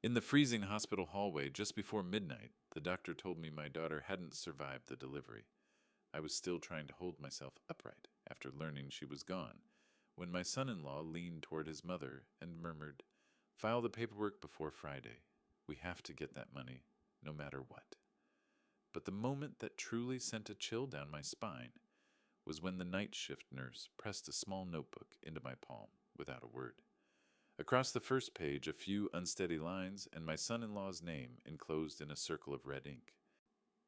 In the freezing hospital hallway just before midnight, the doctor told me my daughter hadn't survived the delivery. I was still trying to hold myself upright after learning she was gone, when my son-in-law leaned toward his mother and murmured, "File the paperwork before Friday. We have to get that money, no matter what." But the moment that truly sent a chill down my spine was when the night shift nurse pressed a small notebook into my palm without a word. Across the first page, a few unsteady lines and my son-in-law's name enclosed in a circle of red ink.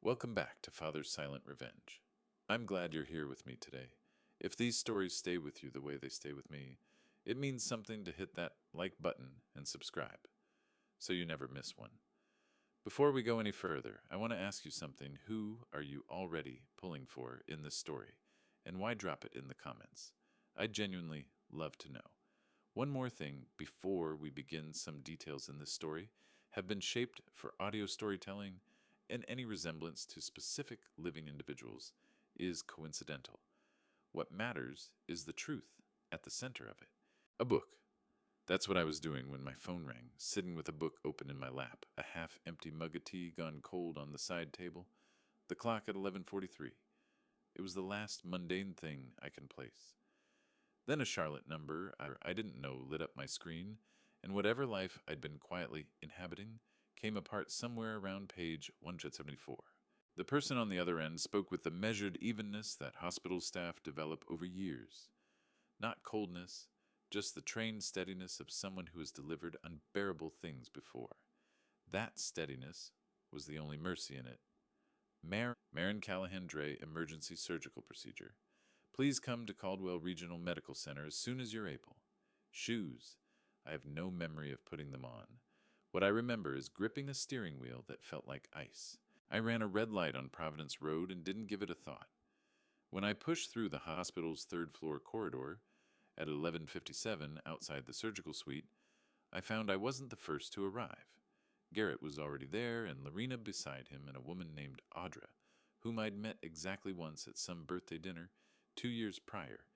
Welcome back to Father's Silent Revenge. I'm glad you're here with me today. If these stories stay with you the way they stay with me, it means something to hit that like button and subscribe, so you never miss one. Before we go any further, I want to ask you something. Who are you already pulling for in this story, and why drop it in the comments? I'd genuinely love to know. One more thing before we begin: some details in this story have been shaped for audio storytelling, and any resemblance to specific living individuals is coincidental. What matters is the truth at the center of it. A book. That's what I was doing when my phone rang, sitting with a book open in my lap, a half-empty mug of tea gone cold on the side table, the clock at 11:43. It was the last mundane thing I can place. Then a Charlotte number I didn't know lit up my screen, and whatever life I'd been quietly inhabiting came apart somewhere around page 174. The person on the other end spoke with the measured evenness that hospital staff develop over years. Not coldness, just the trained steadiness of someone who has delivered unbearable things before. That steadiness was the only mercy in it. Marin Callahan Dre, emergency surgical procedure. Please come to Caldwell Regional Medical Center as soon as you're able. Shoes. I have no memory of putting them on. What I remember is gripping a steering wheel that felt like ice. I ran a red light on Providence Road and didn't give it a thought. When I pushed through the hospital's third-floor corridor at 11:57 outside the surgical suite, I found I wasn't the first to arrive. Garrett was already there, and Lorena beside him, and a woman named Audra, whom I'd met exactly once at some birthday dinner 2 years prior,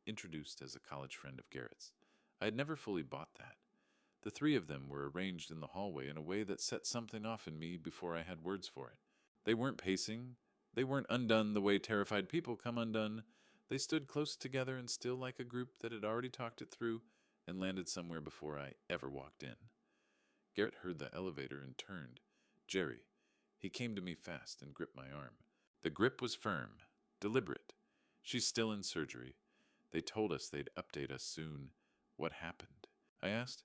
introduced as a college friend of Garrett's. I had never fully bought that. The three of them were arranged in the hallway in a way that set something off in me before I had words for it. They weren't pacing. They weren't undone the way terrified people come undone. They stood close together and still, like a group that had already talked it through and landed somewhere before I ever walked in. Garrett heard the elevator and turned. Jerry. He came to me fast and gripped my arm. The grip was firm, deliberate. She's still in surgery. They told us they'd update us soon. What happened? I asked.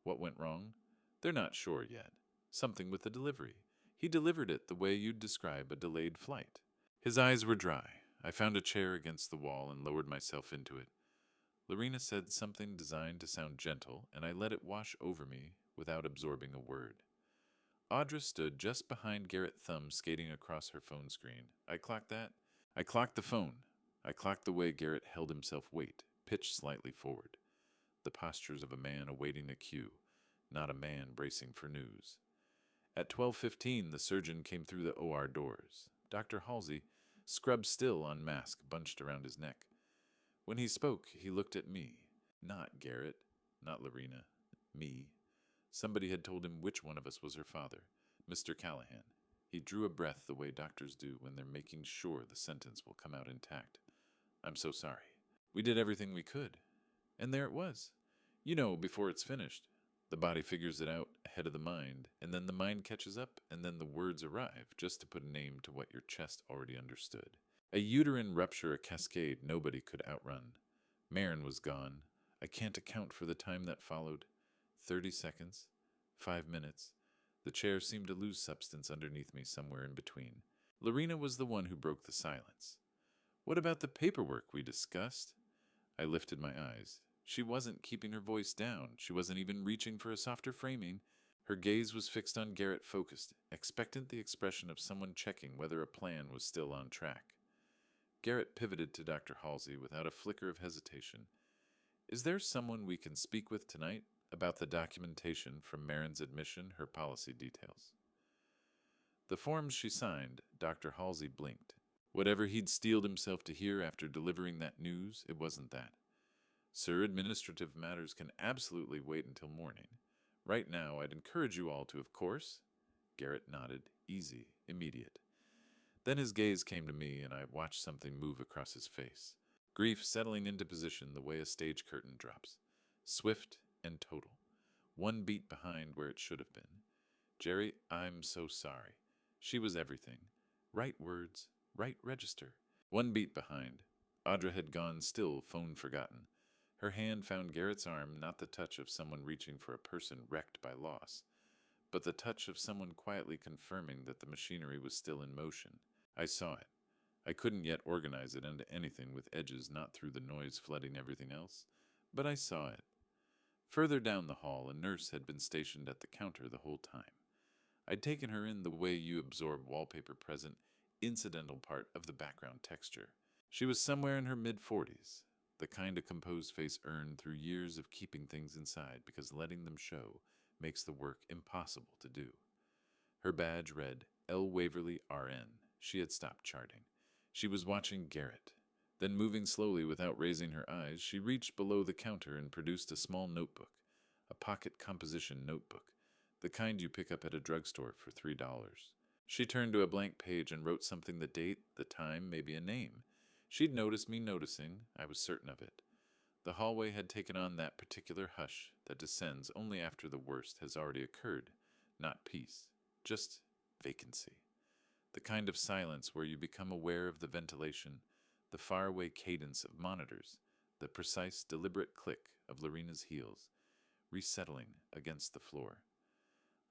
What went wrong? They're not sure yet. Something with the delivery. He delivered it the way you'd describe a delayed flight. His eyes were dry. I found a chair against the wall and lowered myself into it. Lorena said something designed to sound gentle, and I let it wash over me without absorbing a word. Audra stood just behind Garrett, thumb skating across her phone screen. I clocked that. I clocked the phone. I clocked the way Garrett held himself pitched slightly forward. The postures of a man awaiting a cue, not a man bracing for news. At 12:15, the surgeon came through the OR doors. Dr. Halsey, scrubbed still on mask bunched around his neck. When he spoke, he looked at me. Not Garrett, not Lorena, me. Somebody had told him which one of us was her father, Mr. Callahan. He drew a breath the way doctors do when they're making sure the sentence will come out intact. I'm so sorry. We did everything we could. And there it was. You know, before it's finished. The body figures it out ahead of the mind, and then the mind catches up, and then the words arrive, just to put a name to what your chest already understood. A uterine rupture, a cascade nobody could outrun. Marin was gone. I can't account for the time that followed. 30 seconds. 5 minutes. The chair seemed to lose substance underneath me somewhere in between. Lorena was the one who broke the silence. What about the paperwork we discussed? I lifted my eyes. She wasn't keeping her voice down. She wasn't even reaching for a softer framing. Her gaze was fixed on Garrett, focused, expectant, the expression of someone checking whether a plan was still on track. Garrett pivoted to Dr. Halsey without a flicker of hesitation. Is there someone we can speak with tonight about the documentation from Marin's admission, her policy details? The forms she signed, Dr. Halsey blinked. Whatever he'd steeled himself to hear after delivering that news, it wasn't that. Sir, administrative matters can absolutely wait until morning. Right now, I'd encourage you all to, of course. Garrett nodded, easy, immediate. Then his gaze came to me, and I watched something move across his face. Grief settling into position the way a stage curtain drops. Swift and total. One beat behind where it should have been. Jerry, I'm so sorry. She was everything. Right words, right register. One beat behind. Audra had gone still, phone forgotten. Her hand found Garrett's arm, not the touch of someone reaching for a person wrecked by loss, but the touch of someone quietly confirming that the machinery was still in motion. I saw it. I couldn't yet organize it into anything with edges not through the noise flooding everything else, but I saw it. Further down the hall, a nurse had been stationed at the counter the whole time. I'd taken her in the way you absorb wallpaper present, incidental part of the background texture. She was somewhere in her mid-40s, the kind of composed face earned through years of keeping things inside because letting them show makes the work impossible to do. Her badge read L. Waverly, RN. She had stopped charting. She was watching Garrett. Then, moving slowly without raising her eyes, she reached below the counter and produced a small notebook, a pocket composition notebook, the kind you pick up at a drugstore for $3. She turned to a blank page and wrote something: the date, the time, maybe a name. She'd noticed me noticing, I was certain of it. The hallway had taken on that particular hush that descends only after the worst has already occurred. Not peace, just vacancy. The kind of silence where you become aware of the ventilation, the faraway cadence of monitors, the precise, deliberate click of Lorena's heels, resettling against the floor.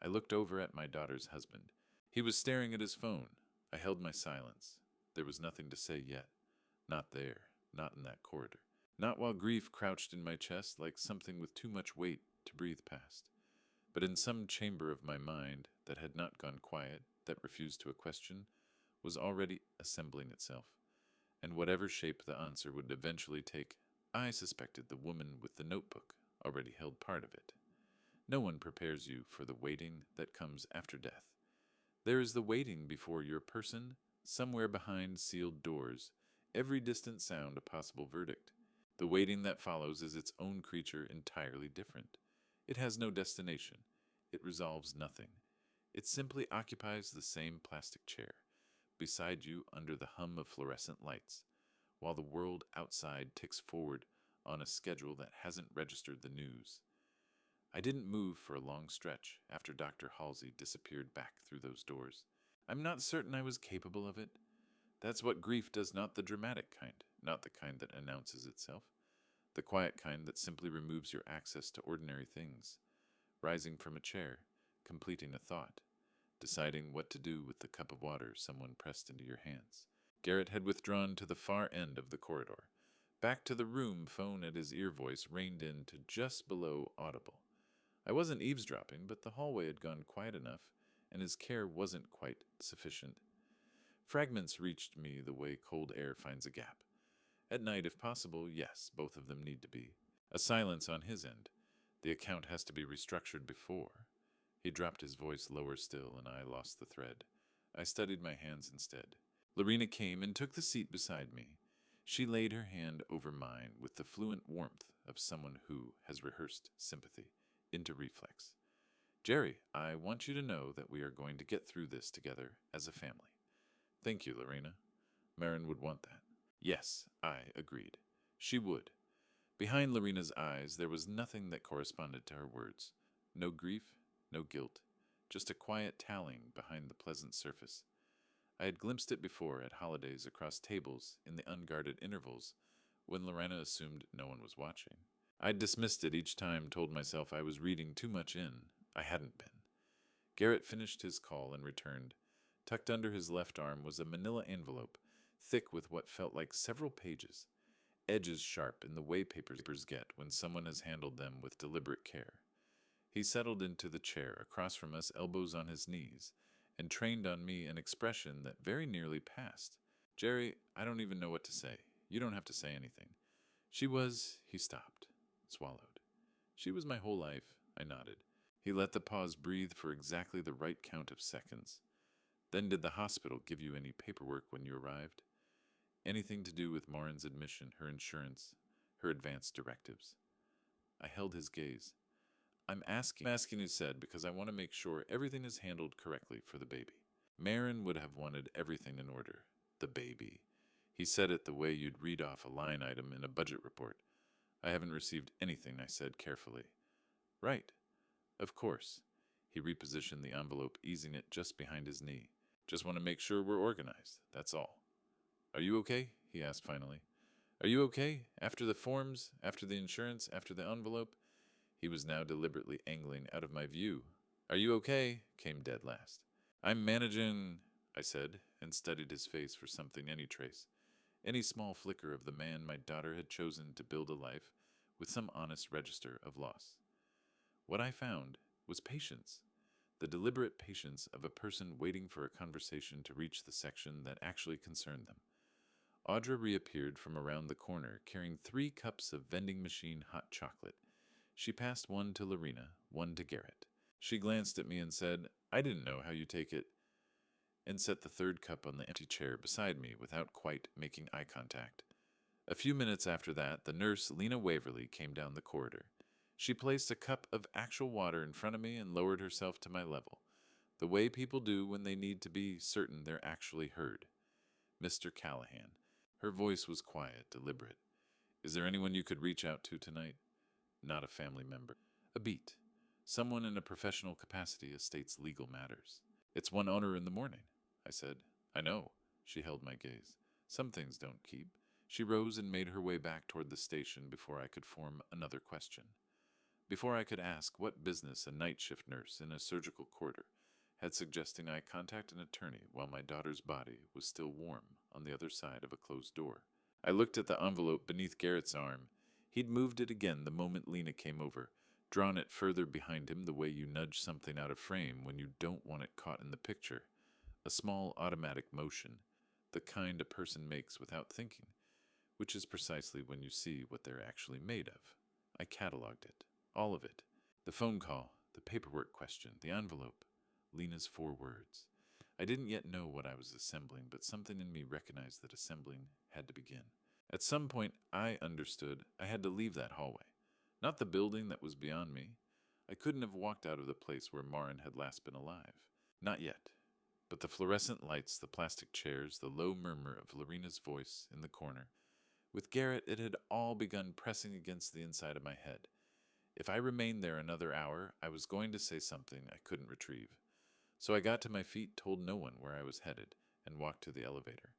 I looked over at my daughter's husband. He was staring at his phone. I held my silence. There was nothing to say yet. Not there, not in that corridor. Not while grief crouched in my chest like something with too much weight to breathe past. But in some chamber of my mind that had not gone quiet, that refused to question, was already assembling itself. And whatever shape the answer would eventually take, I suspected the woman with the notebook already held part of it. No one prepares you for the waiting that comes after death. There is the waiting before your person, somewhere behind sealed doors, every distant sound a possible verdict. The waiting that follows is its own creature, entirely different. It has no destination. It resolves nothing. It simply occupies the same plastic chair, beside you under the hum of fluorescent lights, while the world outside ticks forward on a schedule that hasn't registered the news. I didn't move for a long stretch after Dr. Halsey disappeared back through those doors. I'm not certain I was capable of it. That's what grief does, not the dramatic kind, not the kind that announces itself, the quiet kind that simply removes your access to ordinary things, rising from a chair, completing a thought, deciding what to do with the cup of water someone pressed into your hands. Garrett had withdrawn to the far end of the corridor. Back to the room, phone at his ear voice reined in to just below audible. I wasn't eavesdropping, but the hallway had gone quiet enough, and his care wasn't quite sufficient. Fragments reached me the way cold air finds a gap. At night, if possible, yes, both of them need to be. A silence on his end. The account has to be restructured before. He dropped his voice lower still, and I lost the thread. I studied my hands instead. Lorena came and took the seat beside me. She laid her hand over mine with the fluent warmth of someone who has rehearsed sympathy into reflex. Jerry, I want you to know that we are going to get through this together as a family. Thank you, Lorena. Marin would want that. Yes, I agreed. She would. Behind Lorena's eyes, there was nothing that corresponded to her words. No grief, no guilt, just a quiet tallying behind the pleasant surface. I had glimpsed it before at holidays across tables in the unguarded intervals when Lorena assumed no one was watching. I'd dismissed it each time, told myself I was reading too much in. I hadn't been. Garrett finished his call and returned. Tucked under his left arm was a manila envelope, thick with what felt like several pages, edges sharp in the way papers get when someone has handled them with deliberate care. He settled into the chair across from us, elbows on his knees, and trained on me an expression that very nearly passed. Jerry, I don't even know what to say. You don't have to say anything. He stopped, swallowed. She was my whole life, I nodded. He let the pause breathe for exactly the right count of seconds. Then did the hospital give you any paperwork when you arrived? Anything to do with Maureen's admission, her insurance, her advance directives? I held his gaze. I'm asking, he said, because I want to make sure everything is handled correctly for the baby. Marin would have wanted everything in order. The baby. He said it the way you'd read off a line item in a budget report. I haven't received anything, I said carefully. Right. Of course. He repositioned the envelope, easing it just behind his knee. Just want to make sure we're organized, that's all. Are you okay? He asked finally. Are you okay? After the forms, after the insurance, after the envelope? He was now deliberately angling out of my view. Are you okay? Came dead last. I'm managing, I said, and studied his face for something, any trace, any small flicker of the man my daughter had chosen to build a life with some honest register of loss. What I found was patience, the deliberate patience of a person waiting for a conversation to reach the section that actually concerned them. Audra reappeared from around the corner, carrying 3 cups of vending machine hot chocolate. She passed one to Lorena, one to Garrett. She glanced at me and said, I didn't know how you take it, and set the 3rd cup on the empty chair beside me without quite making eye contact. A few minutes after that, the nurse, Lena Waverly, came down the corridor. She placed a cup of actual water in front of me and lowered herself to my level, the way people do when they need to be certain they're actually heard. Mr. Callahan. Her voice was quiet, deliberate. Is there anyone you could reach out to tonight? Not a family member. A beat. Someone in a professional capacity states legal matters. It's one owner in the morning, I said. I know. She held my gaze. Some things don't keep. She rose and made her way back toward the station before I could form another question. Before I could ask what business a night shift nurse in a surgical corridor had suggesting I contact an attorney while my daughter's body was still warm on the other side of a closed door. I looked at the envelope beneath Garrett's arm. He'd moved it again the moment Lena came over, drawn it further behind him the way you nudge something out of frame when you don't want it caught in the picture. A small automatic motion, the kind a person makes without thinking, which is precisely when you see what they're actually made of. I cataloged it, all of it. The phone call, the paperwork question, the envelope, Lena's 4 words. I didn't yet know what I was assembling, but something in me recognized that assembling had to begin. At some point, I understood I had to leave that hallway, not the building that was beyond me. I couldn't have walked out of the place where Marin had last been alive. Not yet. But the fluorescent lights, the plastic chairs, the low murmur of Lorena's voice in the corner. With Garrett, it had all begun pressing against the inside of my head. If I remained there another hour, I was going to say something I couldn't retrieve. So I got to my feet, told no one where I was headed, and walked to the elevator.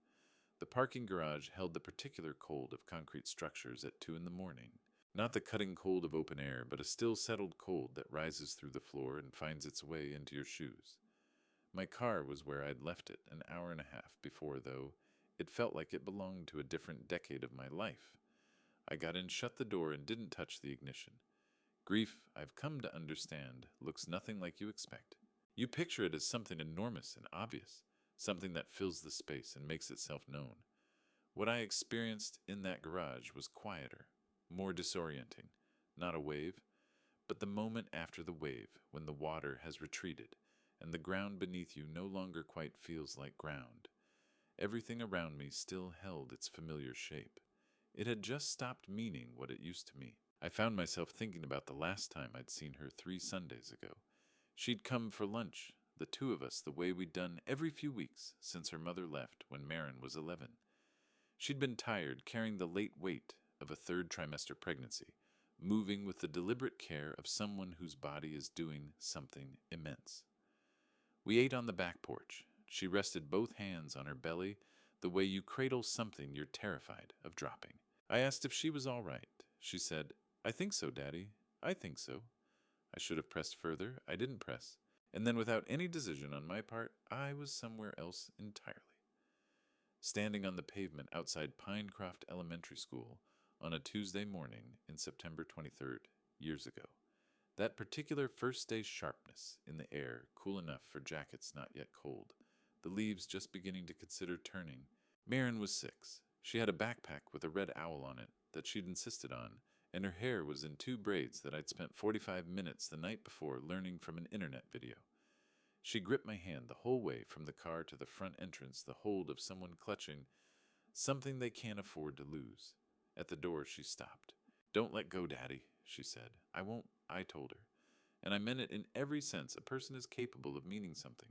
The parking garage held the particular cold of concrete structures at 2 in the morning. Not the cutting cold of open air, but a still settled cold that rises through the floor and finds its way into your shoes. My car was where I'd left it an hour and a half before, though it felt like it belonged to a different decade of my life. I got in, shut the door, and didn't touch the ignition. Grief, I've come to understand, looks nothing like you expect. You picture it as something enormous and obvious, something that fills the space and makes itself known. What I experienced in that garage was quieter, more disorienting. Not a wave, but the moment after the wave, when the water has retreated and the ground beneath you no longer quite feels like ground. Everything around me still held its familiar shape. It had just stopped meaning what it used to mean. I found myself thinking about the last time I'd seen her 3 Sundays ago. She'd come for lunch, the 2 of us, the way we'd done every few weeks since her mother left when Marin was 11. She'd been tired, carrying the late weight of a 3rd trimester pregnancy, moving with the deliberate care of someone whose body is doing something immense. We ate on the back porch. She rested both hands on her belly, the way you cradle something you're terrified of dropping. I asked if she was all right. She said, I think so, Daddy. I think so. I should have pressed further. I didn't press. And then without any decision on my part, I was somewhere else entirely. Standing on the pavement outside Pinecroft Elementary School on a Tuesday morning in September 23rd, years ago. That particular first day sharpness in the air, cool enough for jackets not yet cold, the leaves just beginning to consider turning. Marin was 6. She had a backpack with a red owl on it that she'd insisted on, and her hair was in 2 braids that I'd spent 45 minutes the night before learning from an internet video. She gripped my hand the whole way from the car to the front entrance, the hold of someone clutching something they can't afford to lose. At the door, she stopped. Don't let go, Daddy, she said. I won't, I told her. and I meant it in every sense a person is capable of meaning something.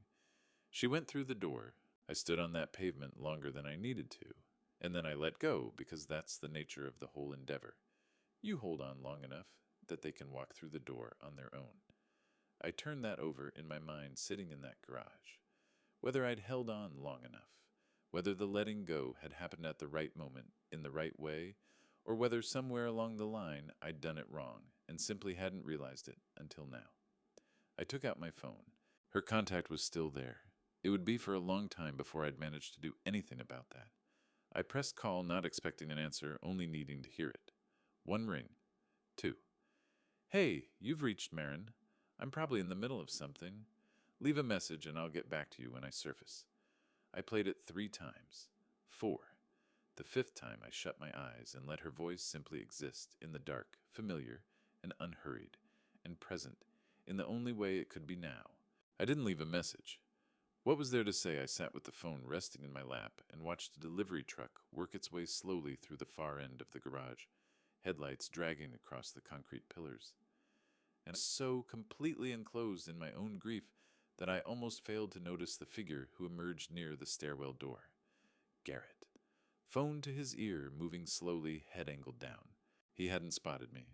She went through the door. I stood on that pavement longer than I needed to, and then I let go because that's the nature of the whole endeavor. You hold on long enough that they can walk through the door on their own. I turned that over in my mind sitting in that garage. Whether I'd held on long enough, whether the letting go had happened at the right moment, in the right way, or whether somewhere along the line I'd done it wrong and simply hadn't realized it until now. I took out my phone. Her contact was still there. It would be for a long time before I'd managed to do anything about that. I pressed call, not expecting an answer, only needing to hear it. 1 ring. 2. Hey, you've reached Marin. I'm probably in the middle of something. Leave a message and I'll get back to you when I surface. I played it 3 times. 4. The 5th time I shut my eyes and let her voice simply exist in the dark, familiar, and unhurried, and present in the only way it could be now. I didn't leave a message. What was there to say? I sat with the phone resting in my lap and watched a delivery truck work its way slowly through the far end of the garage, headlights dragging across the concrete pillars. And I was so completely enclosed in my own grief that I almost failed to notice the figure who emerged near the stairwell door. Garrett. Phone to his ear, moving slowly, head angled down. He hadn't spotted me.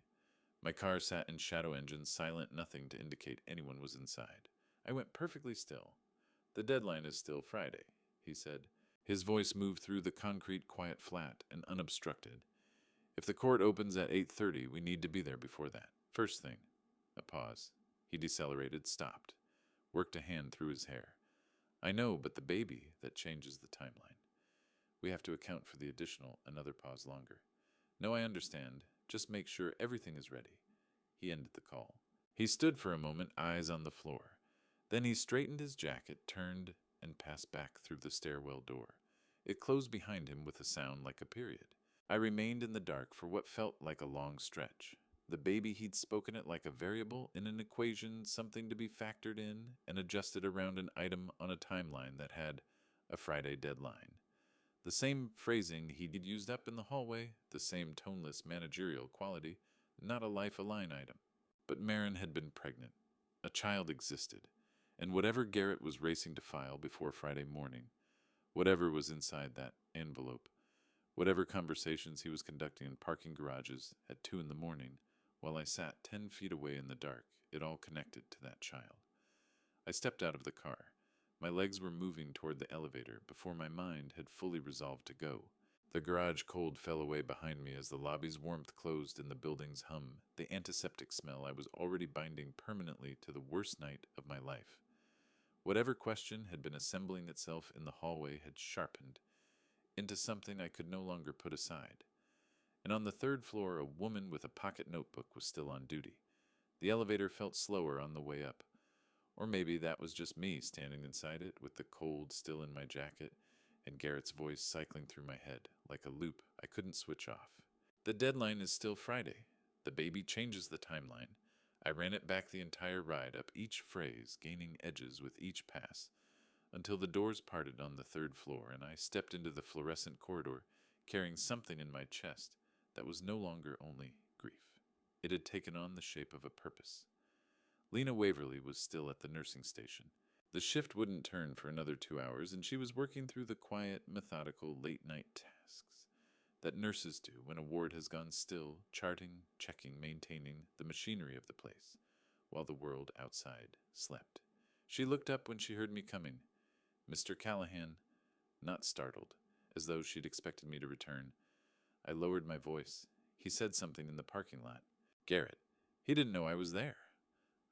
My car sat in shadow engine, silent, nothing to indicate anyone was inside. I went perfectly still. The deadline is still Friday, he said. His voice moved through the concrete, quiet flat and unobstructed. If the court opens at 8:30, we need to be there before that. First thing. A pause. He decelerated, stopped, worked a hand through his hair. I know, but the baby, that changes the timeline. We have to account for the additional, another pause longer. No, I understand. Just make sure everything is ready. He ended the call. He stood for a moment, eyes on the floor. Then he straightened his jacket, turned, and passed back through the stairwell door. It closed behind him with a sound like a period. I remained in the dark for what felt like a long stretch. The baby, he'd spoken it like a variable in an equation, something to be factored in and adjusted around an item on a timeline that had a Friday deadline. The same phrasing he'd used up in the hallway, the same toneless managerial quality, not a life-a-line item. But Marin had been pregnant. A child existed. And whatever Garrett was racing to file before Friday morning, whatever was inside that envelope, whatever conversations he was conducting in parking garages at 2 a.m, while I sat 10 feet away in the dark, it all connected to that child. I stepped out of the car. My legs were moving toward the elevator before my mind had fully resolved to go. The garage cold fell away behind me as the lobby's warmth closed in the building's hum, the antiseptic smell I was already binding permanently to the worst night of my life. Whatever question had been assembling itself in the hallway had sharpened into something I could no longer put aside. And on the 3rd floor, a woman with a pocket notebook was still on duty. The elevator felt slower on the way up. Or maybe that was just me standing inside it with the cold still in my jacket and Garrett's voice cycling through my head like a loop I couldn't switch off. The deadline is still Friday. The baby changes the timeline. I ran it back the entire ride, up each phrase, gaining edges with each pass, until the doors parted on the 3rd floor and I stepped into the fluorescent corridor, carrying something in my chest that was no longer only grief. It had taken on the shape of a purpose. Lena Waverly was still at the nursing station. The shift wouldn't turn for another 2 hours, and she was working through the quiet, methodical, late-night tasks that nurses do when a ward has gone still, charting, checking, maintaining the machinery of the place, while the world outside slept. She looked up when she heard me coming. Mr. Callahan, not startled, as though she'd expected me to return. I lowered my voice. He said something in the parking lot. Garrett. He didn't know I was there.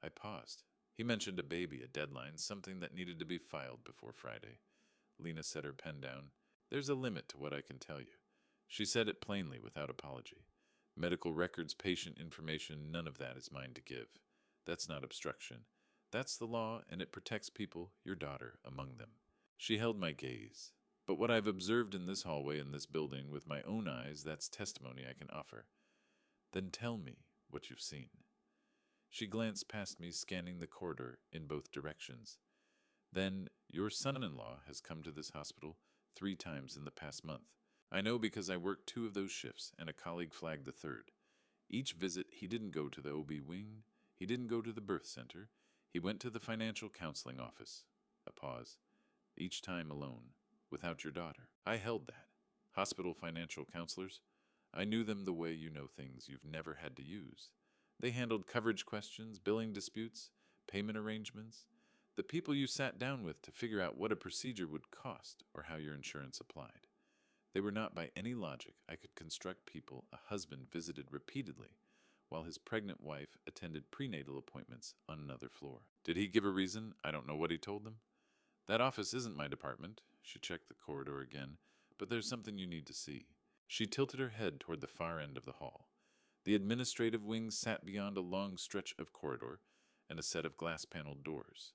I paused. He mentioned a baby, a deadline, something that needed to be filed before Friday. Lena set her pen down. There's a limit to what I can tell you. She said it plainly, without apology. Medical records, patient information, none of that is mine to give. That's not obstruction. That's the law, and it protects people, your daughter, among them. She held my gaze. But what I've observed in this hallway, in this building, with my own eyes, that's testimony I can offer. Then tell me what you've seen. She glanced past me, scanning the corridor in both directions. Then, your son-in-law has come to this hospital 3 times in the past month. I know because I worked 2 of those shifts, and a colleague flagged the 3rd. Each visit, he didn't go to the OB wing. He didn't go to the birth center. He went to the financial counseling office. A pause. Each time alone, without your daughter. I held that. Hospital financial counselors. I knew them the way you know things you've never had to use. They handled coverage questions, billing disputes, payment arrangements, the people you sat down with to figure out what a procedure would cost or how your insurance applied. They were not by any logic I could construct people a husband visited repeatedly while his pregnant wife attended prenatal appointments on another floor. Did he give a reason? I don't know what he told them. That office isn't my department. She checked the corridor again, but there's something you need to see. She tilted her head toward the far end of the hall. The administrative wing sat beyond a long stretch of corridor and a set of glass-paneled doors.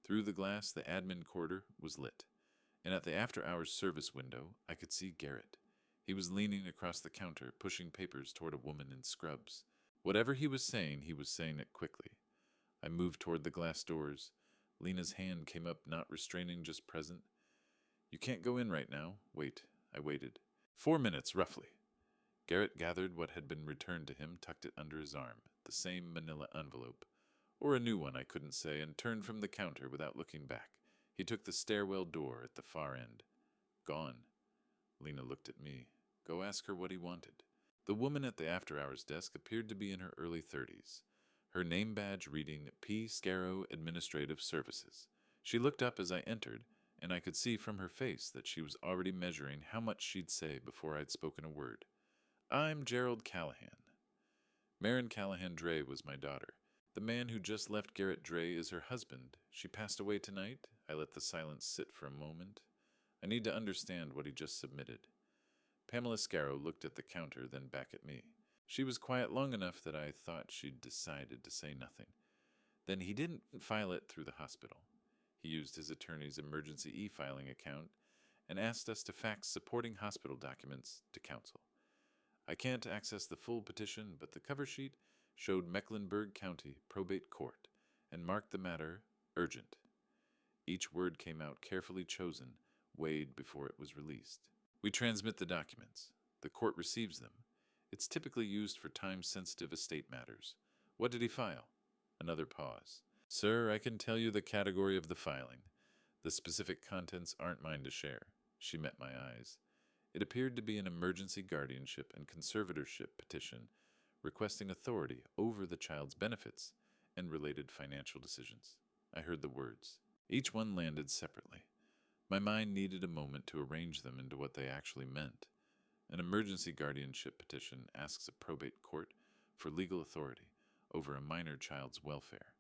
Through the glass, the admin corridor was lit, and at the after-hours service window, I could see Garrett. He was leaning across the counter, pushing papers toward a woman in scrubs. Whatever he was saying it quickly. I moved toward the glass doors. Lena's hand came up, not restraining, just present. You can't go in right now. Wait. I waited. 4 minutes, roughly. Garrett gathered what had been returned to him, tucked it under his arm, the same manila envelope, or a new one I couldn't say, and turned from the counter without looking back. He took the stairwell door at the far end. Gone. Lena looked at me. Go ask her what he wanted. The woman at the after-hours desk appeared to be in her early 30s. Her name badge reading P. Scarrow Administrative Services. She looked up as I entered, and I could see from her face that she was already measuring how much she'd say before I'd spoken a word. I'm Gerald Callahan. Marin Callahan Dre was my daughter. The man who just left Garrett Dre is her husband. She passed away tonight. I let the silence sit for a moment. I need to understand what he just submitted. Pamela Scarrow looked at the counter, then back at me. She was quiet long enough that I thought she'd decided to say nothing. Then he didn't file it through the hospital. He used his attorney's emergency e-filing account and asked us to fax supporting hospital documents to counsel. I can't access the full petition, but the cover sheet showed Mecklenburg County Probate Court and marked the matter urgent. Each word came out carefully chosen, weighed before it was released. We transmit the documents. The court receives them. It's typically used for time-sensitive estate matters. What did he file? Another pause. Sir, I can tell you the category of the filing. The specific contents aren't mine to share. She met my eyes. It appeared to be an emergency guardianship and conservatorship petition requesting authority over the child's benefits and related financial decisions. I heard the words. Each one landed separately. My mind needed a moment to arrange them into what they actually meant. An emergency guardianship petition asks a probate court for legal authority over a minor child's welfare.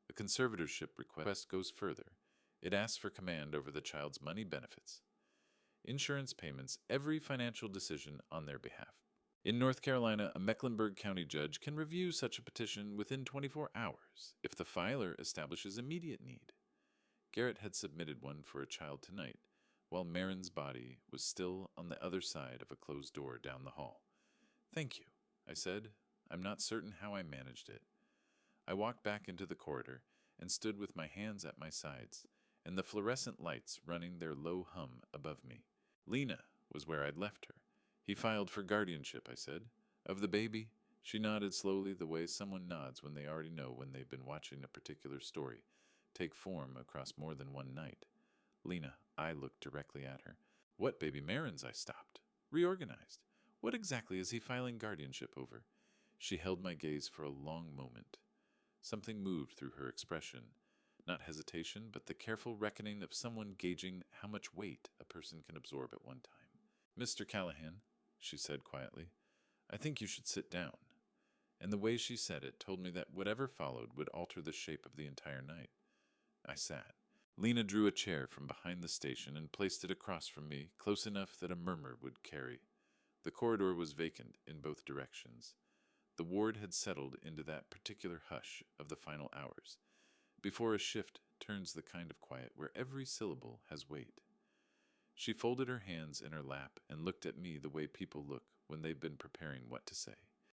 A conservatorship request goes further. It asks for command over the child's money benefits, insurance payments, every financial decision on their behalf. In North Carolina, a Mecklenburg County judge can review such a petition within 24 hours if the filer establishes immediate need. Garrett had submitted one for a child tonight, while Marin's body was still on the other side of a closed door down the hall. Thank you, I said. I'm not certain how I managed it. I walked back into the corridor and stood with my hands at my sides and the fluorescent lights running their low hum above me. Lena was where I'd left her. He filed for guardianship, I said. Of the baby? She nodded slowly, the way someone nods when they already know when they've been watching a particular story take form across more than one night. Lena, I looked directly at her. What baby Marin's? I stopped. Reorganized. What exactly is he filing guardianship over? She held my gaze for a long moment. Something moved through her expression. Not hesitation, but the careful reckoning of someone gauging how much weight a person can absorb at one time. Mr. Callahan, she said quietly, I think you should sit down. And the way she said it told me that whatever followed would alter the shape of the entire night. I sat. Lena drew a chair from behind the station and placed it across from me, close enough that a murmur would carry. The corridor was vacant in both directions. The ward had settled into that particular hush of the final hours, before a shift turns the kind of quiet where every syllable has weight. She folded her hands in her lap and looked at me the way people look when they've been preparing what to say.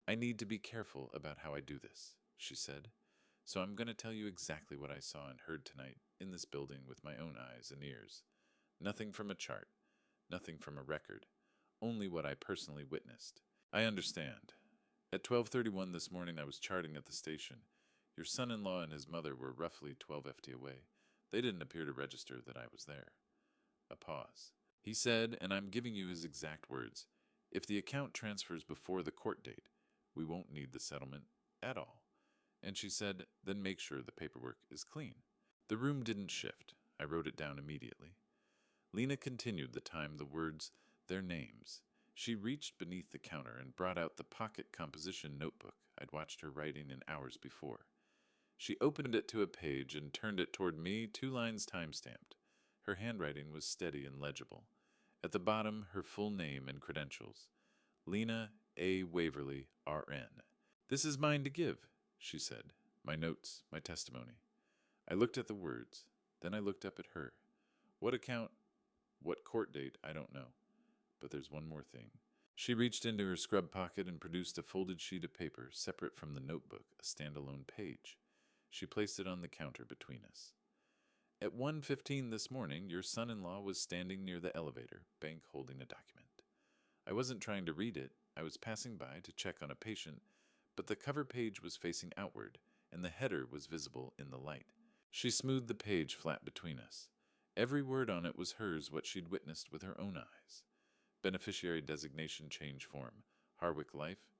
I need to be careful about how I do this, she said. So I'm going to tell you exactly what I saw and heard tonight in this building with my own eyes and ears. Nothing from a chart, nothing from a record, only what I personally witnessed. I understand. At 12:31 this morning I was charting at the station. Your son-in-law and his mother were roughly 12 FT away. They didn't appear to register that I was there. A pause. He said, and I'm giving you his exact words, if the account transfers before the court date, we won't need the settlement at all. And she said, then make sure the paperwork is clean. The room didn't shift. I wrote it down immediately. Lena continued the time the words, their names. She reached beneath the counter and brought out the pocket composition notebook I'd watched her writing in hours before. She opened it to a page and turned it toward me, 2 lines time-stamped. Her handwriting was steady and legible. At the bottom, her full name and credentials. Lena A. Waverly, R.N. This is mine to give, she said. My notes, my testimony. I looked at the words. Then I looked up at her. What account, what court date, I don't know. But there's one more thing. She reached into her scrub pocket and produced a folded sheet of paper, separate from the notebook, a standalone page. She placed it on the counter between us. At 1:15 this morning, your son-in-law was standing near the elevator, bank holding a document. I wasn't trying to read it. I was passing by to check on a patient, but the cover page was facing outward, and the header was visible in the light. She smoothed the page flat between us. Every word on it was hers, what she'd witnessed with her own eyes. Beneficiary designation change form, Harwick Life.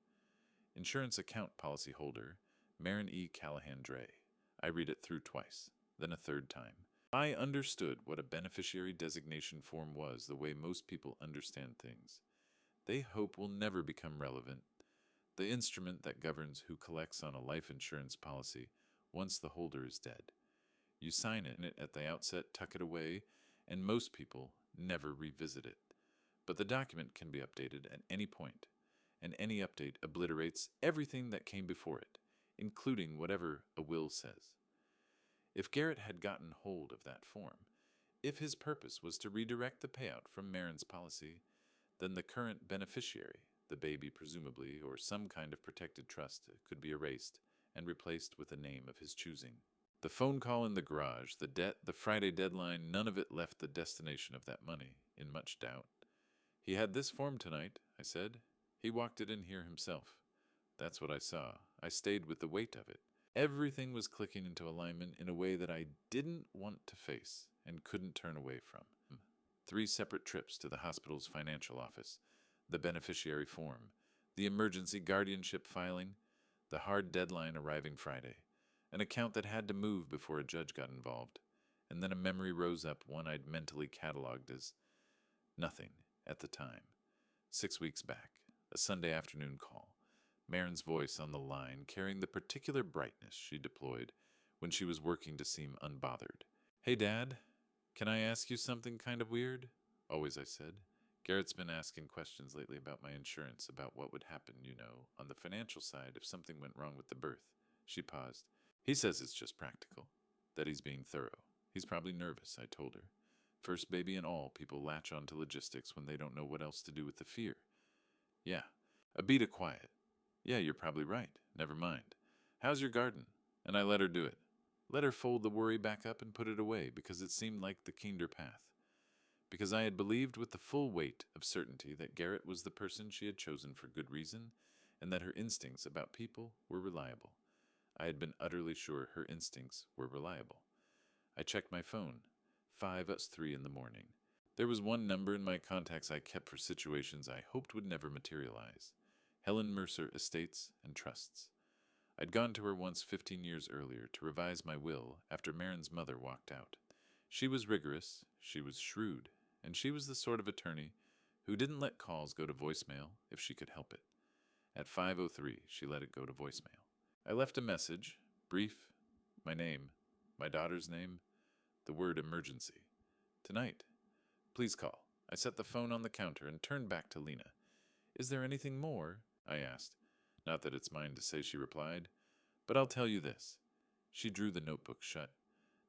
Insurance account policy holder, Marin E. Callahan Dre. I read it through twice, then a third time. I understood what a beneficiary designation form was the way most people understand things. They hope will never become relevant. The instrument that governs who collects on a life insurance policy once the holder is dead. You sign it at the outset, tuck it away, and most people never revisit it. But the document can be updated at any point, and any update obliterates everything that came before it, including whatever a will says. If Garrett had gotten hold of that form, if his purpose was to redirect the payout from Marin's policy, then the current beneficiary, the baby presumably, or some kind of protected trust, could be erased and replaced with a name of his choosing. The phone call in the garage, the debt, the Friday deadline, none of it left the destination of that money in much doubt. He had this form tonight, I said. He walked it in here himself. That's what I saw. I stayed with the weight of it. Everything was clicking into alignment in a way that I didn't want to face and couldn't turn away from. 3 separate trips to the hospital's financial office, the beneficiary form, the emergency guardianship filing, the hard deadline arriving Friday, an account that had to move before a judge got involved, and then a memory rose up, one I'd mentally cataloged as nothing at the time. 6 weeks back, a Sunday afternoon call, Marin's voice on the line carrying the particular brightness she deployed when she was working to seem unbothered. Hey, Dad, can I ask you something kind of weird? Always, I said. Garrett's been asking questions lately about my insurance, about what would happen, on the financial side if something went wrong with the birth. She paused. He says it's just practical, that he's being thorough. He's probably nervous, I told her. First baby and all, people latch on to logistics when they don't know what else to do with the fear. Yeah, a beat of quiet. Yeah, you're probably right. Never mind. How's your garden? And I let her do it. Let her fold the worry back up and put it away because it seemed like the kinder path. Because I had believed with the full weight of certainty that Garrett was the person she had chosen for good reason and that her instincts about people were reliable. I had been utterly sure her instincts were reliable. I checked my phone. 5:03 in the morning. There was one number in my contacts I kept for situations I hoped would never materialize. Helen Mercer Estates and Trusts. I'd gone to her once 15 years earlier to revise my will after Marin's mother walked out. She was rigorous, she was shrewd, and she was the sort of attorney who didn't let calls go to voicemail if she could help it. At 5:03, she let it go to voicemail. I left a message, brief, my name, my daughter's name, the word emergency. Tonight. Please call. I set the phone on the counter and turned back to Lena. Is there anything more? I asked. Not that it's mine to say, she replied. But I'll tell you this. She drew the notebook shut.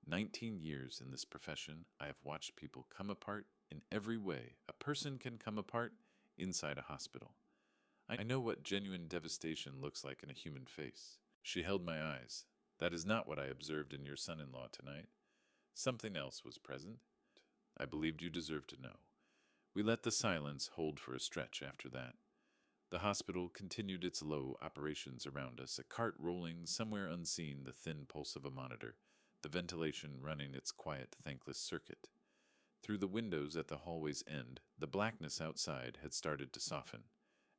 19 years in this profession, I have watched people come apart in every way a person can come apart inside a hospital. I know what genuine devastation looks like in a human face. She held my eyes. That is not what I observed in your son-in-law tonight. Something else was present. I believed you deserved to know. We let the silence hold for a stretch after that. The hospital continued its low operations around us, a cart rolling somewhere unseen, the thin pulse of a monitor, the ventilation running its quiet, thankless circuit. Through the windows at the hallway's end, the blackness outside had started to soften.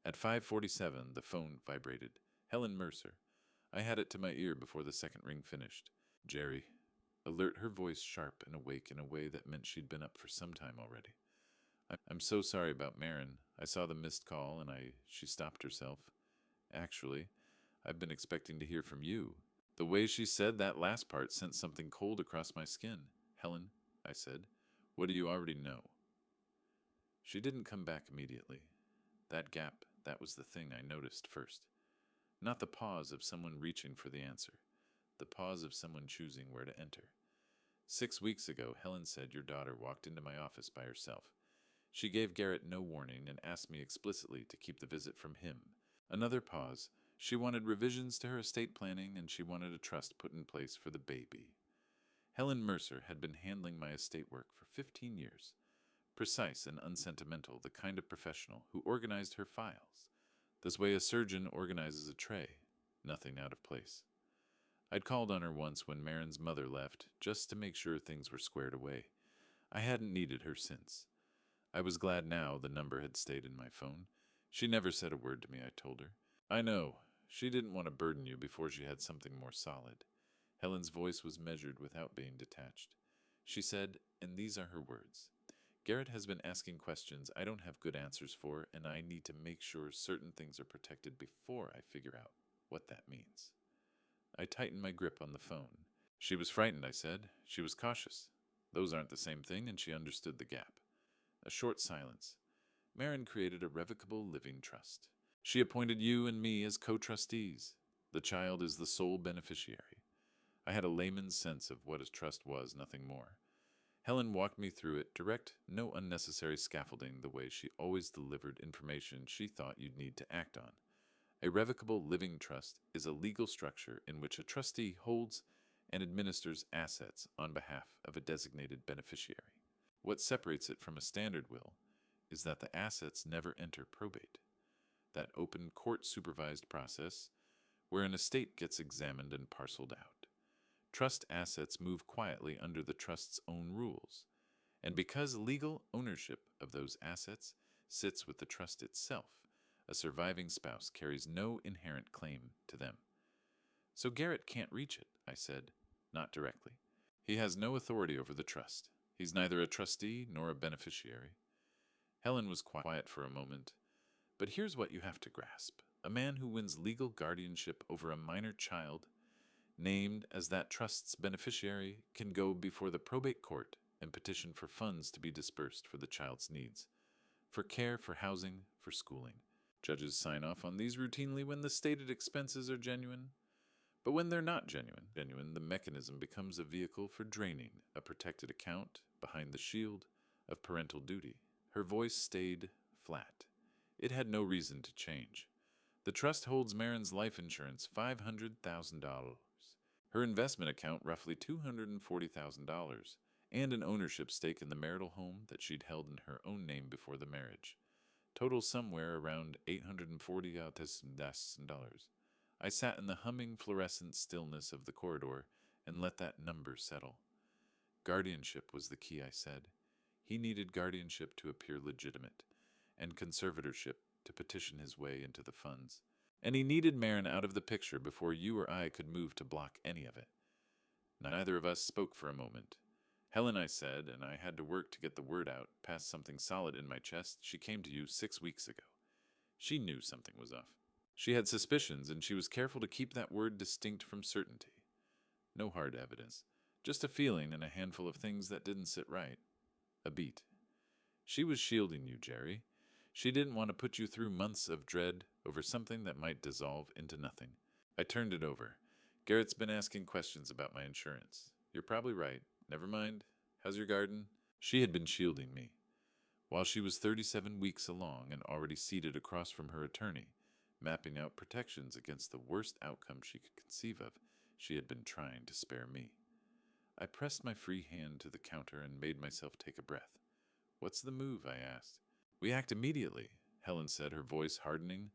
At 5:47, the phone vibrated. Helen Mercer. I had it to my ear before the second ring finished. Jerry. Alert, her voice sharp and awake in a way that meant she'd been up for some time already. I'm so sorry about Marin. I saw the missed call and she stopped herself. Actually, I've been expecting to hear from you. The way she said that last part sent something cold across my skin. Helen, I said, what do you already know? She didn't come back immediately. That gap, that was the thing I noticed first. Not the pause of someone reaching for the answer. The pause of someone choosing where to enter. 6 weeks ago, Helen said your daughter walked into my office by herself. She gave Garrett no warning and asked me explicitly to keep the visit from him. Another pause. She wanted revisions to her estate planning and she wanted a trust put in place for the baby. Helen Mercer had been handling my estate work for 15 years. Precise and unsentimental, the kind of professional who organized her files. This way a surgeon organizes a tray. Nothing out of place. I'd called on her once when Marin's mother left, just to make sure things were squared away. I hadn't needed her since. I was glad now the number had stayed in my phone. She never said a word to me, I told her. I know. She didn't want to burden you before she had something more solid. Helen's voice was measured without being detached. She said, and these are her words, Garrett has been asking questions I don't have good answers for, and I need to make sure certain things are protected before I figure out what that means. I tightened my grip on the phone. She was frightened, I said. She was cautious. Those aren't the same thing, and she understood the gap. A short silence. Marin created a revocable living trust. She appointed you and me as co-trustees. The child is the sole beneficiary. I had a layman's sense of what a trust was, nothing more. Helen walked me through it, direct, no unnecessary scaffolding, the way she always delivered information she thought you'd need to act on. A revocable living trust is a legal structure in which a trustee holds and administers assets on behalf of a designated beneficiary. What separates it from a standard will is that the assets never enter probate, that open court-supervised process where an estate gets examined and parceled out. Trust assets move quietly under the trust's own rules, and because legal ownership of those assets sits with the trust itself, a surviving spouse carries no inherent claim to them. So Garrett can't reach it, I said, not directly. He has no authority over the trust. He's neither a trustee nor a beneficiary. Helen was quiet for a moment. But here's what you have to grasp. A man who wins legal guardianship over a minor child, named as that trust's beneficiary, can go before the probate court and petition for funds to be dispersed for the child's needs, for care, for housing, for schooling. Judges sign off on these routinely when the stated expenses are genuine. But when they're not genuine, the mechanism becomes a vehicle for draining a protected account behind the shield of parental duty. Her voice stayed flat. It had no reason to change. The trust holds Marin's life insurance $500,000, her investment account roughly $240,000, and an ownership stake in the marital home that she'd held in her own name before the marriage. Total somewhere around $840,000. I sat in the humming fluorescent stillness of the corridor and let that number settle. Guardianship was the key, I said. He needed guardianship to appear legitimate, and conservatorship to petition his way into the funds. And he needed Marin out of the picture before you or I could move to block any of it. Neither of us spoke for a moment. Helen, I said, and I had to work to get the word out, past something solid in my chest. She came to you 6 weeks ago. She knew something was off. She had suspicions, and she was careful to keep that word distinct from certainty. No hard evidence, just a feeling and a handful of things that didn't sit right. A beat. She was shielding you, Jerry. She didn't want to put you through months of dread over something that might dissolve into nothing. I turned it over. Garrett's been asking questions about my insurance. You're probably right. Never mind. How's your garden? She had been shielding me. While she was 37 weeks along and already seated across from her attorney, mapping out protections against the worst outcome she could conceive of, she had been trying to spare me. I pressed my free hand to the counter and made myself take a breath. What's the move? I asked. We act immediately, Helen said, her voice hardening.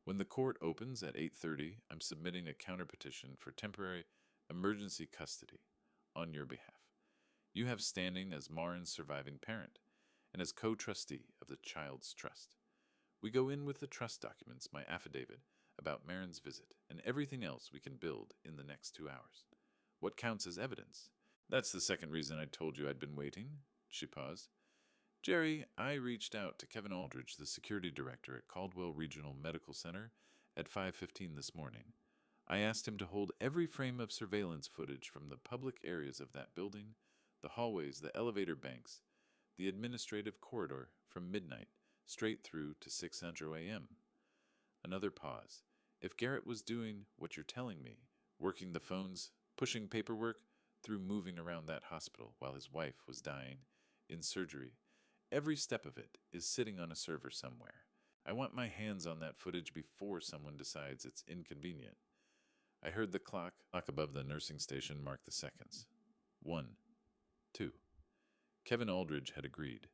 When the court opens at 8:30, I'm submitting a counterpetition for temporary emergency custody on your behalf. You have standing as Marin's surviving parent and as co-trustee of the child's trust. We go in with the trust documents, my affidavit about Marin's visit, and everything else we can build in the next 2 hours. What counts as evidence? That's the second reason I told you I'd been waiting. She paused. Jerry, I reached out to Kevin Aldridge, the security director at Caldwell Regional Medical Center, at 5:15 this morning. I asked him to hold every frame of surveillance footage from the public areas of that building, the hallways, the elevator banks, the administrative corridor from midnight straight through to 6:00 a.m. Another pause. If Garrett was doing what you're telling me, working the phones, pushing paperwork, through moving around that hospital while his wife was dying, in surgery, every step of it is sitting on a server somewhere. I want my hands on that footage before someone decides it's inconvenient. I heard the clock above the nursing station mark the seconds. 1, 2. Kevin Aldridge had agreed.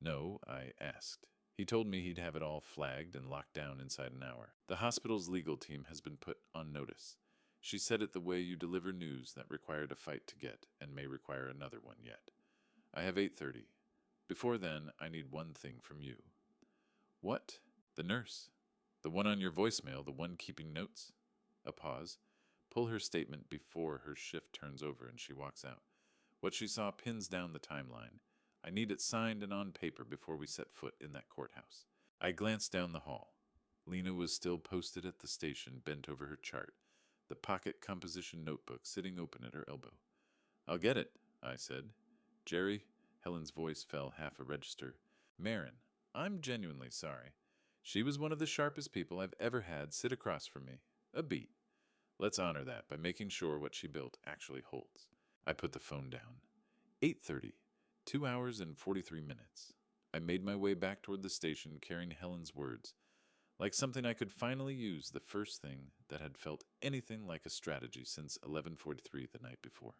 No, I asked. He told me he'd have it all flagged and locked down inside an hour. The hospital's legal team has been put on notice. She said it the way you deliver news that required a fight to get and may require another one yet. I have 8:30. Before then, I need one thing from you. What? The nurse. The one on your voicemail, the one keeping notes? A pause. Pull her statement before her shift turns over and she walks out. What she saw pins down the timeline. I need it signed and on paper before we set foot in that courthouse. I glanced down the hall. Lena was still posted at the station, bent over her chart, the pocket composition notebook sitting open at her elbow. I'll get it, I said. Jerry, Helen's voice fell half a register. Marin, I'm genuinely sorry. She was one of the sharpest people I've ever had sit across from me. A beat. Let's honor that by making sure what she built actually holds. I put the phone down. 8:30. 2 hours and 43 minutes. I made my way back toward the station carrying Helen's words, like something I could finally use, the first thing that had felt anything like a strategy since 11:43 the night before.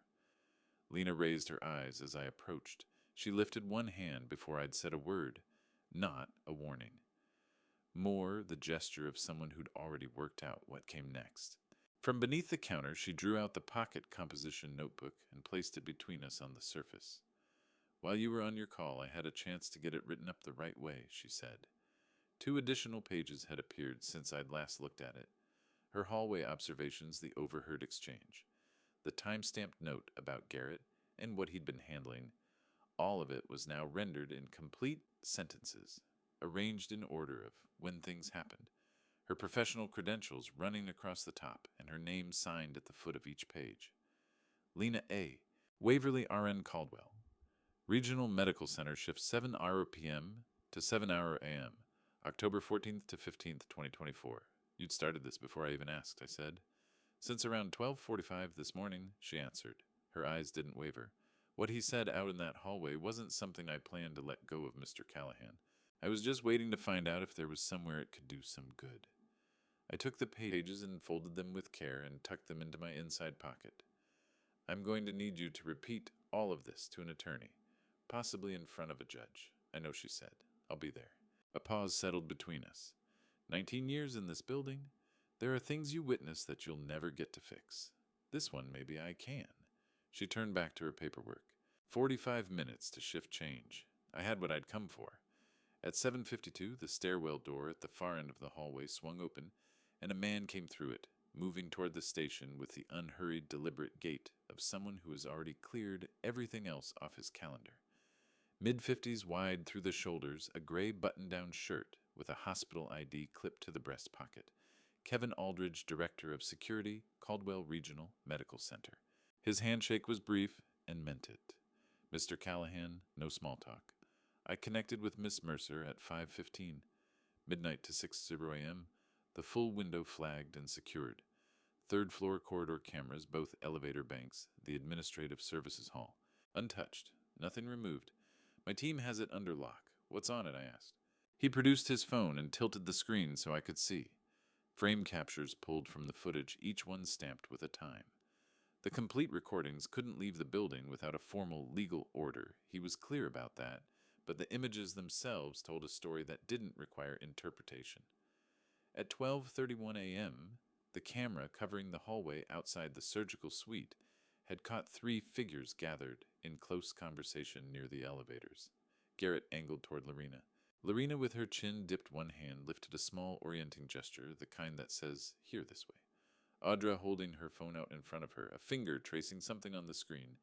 Lena raised her eyes as I approached. She lifted one hand before I'd said a word, not a warning. More the gesture of someone who'd already worked out what came next. From beneath the counter, she drew out the pocket composition notebook and placed it between us on the surface. While you were on your call, I had a chance to get it written up the right way, she said. 2 additional pages had appeared since I'd last looked at it. Her hallway observations, the overheard exchange, the time-stamped note about Garrett and what he'd been handling. All of it was now rendered in complete sentences, arranged in order of when things happened, her professional credentials running across the top and her name signed at the foot of each page. Lena A., Waverly RN Caldwell. Regional Medical Center shift 7 p.m. to 7 a.m., October 14th to 15th, 2024. You'd started this before I even asked, I said. Since around 12:45 this morning, she answered. Her eyes didn't waver. What he said out in that hallway wasn't something I planned to let go of Mr. Callahan. I was just waiting to find out if there was somewhere it could do some good. I took the pages and folded them with care and tucked them into my inside pocket. I'm going to need you to repeat all of this to an attorney, possibly in front of a judge. I know, she said. I'll be there. A pause settled between us. 19 years in this building. There are things you witness that you'll never get to fix. This one maybe I can. She turned back to her paperwork. 45 minutes to shift change. I had what I'd come for. At 7:52, the stairwell door at the far end of the hallway swung open, and a man came through it, moving toward the station with the unhurried, deliberate gait of someone who has already cleared everything else off his calendar. Mid-50s wide through the shoulders, a gray button-down shirt with a hospital ID clipped to the breast pocket. Kevin Aldridge, Director of Security, Caldwell Regional Medical Center. His handshake was brief and meant it. Mr. Callahan, no small talk. I connected with Miss Mercer at 5:15. Midnight to 6:00 a.m., the full window flagged and secured. Third-floor corridor cameras, both elevator banks, the Administrative Services Hall. Untouched, nothing removed. My team has it under lock. What's on it, I asked. He produced his phone and tilted the screen so I could see. Frame captures pulled from the footage, each one stamped with a time. The complete recordings couldn't leave the building without a formal legal order. He was clear about that, but the images themselves told a story that didn't require interpretation. At 12:31 a.m., the camera covering the hallway outside the surgical suite had caught three figures gathered in close conversation near the elevators. Garrett angled toward Lorena. Lorena, with her chin dipped one hand, lifted a small orienting gesture, the kind that says, "Here this way." Audra holding her phone out in front of her, a finger tracing something on the screen,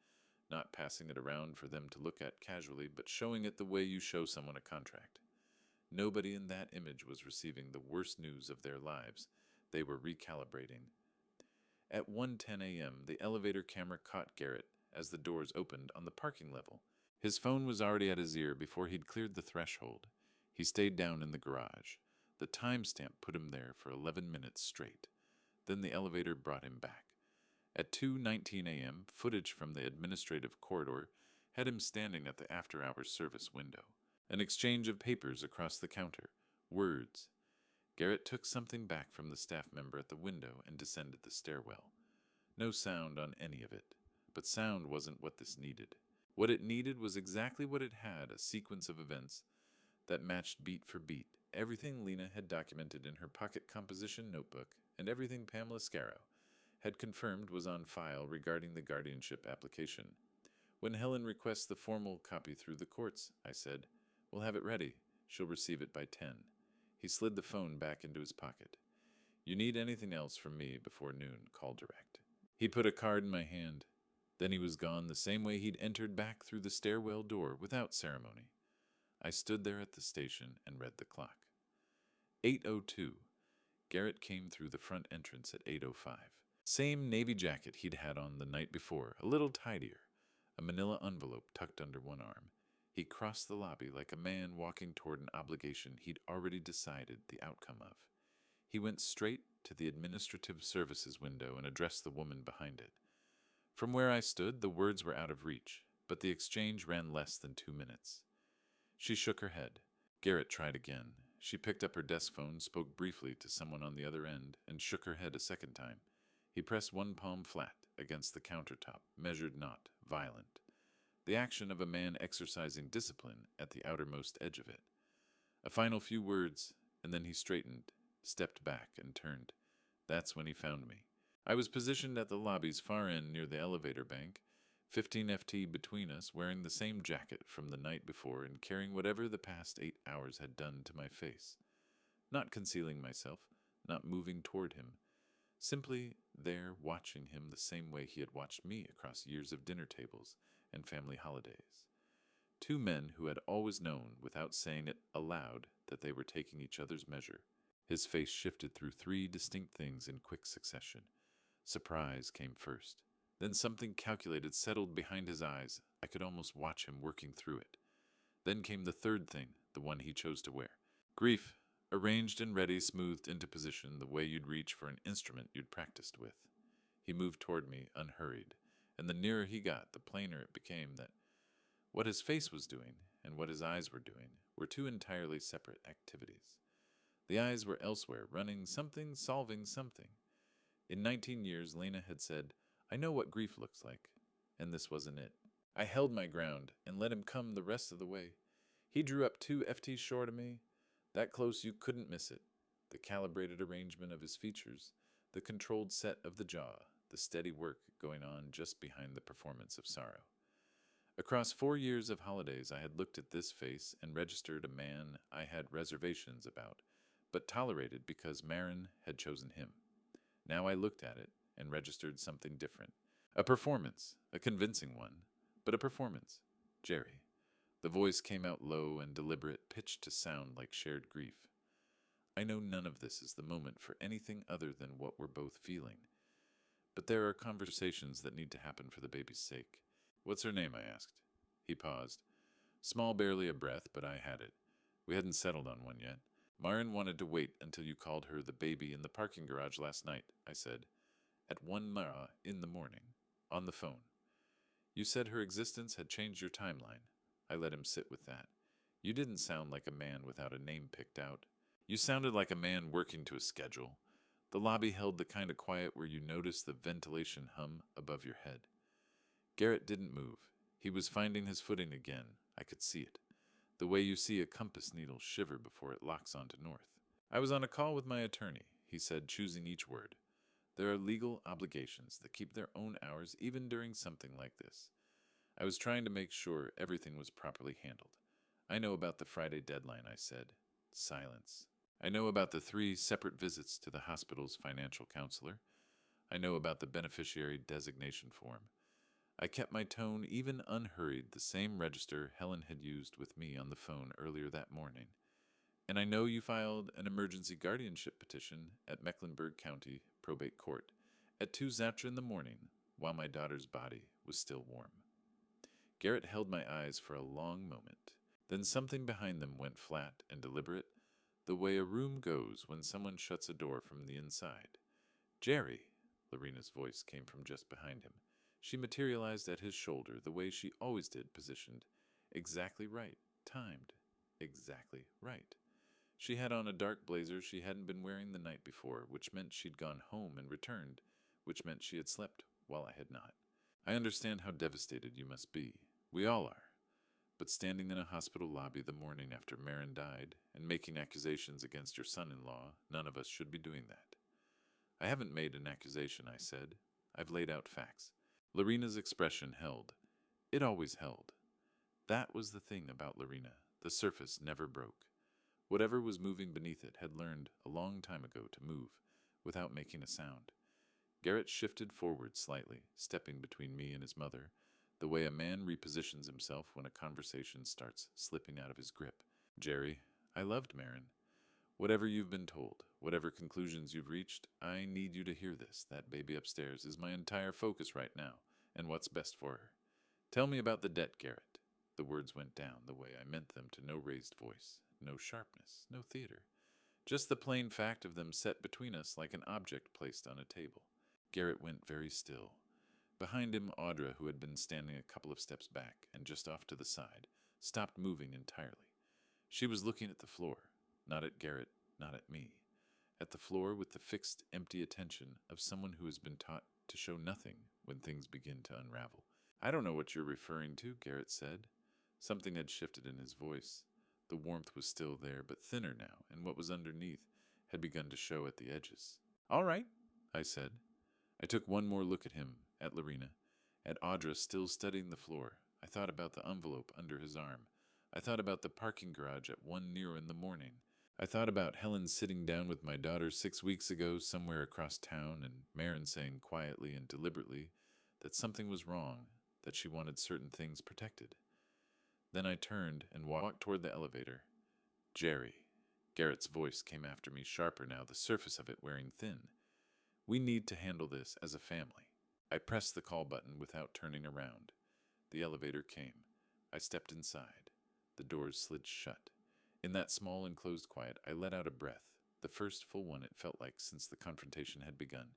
not passing it around for them to look at casually, but showing it the way you show someone a contract. Nobody in that image was receiving the worst news of their lives. They were recalibrating. At 1:10 a.m., the elevator camera caught Garrett as the doors opened on the parking level. His phone was already at his ear before he'd cleared the threshold. He stayed down in the garage. The timestamp put him there for 11 minutes straight. Then the elevator brought him back. At 2:19 a.m., footage from the administrative corridor had him standing at the after-hours service window. An exchange of papers across the counter. Words. Garrett took something back from the staff member at the window and descended the stairwell. No sound on any of it, but sound wasn't what this needed. What it needed was exactly what it had, a sequence of events that matched beat for beat everything Lena had documented in her pocket composition notebook and everything Pamela Scarrow had confirmed was on file regarding the guardianship application. "When Helen requests the formal copy through the courts," I said, "we'll have it ready. She'll receive it by 10. He slid the phone back into his pocket. "You need anything else from me before noon, call direct." He put a card in my hand. Then he was gone the same way he'd entered, back through the stairwell door without ceremony. I stood there at the station and read the clock. 8:02. Garrett came through the front entrance at 8:05. Same navy jacket he'd had on the night before, a little tidier, a manila envelope tucked under one arm. He crossed the lobby like a man walking toward an obligation he'd already decided the outcome of. He went straight to the administrative services window and addressed the woman behind it. From where I stood, the words were out of reach, but the exchange ran less than 2 minutes. She shook her head. Garrett tried again. She picked up her desk phone, spoke briefly to someone on the other end, and shook her head a second time. He pressed one palm flat against the countertop, measured not, violent. The action of a man exercising discipline at the outermost edge of it. A final few words, and then he straightened, stepped back, and turned. That's when he found me. I was positioned at the lobby's far end near the elevator bank, 15 FT between us, wearing the same jacket from the night before and carrying whatever the past 8 hours had done to my face. Not concealing myself, not moving toward him. Simply there, watching him the same way he had watched me across years of dinner tables and family holidays. Two men who had always known, without saying it aloud, that they were taking each other's measure. His face shifted through 3 distinct things in quick succession. Surprise came first. Then something calculated settled behind his eyes. I could almost watch him working through it. Then came the third thing, the one he chose to wear. Grief, arranged and ready, smoothed into position the way you'd reach for an instrument you'd practiced with. He moved toward me, unhurried, and the nearer he got, the plainer it became that what his face was doing and what his eyes were doing were 2 entirely separate activities. The eyes were elsewhere, running something, solving something. In 19 years, Lena had said, "I know what grief looks like," and this wasn't it. I held my ground and let him come the rest of the way. He drew up 2 FTs short of me, that close you couldn't miss it. The calibrated arrangement of his features, the controlled set of the jaw, the steady work going on just behind the performance of sorrow. Across 4 years of holidays, I had looked at this face and registered a man I had reservations about, but tolerated because Marin had chosen him. Now I looked at it and registered something different. A performance, a convincing one, but a performance. Jerry. The voice came out low and deliberate, pitched to sound like shared grief. I know none of this is the moment for anything other than what we're both feeling. But there are conversations that need to happen for the baby's sake. "What's her name?" I asked. He paused. Small, barely a breath, but I had it. We hadn't settled on one yet. "Marin wanted to wait until you called her the baby in the parking garage last night," I said. "At 1 in the morning. On the phone. You said her existence had changed your timeline." I let him sit with that. "You didn't sound like a man without a name picked out. You sounded like a man working to a schedule." The lobby held the kind of quiet where you notice the ventilation hum above your head. Garrett didn't move. He was finding his footing again. I could see it. The way you see a compass needle shiver before it locks onto north. I was on a call with my attorney, he said, choosing each word. There are legal obligations that keep their own hours even during something like this. I was trying to make sure everything was properly handled. I know about the Friday deadline, I said. Silence. I know about the 3 separate visits to the hospital's financial counselor. I know about the beneficiary designation form. I kept my tone even unhurried, the same register Helen had used with me on the phone earlier that morning. And I know you filed an emergency guardianship petition at Mecklenburg County Probate Court at 2 Zatra in the morning while my daughter's body was still warm. Garrett held my eyes for a long moment. Then something behind them went flat and deliberate, the way a room goes when someone shuts a door from the inside. Jerry, Lorena's voice came from just behind him. She materialized at his shoulder the way she always did, positioned. Exactly right. Timed. Exactly right. She had on a dark blazer she hadn't been wearing the night before, which meant she'd gone home and returned, which meant she had slept while I had not. I understand how devastated you must be. We all are. But standing in a hospital lobby the morning after Marin died and making accusations against your son-in-law, none of us should be doing that. I haven't made an accusation, I said. I've laid out facts. Lorena's expression held. It always held. That was the thing about Lorena. The surface never broke. Whatever was moving beneath it had learned a long time ago to move without making a sound. Garrett shifted forward slightly, stepping between me and his mother, the way a man repositions himself when a conversation starts slipping out of his grip. Jerry, I loved Marin. Whatever you've been told, whatever conclusions you've reached, I need you to hear this. That baby upstairs is my entire focus right now, and what's best for her. Tell me about the debt, Garrett. The words went down the way I meant them, to no raised voice, no sharpness, no theater. Just the plain fact of them set between us like an object placed on a table. Garrett went very still. Behind him, Audra, who had been standing a couple of steps back and just off to the side, stopped moving entirely. She was looking at the floor, not at Garrett, not at me. At the floor with the fixed, empty attention of someone who has been taught to show nothing when things begin to unravel. I don't know what you're referring to, Garrett said. Something had shifted in his voice. The warmth was still there, but thinner now, and what was underneath had begun to show at the edges. All right, I said. I took one more look at him, at Lorena, at Audra still studying the floor. I thought about the envelope under his arm. I thought about the parking garage at 1 near in the morning. I thought about Helen sitting down with my daughter 6 weeks ago somewhere across town, and Marin saying quietly and deliberately that something was wrong, that she wanted certain things protected. Then I turned and walked toward the elevator. Jerry. Garrett's voice came after me, sharper now, the surface of it wearing thin. We need to handle this as a family. I pressed the call button without turning around. The elevator came. I stepped inside. The doors slid shut. In that small enclosed quiet, I let out a breath, the first full one it felt like since the confrontation had begun.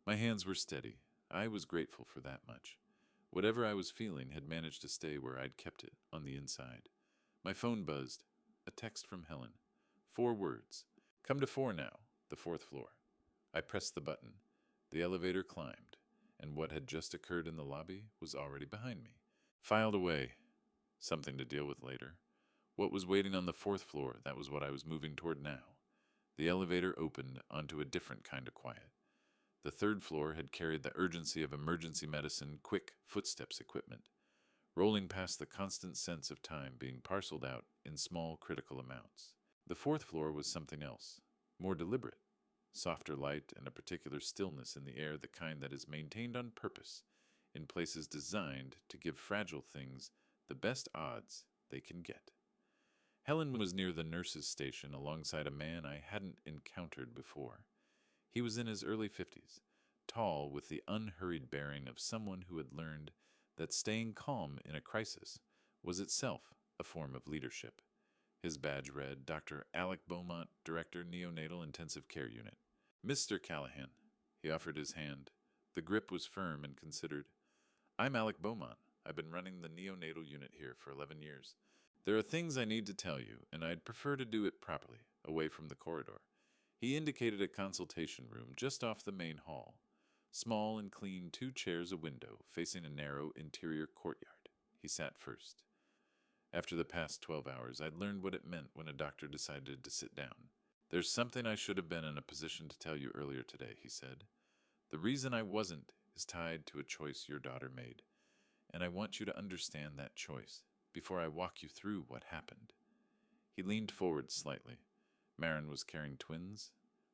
My hands were steady. I was grateful for that much. Whatever I was feeling had managed to stay where I'd kept it, on the inside. My phone buzzed. A text from Helen. 4 words. Come to 4 now, the 4th floor. I pressed the button. The elevator climbed, and what had just occurred in the lobby was already behind me. Filed away. Something to deal with later. What was waiting on the 4th floor, that was what I was moving toward now. The elevator opened onto a different kind of quiet. The 3rd floor had carried the urgency of emergency medicine, quick footsteps equipment, rolling past the constant sense of time being parceled out in small, critical amounts. The 4th floor was something else, more deliberate. Softer light and a particular stillness in the air, the kind that is maintained on purpose, in places designed to give fragile things the best odds they can get. Helen was near the nurse's station alongside a man I hadn't encountered before. He was in his early 50s, tall with the unhurried bearing of someone who had learned that staying calm in a crisis was itself a form of leadership. His badge read, Dr. Alec Beaumont, Director, Neonatal Intensive Care Unit. Mr. Callahan. He offered his hand. The grip was firm and considered. I'm Alec Beaumont. I've been running the neonatal unit here for 11 years. There are things I need to tell you, and I'd prefer to do it properly, away from the corridor. He indicated a consultation room just off the main hall. Small and clean, 2 chairs, a window, facing a narrow interior courtyard. He sat first. After the past 12 hours, I'd learned what it meant when a doctor decided to sit down. There's something I should have been in a position to tell you earlier today, he said. The reason I wasn't is tied to a choice your daughter made, and I want you to understand that choice before I walk you through what happened. He leaned forward slightly. Marin was carrying twins.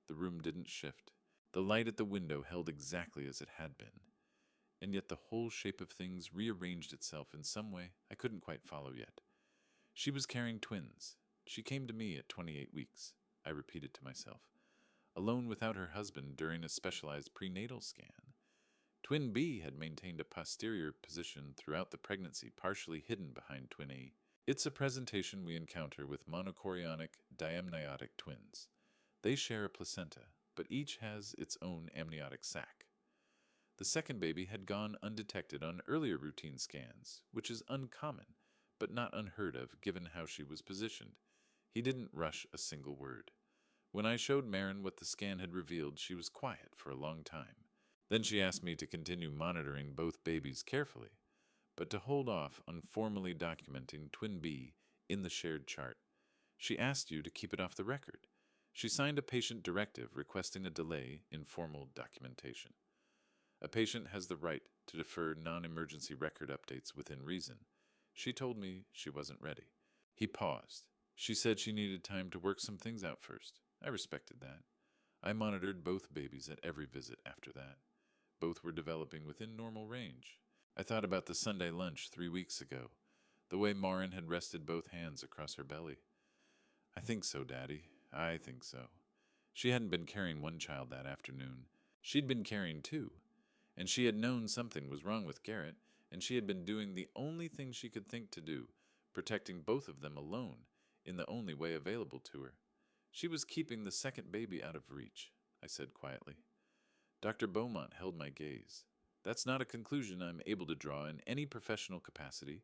The room didn't shift. The light at the window held exactly as it had been, and yet the whole shape of things rearranged itself in some way I couldn't quite follow yet. She was carrying twins. She came to me at 28 weeks, I repeated to myself, alone without her husband during a specialized prenatal scan. Twin B had maintained a posterior position throughout the pregnancy, partially hidden behind Twin A. It's a presentation we encounter with monochorionic diamniotic twins. They share a placenta, but each has its own amniotic sac. The second baby had gone undetected on earlier routine scans, which is uncommon, but not unheard of given how she was positioned. He didn't rush a single word. When I showed Marin what the scan had revealed, she was quiet for a long time. Then she asked me to continue monitoring both babies carefully, but to hold off on formally documenting Twin B in the shared chart. She asked you to keep it off the record. She signed a patient directive requesting a delay in formal documentation. A patient has the right to defer non-emergency record updates within reason. She told me she wasn't ready. He paused. She said she needed time to work some things out first. I respected that. I monitored both babies at every visit after that. Both were developing within normal range. I thought about the Sunday lunch 3 weeks ago, the way Marin had rested both hands across her belly. I think so, Daddy. I think so. She hadn't been carrying one child that afternoon. She'd been carrying two, and she had known something was wrong with Garrett, and she had been doing the only thing she could think to do, protecting both of them alone, in the only way available to her. She was keeping the second baby out of reach, I said quietly. Dr. Beaumont held my gaze. That's not a conclusion I'm able to draw in any professional capacity,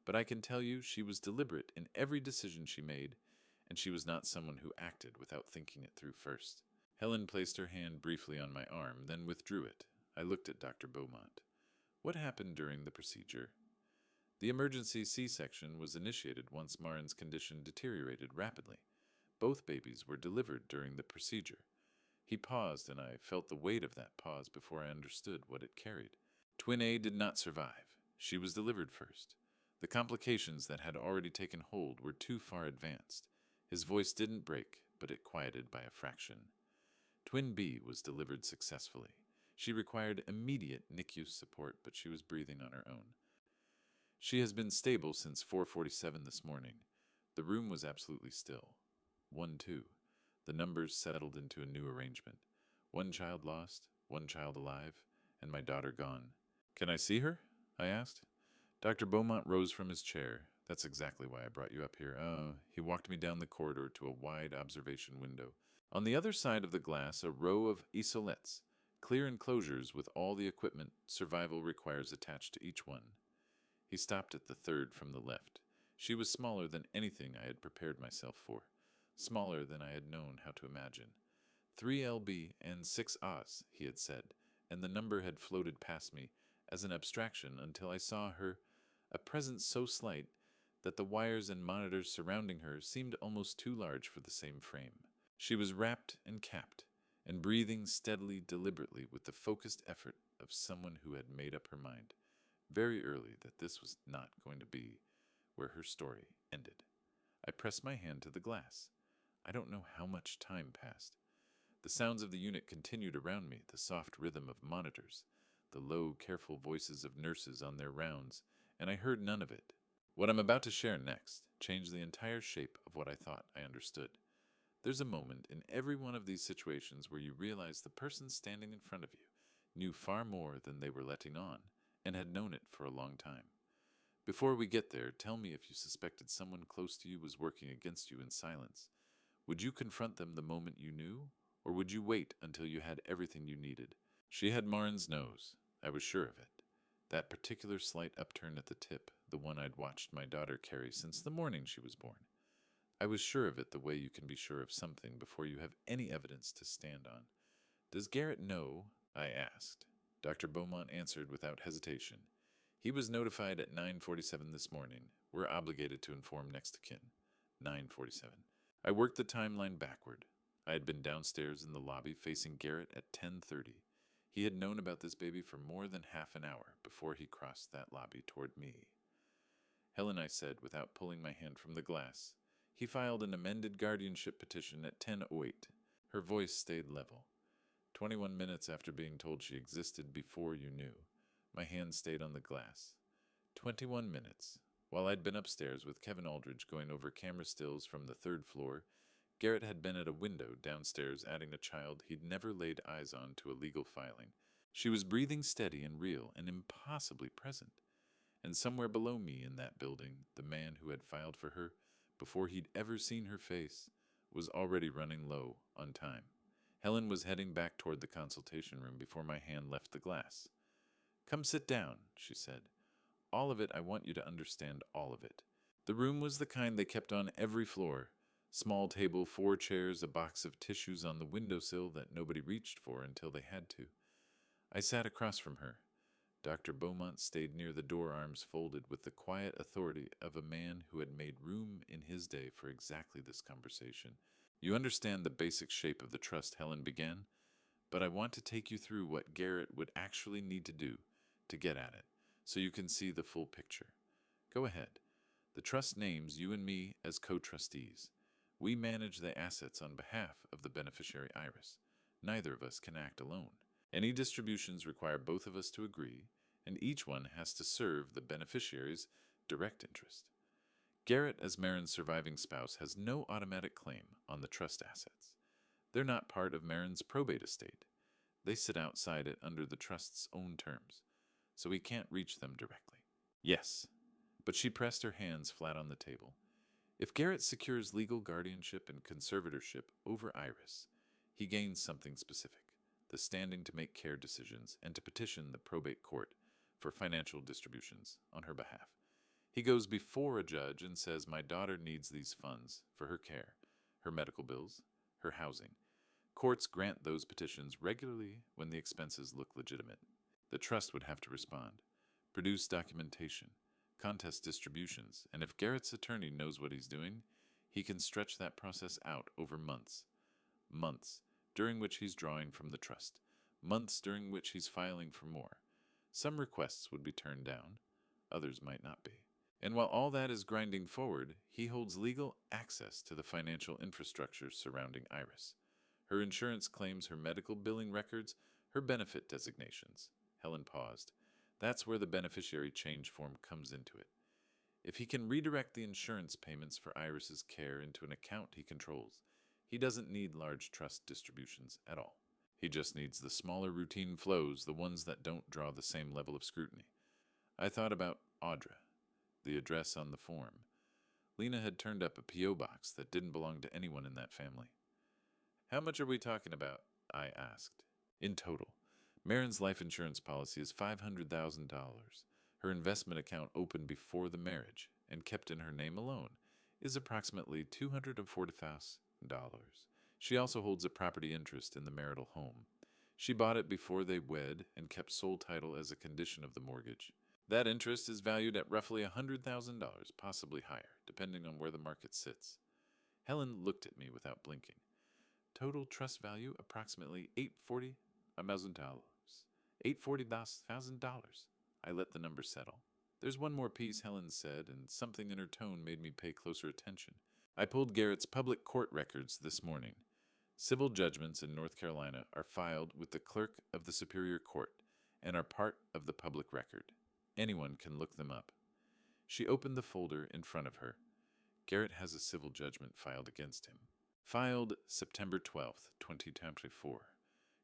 but I can tell you she was deliberate in every decision she made, and she was not someone who acted without thinking it through first. Helen placed her hand briefly on my arm, then withdrew it. I looked at Dr. Beaumont. What happened during the procedure? The emergency C-section was initiated once Marin's condition deteriorated rapidly. Both babies were delivered during the procedure. He paused, and I felt the weight of that pause before I understood what it carried. Twin A did not survive. She was delivered first. The complications that had already taken hold were too far advanced. His voice didn't break, but it quieted by a fraction. Twin B was delivered successfully. She required immediate NICU support, but she was breathing on her own. She has been stable since 4:47 this morning. The room was absolutely still. 1-2. The numbers settled into a new arrangement. One child lost, one child alive, and my daughter gone. Can I see her? I asked. Dr. Beaumont rose from his chair. That's exactly why I brought you up here. He walked me down the corridor to a wide observation window. On the other side of the glass, a row of isolettes, clear enclosures with all the equipment survival requires attached to each one. He stopped at the third from the left. She was smaller than anything I had prepared myself for, smaller than I had known how to imagine. 3 lb and 6 As, he had said, and the number had floated past me as an abstraction until I saw her, a presence so slight that the wires and monitors surrounding her seemed almost too large for the same frame. She was wrapped and capped, and breathing steadily, deliberately, with the focused effort of someone who had made up her mind very early that this was not going to be where her story ended. I pressed my hand to the glass. I don't know how much time passed. The sounds of the unit continued around me, the soft rhythm of monitors, the low, careful voices of nurses on their rounds, and I heard none of it. What I'm about to share next changed the entire shape of what I thought I understood. There's a moment in every one of these situations where you realize the person standing in front of you knew far more than they were letting on, and had known it for a long time. Before we get there, tell me if you suspected someone close to you was working against you in silence. Would you confront them the moment you knew, or would you wait until you had everything you needed? She had Marin's nose. I was sure of it. That particular slight upturn at the tip, the one I'd watched my daughter carry since the morning she was born. I was sure of it the way you can be sure of something before you have any evidence to stand on. Does Garrett know? I asked. Dr. Beaumont answered without hesitation. He was notified at 9:47 this morning. We're obligated to inform next of kin. 9:47. I worked the timeline backward. I had been downstairs in the lobby facing Garrett at 10:30. He had known about this baby for more than half an hour before he crossed that lobby toward me. Helen, I said, without pulling my hand from the glass. He filed an amended guardianship petition at 10:08. Her voice stayed level. 21 minutes after being told she existed before you knew. My hand stayed on the glass. 21 minutes. While I'd been upstairs with Kevin Aldridge going over camera stills from the third floor, Garrett had been at a window downstairs adding a child he'd never laid eyes on to a legal filing. She was breathing steady and real and impossibly present. And somewhere below me in that building, the man who had filed for her, before he'd ever seen her face, was already running low on time. Helen was heading back toward the consultation room before my hand left the glass. "Come sit down," she said. "All of it, I want you to understand all of it." The room was the kind they kept on every floor. Small table, 4 chairs, a box of tissues on the windowsill that nobody reached for until they had to. I sat across from her. Dr. Beaumont stayed near the door, arms folded with the quiet authority of a man who had made room in his day for exactly this conversation. "You understand the basic shape of the trust," Helen began, "but I want to take you through what Garrett would actually need to do to get at it, so you can see the full picture. Go ahead. The trust names you and me as co-trustees. We manage the assets on behalf of the beneficiary Iris. Neither of us can act alone. Any distributions require both of us to agree, and each one has to serve the beneficiary's direct interest. Garrett, as Marin's surviving spouse, has no automatic claim on the trust assets. They're not part of Marin's probate estate. They sit outside it under the trust's own terms, so he can't reach them directly." "Yes." But she pressed her hands flat on the table. "If Garrett secures legal guardianship and conservatorship over Iris, he gains something specific, the standing to make care decisions and to petition the probate court for financial distributions on her behalf. He goes before a judge and says, 'My daughter needs these funds for her care, her medical bills, her housing.' Courts grant those petitions regularly when the expenses look legitimate. The trust would have to respond, produce documentation, contest distributions, and if Garrett's attorney knows what he's doing, he can stretch that process out over months. Months, during which he's drawing from the trust. Months during which he's filing for more. Some requests would be turned down, others might not be. And while all that is grinding forward, he holds legal access to the financial infrastructure surrounding Iris. Her insurance claims, her medical billing records, her benefit designations." Helen paused. "That's where the beneficiary change form comes into it. If he can redirect the insurance payments for Iris's care into an account he controls, he doesn't need large trust distributions at all. He just needs the smaller routine flows, the ones that don't draw the same level of scrutiny." I thought about Audra, the address on the form. Lena had turned up a P.O. box that didn't belong to anyone in that family. "How much are we talking about?" I asked. "In total, Marin's life insurance policy is $500,000. Her investment account opened before the marriage and kept in her name alone is approximately $240,000. She also holds a property interest in the marital home. She bought it before they wed and kept sole title as a condition of the mortgage. That interest is valued at roughly $100,000, possibly higher, depending on where the market sits." Helen looked at me without blinking. "Total trust value approximately $840,000. $840,000. I let the number settle. "There's one more piece," Helen said, and something in her tone made me pay closer attention. "I pulled Garrett's public court records this morning. Civil judgments in North Carolina are filed with the clerk of the Superior Court and are part of the public record. Anyone can look them up." She opened the folder in front of her. "Garrett has a civil judgment filed against him. Filed September 12th, 2024.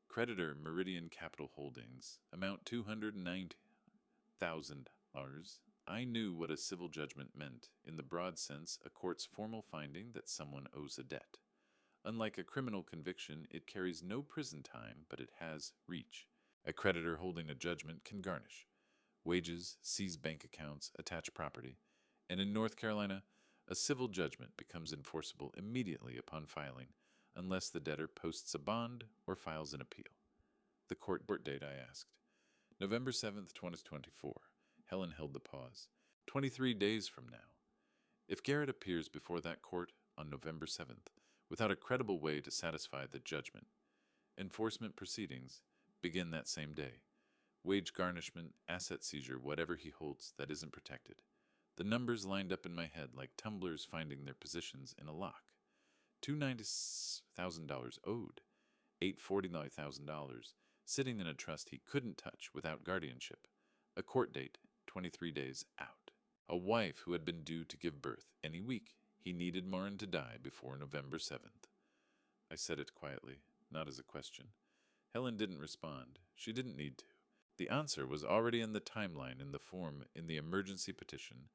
Creditor Meridian Capital Holdings. Amount $290,000. I knew what a civil judgment meant, in the broad sense, a court's formal finding that someone owes a debt. Unlike a criminal conviction, it carries no prison time, but it has reach. A creditor holding a judgment can garnish wages, seize bank accounts, attach property, and in North Carolina, a civil judgment becomes enforceable immediately upon filing, unless the debtor posts a bond or files an appeal." "The court date?" I asked. "November 7th, 2024. Helen held the pause. 23 days from now. If Garrett appears before that court on November 7th, without a credible way to satisfy the judgment. Enforcement proceedings begin that same day. Wage garnishment, asset seizure, whatever he holds that isn't protected. The numbers lined up in my head like tumblers finding their positions in a lock. $290,000 owed, $849,000 sitting in a trust he couldn't touch without guardianship. A court date, 23 days out. A wife who had been due to give birth any week. He needed Marin to die before November 7th. I said it quietly, not as a question. Helen didn't respond. She didn't need to. The answer was already in the timeline in the form in the emergency petition,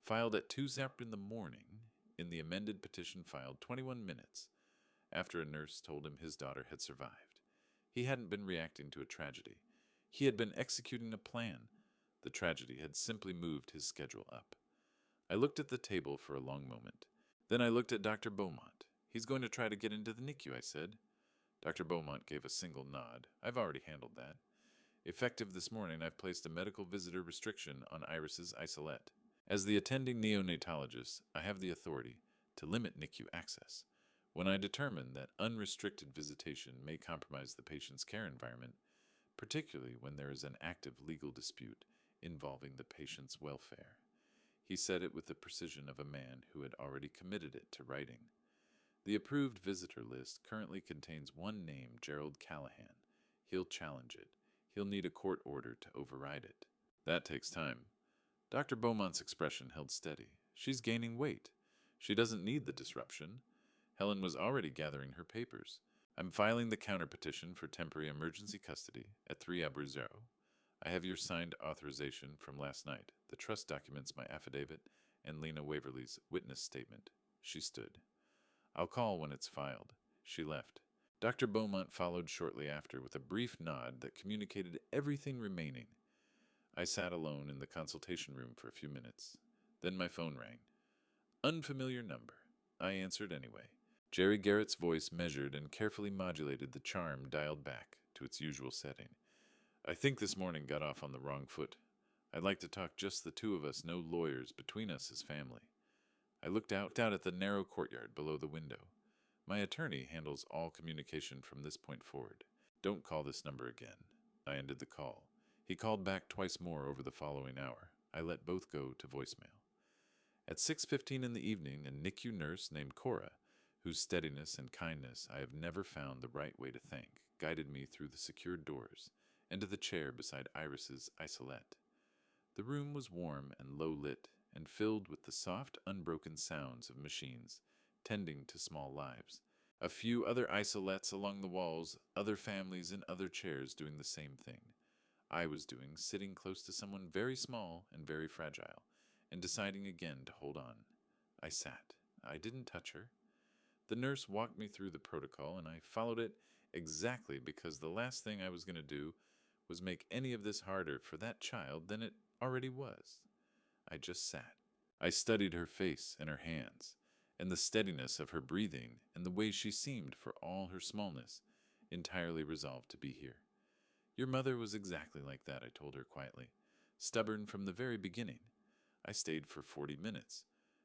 filed at 2 in the morning, in the amended petition filed 21 minutes after a nurse told him his daughter had survived. He hadn't been reacting to a tragedy. He had been executing a plan. The tragedy had simply moved his schedule up. I looked at the table for a long moment. Then I looked at Dr. Beaumont. He's going to try to get into the NICU, I said. Dr. Beaumont gave a single nod. I've already handled that. Effective this morning, I've placed a medical visitor restriction on Iris's isolette. As the attending neonatologist, I have the authority to limit NICU access. When I determine that unrestricted visitation may compromise the patient's care environment, particularly when there is an active legal dispute involving the patient's welfare. He said it with the precision of a man who had already committed it to writing. The approved visitor list currently contains one name, Gerald Callahan. He'll challenge it. He'll need a court order to override it. That takes time. Dr. Beaumont's expression held steady. She's gaining weight. She doesn't need the disruption. Helen was already gathering her papers. I'm filing the counterpetition for temporary emergency custody at 3 Abruzzo. I have your signed authorization from last night, the trust documents, my affidavit, and Lena Waverly's witness statement. She stood. I'll call when it's filed. She left. Dr. Beaumont followed shortly after with a brief nod that communicated everything remaining. I sat alone in the consultation room for a few minutes. Then my phone rang. Unfamiliar number. I answered anyway. Jerry Garrett's voice measured and carefully modulated the charm dialed back to its usual setting. I think this morning got off on the wrong foot. I'd like to talk just the two of us, no lawyers between us as family. I looked out at the narrow courtyard below the window. My attorney handles all communication from this point forward. Don't call this number again. I ended the call. He called back twice more over the following hour. I let both go to voicemail. At 6:15 in the evening, a NICU nurse named Cora, whose steadiness and kindness I have never found the right way to thank, guided me through the secured doors and to the chair beside Iris's isolette. The room was warm and low-lit and filled with the soft, unbroken sounds of machines tending to small lives. A few other isolettes along the walls, other families in other chairs doing the same thing. I was doing, sitting close to someone very small and very fragile, and deciding again to hold on. I sat. I didn't touch her. The nurse walked me through the protocol, and I followed it exactly because the last thing I was going to do was make any of this harder for that child than it already was. I just sat. I studied her face and her hands, and the steadiness of her breathing, and the way she seemed, for all her smallness, entirely resolved to be here. Your mother was exactly like that, I told her quietly. Stubborn from the very beginning. I stayed for 40 minutes.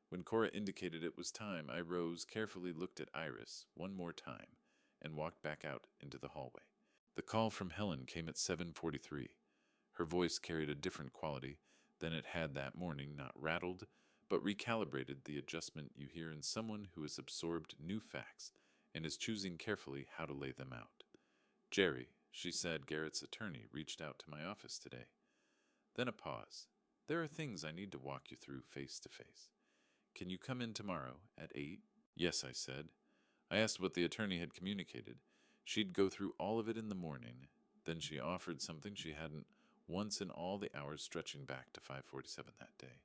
When Cora indicated it was time, I rose, carefully looked at Iris one more time, and walked back out into the hallway. The call from Helen came at 7:43. Her voice carried a different quality than it had that morning, not rattled, but recalibrated the adjustment you hear in someone who has absorbed new facts and is choosing carefully how to lay them out. Jerry, she said, Garrett's attorney, reached out to my office today. Then a pause. There are things I need to walk you through face to face. Can you come in tomorrow at 8? Yes, I said. I asked what the attorney had communicated. She'd go through all of it in the morning. Then she offered something she hadn't once in all the hours stretching back to 5:47 that day.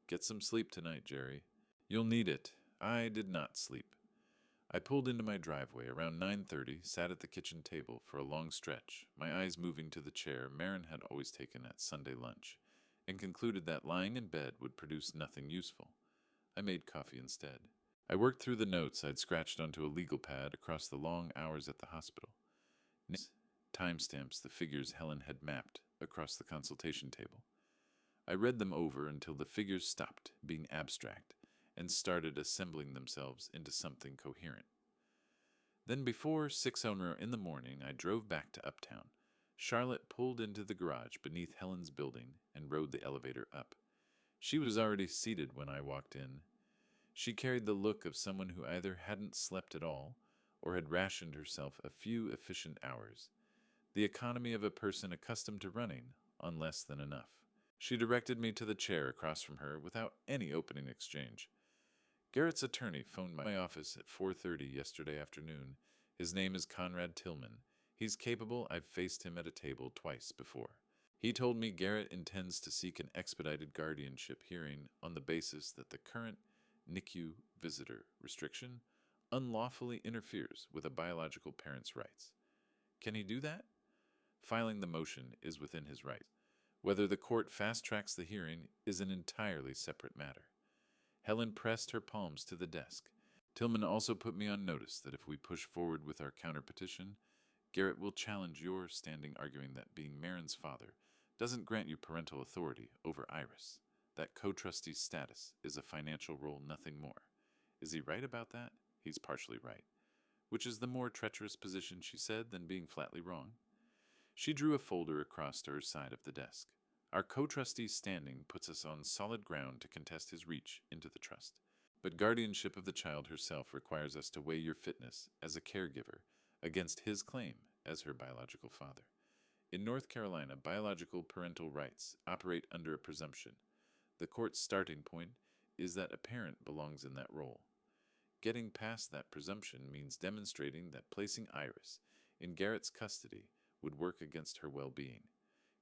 Get some sleep tonight, Jerry. You'll need it. I did not sleep. I pulled into my driveway around 9:30, sat at the kitchen table for a long stretch, my eyes moving to the chair Marin had always taken at Sunday lunch, and concluded that lying in bed would produce nothing useful. I made coffee instead. I worked through the notes I'd scratched onto a legal pad across the long hours at the hospital. Timestamps the figures Helen had mapped across the consultation table. I read them over until the figures stopped being abstract and started assembling themselves into something coherent. Then before 6:00 in the morning, I drove back to Uptown. Charlotte pulled into the garage beneath Helen's building and rode the elevator up. She was already seated when I walked in. She carried the look of someone who either hadn't slept at all or had rationed herself a few efficient hours, the economy of a person accustomed to running on less than enough. She directed me to the chair across from her without any opening exchange. Garrett's attorney phoned my office at 4:30 yesterday afternoon. His name is Conrad Tillman. He's capable. I've faced him at a table twice before. He told me Garrett intends to seek an expedited guardianship hearing on the basis that the current NICU visitor restriction unlawfully interferes with a biological parent's rights. Can he do that? Filing the motion is within his rights. Whether the court fast-tracks the hearing is an entirely separate matter. Helen pressed her palms to the desk. Tillman also put me on notice that if we push forward with our counterpetition, Garrett will challenge your standing arguing that being Marin's father doesn't grant you parental authority over Iris. That co-trustee status is a financial role, nothing more. Is he right about that? He's partially right. Which is the more treacherous position, she said, than being flatly wrong. She drew a folder across to her side of the desk. Our co-trustee's standing puts us on solid ground to contest his reach into the trust. But guardianship of the child herself requires us to weigh your fitness as a caregiver against his claim as her biological father. In North Carolina, biological parental rights operate under a presumption. The court's starting point is that a parent belongs in that role. Getting past that presumption means demonstrating that placing Iris in Garrett's custody would work against her well-being.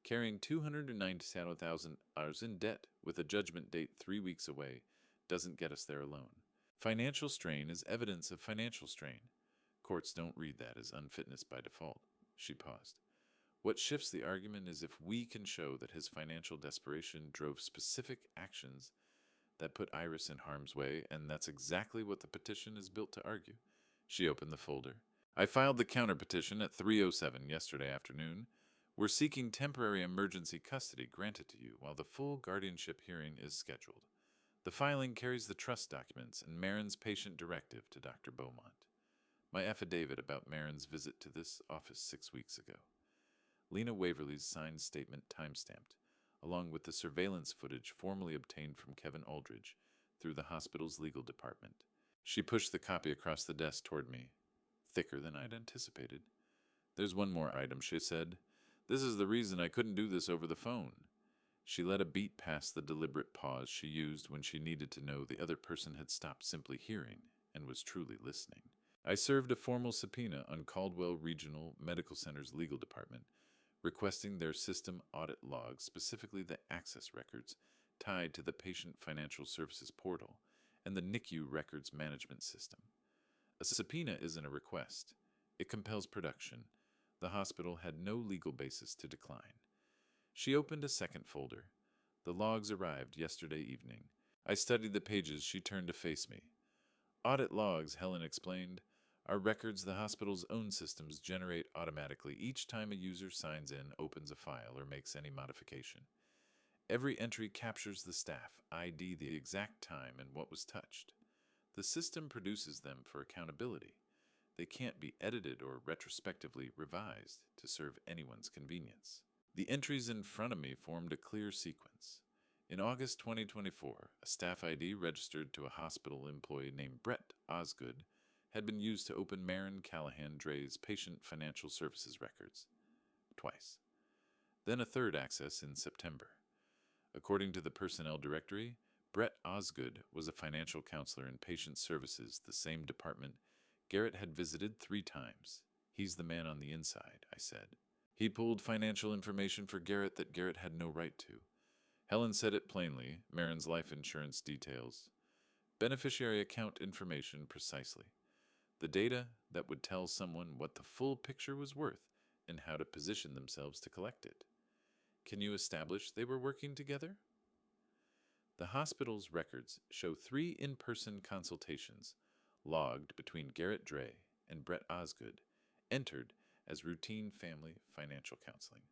Carrying $297,000 in debt with a judgment date 3 weeks away doesn't get us there alone. Financial strain is evidence of financial strain. Courts don't read that as unfitness by default. She paused. What shifts the argument is if we can show that his financial desperation drove specific actions that put Iris in harm's way, and that's exactly what the petition is built to argue. She opened the folder. I filed the counterpetition at 3:07 yesterday afternoon. We're seeking temporary emergency custody granted to you while the full guardianship hearing is scheduled. The filing carries the trust documents and Marin's patient directive to Dr. Beaumont. My affidavit about Marin's visit to this office 6 weeks ago. Lena Waverly's signed statement time-stamped, along with the surveillance footage formally obtained from Kevin Aldridge through the hospital's legal department. She pushed the copy across the desk toward me, thicker than I'd anticipated. There's one more item, she said. This is the reason I couldn't do this over the phone. She let a beat past the deliberate pause she used when she needed to know the other person had stopped simply hearing and was truly listening. I served a formal subpoena on Caldwell Regional Medical Center's legal department, requesting their system audit logs, specifically the access records tied to the Patient Financial Services Portal and the NICU Records Management System. A subpoena isn't a request. It compels production. The hospital had no legal basis to decline. She opened a second folder. The logs arrived yesterday evening. I studied the pages. She turned to face me. Audit logs, Helen explained, are records the hospital's own systems generate automatically each time a user signs in, opens a file, or makes any modification. Every entry captures the staff, ID the exact time and what was touched. The system produces them for accountability. They can't be edited or retrospectively revised to serve anyone's convenience. The entries in front of me formed a clear sequence. In August 2024, a staff ID registered to a hospital employee named Brett Osgood had been used to open Marin Callahan Dre's patient financial services records. Twice. Then a third access in September. According to the personnel directory, Brett Osgood was a financial counselor in patient services, the same department Garrett had visited 3 times. He's the man on the inside, I said. He pulled financial information for Garrett that Garrett had no right to. Helen said it plainly, Marin's life insurance details. Beneficiary account information precisely. The data that would tell someone what the full picture was worth and how to position themselves to collect it. Can you establish they were working together? The hospital's records show 3 in-person consultations logged between Garrett Dre and Brett Osgood, entered as routine family financial counseling.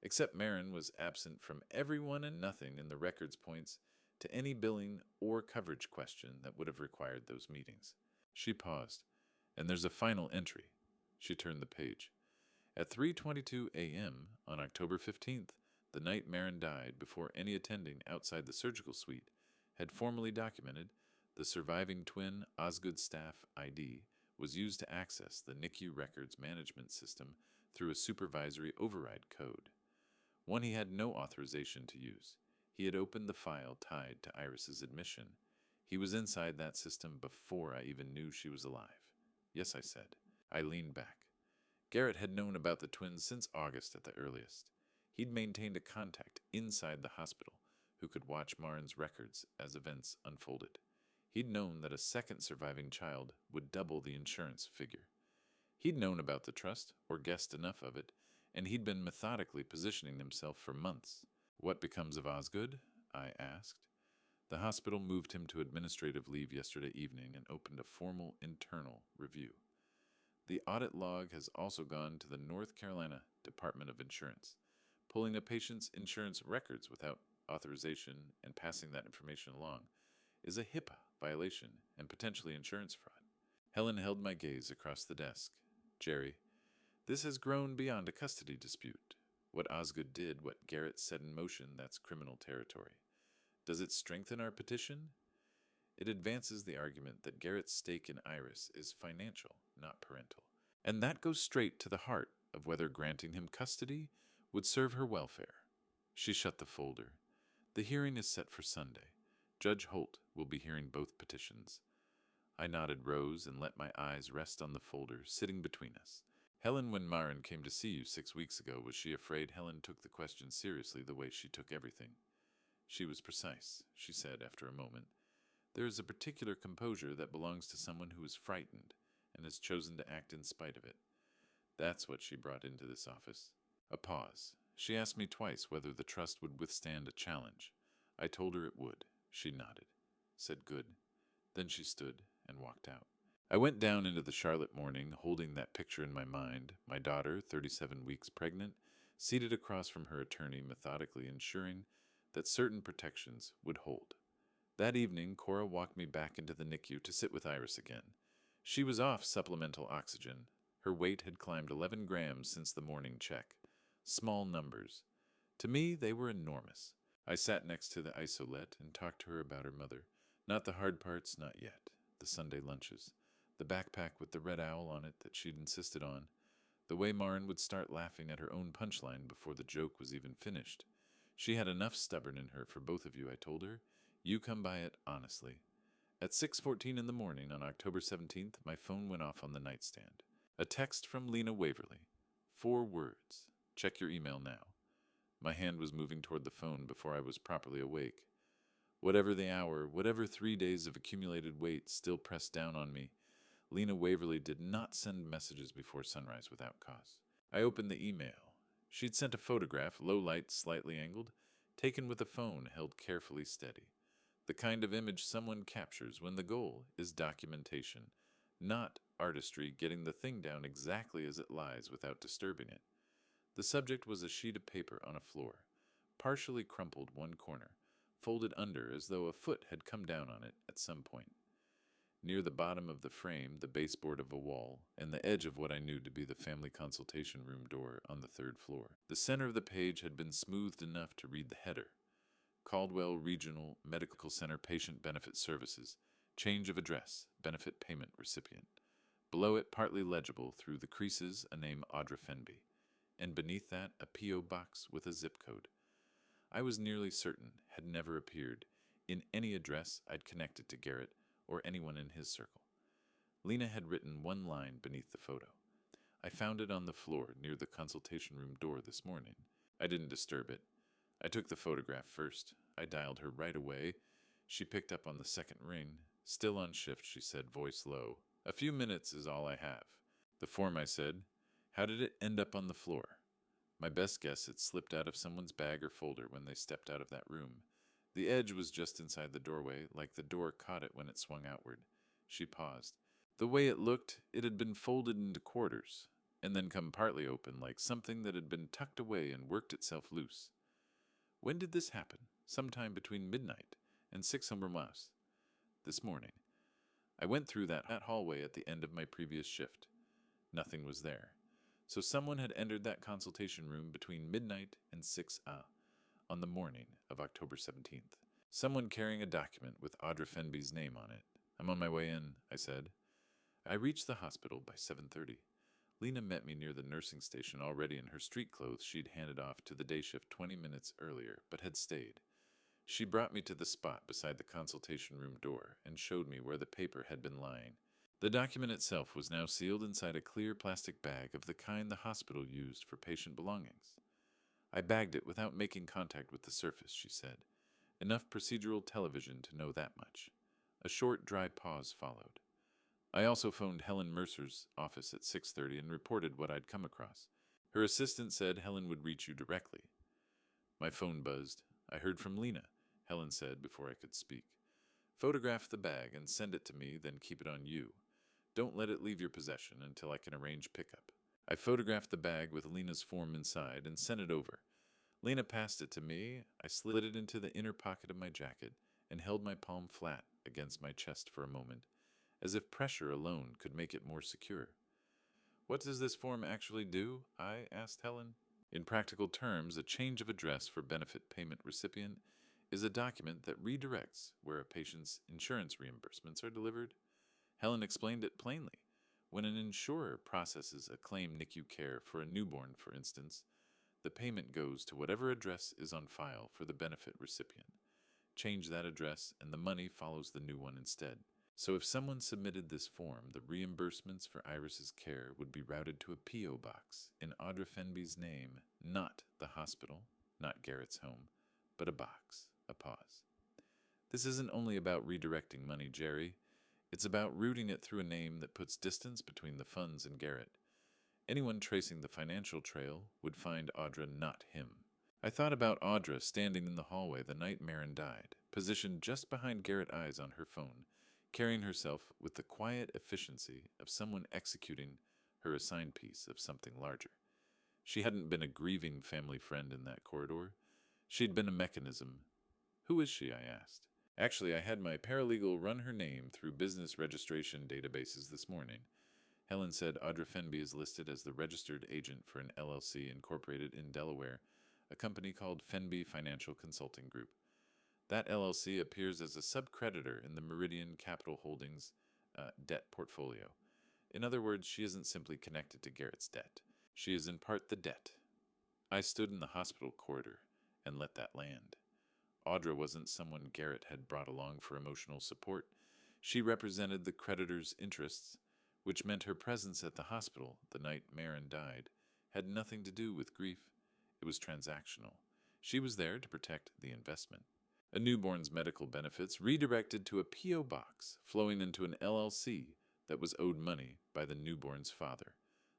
Except Marin was absent from everyone and nothing in the records points to any billing or coverage question that would have required those meetings. She paused. And there's a final entry. She turned the page. At 3:22 a.m. on October 15th, the night Marin died, before any attending outside the surgical suite had formally documented, the surviving twin Osgood staff ID was used to access the NICU records management system through a supervisory override code, one he had no authorization to use. He had opened the file tied to Iris's admission. He was inside that system before I even knew she was alive. Yes, I said. I leaned back. Garrett had known about the twins since August at the earliest. He'd maintained a contact inside the hospital who could watch Marin's records as events unfolded. He'd known that a second surviving child would double the insurance figure. He'd known about the trust, or guessed enough of it, and he'd been methodically positioning himself for months. What becomes of Osgood? I asked. The hospital moved him to administrative leave yesterday evening and opened a formal internal review. The audit log has also gone to the North Carolina Department of Insurance. Pulling a patient's insurance records without authorization and passing that information along is a HIPAA violation and potentially insurance fraud. Helen held my gaze across the desk. Jerry, this has grown beyond a custody dispute. What Osgood did, what Garrett set in motion, that's criminal territory. Does it strengthen our petition? It advances the argument that Garrett's stake in Iris is financial, not parental. And that goes straight to the heart of whether granting him custody would serve her welfare. She shut the folder. The hearing is set for Sunday. Judge Holt will be hearing both petitions. I nodded Rose and let my eyes rest on the folder sitting between us. Helen, when Marin came to see you 6 weeks ago, was she afraid Helen took the question seriously the way she took everything? She was precise, she said after a moment. There is a particular composure that belongs to someone who is frightened and has chosen to act in spite of it. That's what she brought into this office. A pause. She asked me twice whether the trust would withstand a challenge. I told her it would. She nodded. Said good. Then she stood and walked out. I went down into the Charlotte morning, holding that picture in my mind, my daughter, 37 weeks pregnant, seated across from her attorney, methodically ensuring that certain protections would hold. That evening, Cora walked me back into the NICU to sit with Iris again. She was off supplemental oxygen. Her weight had climbed 11 grams since the morning check. Small numbers. To me, they were enormous. I sat next to the isolette and talked to her about her mother. Not the hard parts, not yet. The Sunday lunches. The backpack with the red owl on it that she'd insisted on. The way Marin would start laughing at her own punchline before the joke was even finished. She had enough stubborn in her for both of you, I told her. You come by it honestly. At 6:14 in the morning on October 17th, my phone went off on the nightstand. A text from Lena Waverly. 4 words. Check your email now. My hand was moving toward the phone before I was properly awake. Whatever the hour, whatever 3 days of accumulated weight still pressed down on me, Lena Waverly did not send messages before sunrise without cause. I opened the email. She'd sent a photograph, low light, slightly angled, taken with a phone held carefully steady. The kind of image someone captures when the goal is documentation, not artistry getting the thing down exactly as it lies without disturbing it. The subject was a sheet of paper on a floor, partially crumpled one corner, folded under as though a foot had come down on it at some point. Near the bottom of the frame, the baseboard of a wall, and the edge of what I knew to be the family consultation room door on the 3rd floor. The center of the page had been smoothed enough to read the header. Caldwell Regional Medical Center Patient Benefit Services. Change of address. Benefit payment recipient. Below it, partly legible through the creases, a name Audra Fenby. And beneath that, a P.O. box with a zip code. I was nearly certain had never appeared in any address I'd connected to Garrett or anyone in his circle. Lena had written one line beneath the photo. I found it on the floor near the consultation room door this morning. I didn't disturb it. I took the photograph first. I dialed her right away. She picked up on the second ring. Still on shift, she said, voice low. A few minutes is all I have. The form, I said. How did it end up on the floor? My best guess, it slipped out of someone's bag or folder when they stepped out of that room. The edge was just inside the doorway, like the door caught it when it swung outward. She paused. The way it looked, it had been folded into quarters, and then come partly open, like something that had been tucked away and worked itself loose. When did this happen? Sometime between midnight and 6 Homer Mouse. This morning. I went through that hallway at the end of my previous shift. Nothing was there. So someone had entered that consultation room between midnight and 6 on the morning of October 17th. Someone carrying a document with Audra Fenby's name on it. I'm on my way in, I said. I reached the hospital by 7:30. Lena met me near the nursing station already in her street clothes she'd handed off to the day shift 20 minutes earlier, but had stayed. She brought me to the spot beside the consultation room door and showed me where the paper had been lying. The document itself was now sealed inside a clear plastic bag of the kind the hospital used for patient belongings. I bagged it without making contact with the surface, she said. Enough procedural television to know that much. A short, dry pause followed. I also phoned Helen Mercer's office at 6:30 and reported what I'd come across. Her assistant said Helen would reach you directly. My phone buzzed. I heard from Lena, Helen said before I could speak. Photograph the bag and send it to me, then keep it on you. Don't let it leave your possession until I can arrange pickup. I photographed the bag with Lena's form inside and sent it over. Lena passed it to me. I slid it into the inner pocket of my jacket and held my palm flat against my chest for a moment, as if pressure alone could make it more secure. What does this form actually do? I asked Helen. In practical terms, a change of address for benefit payment recipient is a document that redirects where a patient's insurance reimbursements are delivered. Helen explained it plainly. When an insurer processes a claim NICU care for a newborn, for instance, the payment goes to whatever address is on file for the benefit recipient. Change that address and the money follows the new one instead. So if someone submitted this form, the reimbursements for Iris's care would be routed to a P.O. box in Audra Fenby's name, not the hospital, not Garrett's home, but a box, a pause. This isn't only about redirecting money, Jerry. It's about routing it through a name that puts distance between the funds and Garrett. Anyone tracing the financial trail would find Audra, not him. I thought about Audra standing in the hallway the night Marin died, positioned just behind Garrett's eyes on her phone, carrying herself with the quiet efficiency of someone executing her assigned piece of something larger. She hadn't been a grieving family friend in that corridor. She'd been a mechanism. Who is she? I asked. Actually, I had my paralegal run her name through business registration databases this morning. Helen said Audra Fenby is listed as the registered agent for an LLC incorporated in Delaware, a company called Fenby Financial Consulting Group. That LLC appears as a subcreditor in the Meridian Capital Holdings debt portfolio. In other words, she isn't simply connected to Garrett's debt. She is in part the debt. I stood in the hospital corridor and let that land. Audra wasn't someone Garrett had brought along for emotional support. She represented the creditor's interests, which meant her presence at the hospital the night Marin died had nothing to do with grief. It was transactional. She was there to protect the investment. A newborn's medical benefits redirected to a P.O. box flowing into an LLC that was owed money by the newborn's father.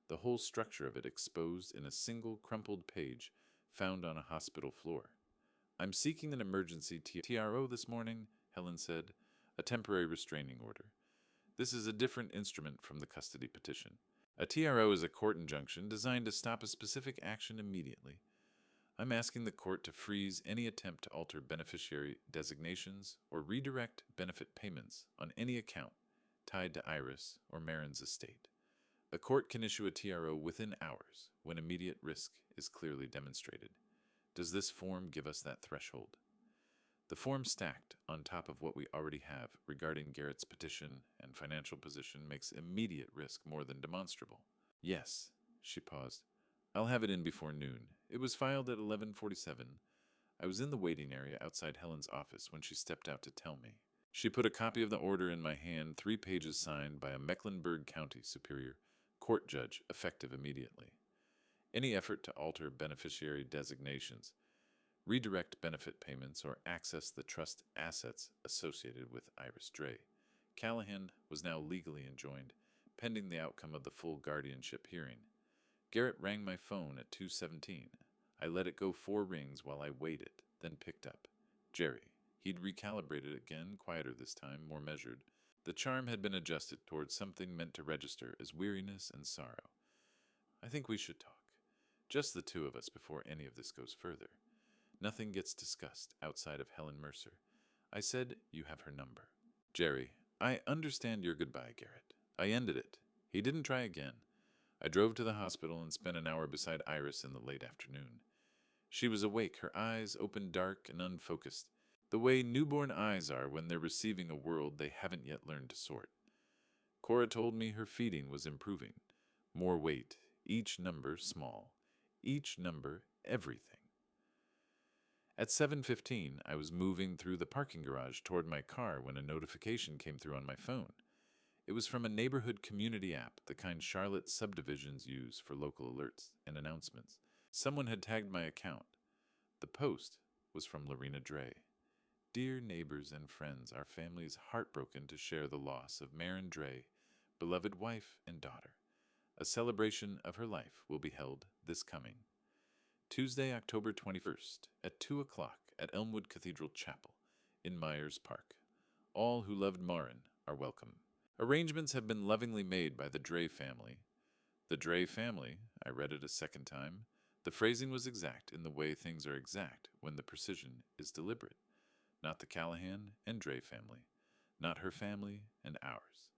The whole structure of it exposed in a single crumpled page found on a hospital floor. I'm seeking an emergency TRO this morning, Helen said, a temporary restraining order. This is a different instrument from the custody petition. A TRO is a court injunction designed to stop a specific action immediately. I'm asking the court to freeze any attempt to alter beneficiary designations or redirect benefit payments on any account tied to Iris or Marin's estate. A court can issue a TRO within hours when immediate risk is clearly demonstrated. Does this form give us that threshold? The form stacked on top of what we already have regarding Garrett's petition and financial position makes immediate risk more than demonstrable. Yes, she paused. I'll have it in before noon. It was filed at 11:47. I was in the waiting area outside Helen's office when she stepped out to tell me. She put a copy of the order in my hand, 3 pages signed by a Mecklenburg County Superior Court judge, effective immediately. Any effort to alter beneficiary designations, redirect benefit payments, or access the trust assets associated with Iris Dray. Callahan was now legally enjoined, pending the outcome of the full guardianship hearing. Garrett rang my phone at 2:17. I let it go 4 rings while I waited, then picked up. Jerry. He'd recalibrated again, quieter this time, more measured. The charm had been adjusted towards something meant to register as weariness and sorrow. I think we should talk. Just the two of us before any of this goes further. Nothing gets discussed outside of Helen Mercer. I said, you have her number. Jerry, I understand your goodbye, Garrett. I ended it. He didn't try again. I drove to the hospital and spent an hour beside Iris in the late afternoon. She was awake, her eyes open dark and unfocused, the way newborn eyes are when they're receiving a world they haven't yet learned to sort. Cora told me her feeding was improving. More weight, each number small, each number everything. At 7:15, I was moving through the parking garage toward my car when a notification came through on my phone. It was from a neighborhood community app, the kind Charlotte subdivisions use for local alerts and announcements. Someone had tagged my account. The post was from Lorena Dre. Dear neighbors and friends, our family is heartbroken to share the loss of Marin Dre, beloved wife and daughter. A celebration of her life will be held this coming Tuesday, October 21st, at 2 o'clock at Elmwood Cathedral Chapel in Myers Park. All who loved Marin are welcome. Arrangements have been lovingly made by the Dre family. The Dre family, I read it a second time. The phrasing was exact in the way things are exact when the precision is deliberate. Not the Callahan and Dre family. Not her family and ours.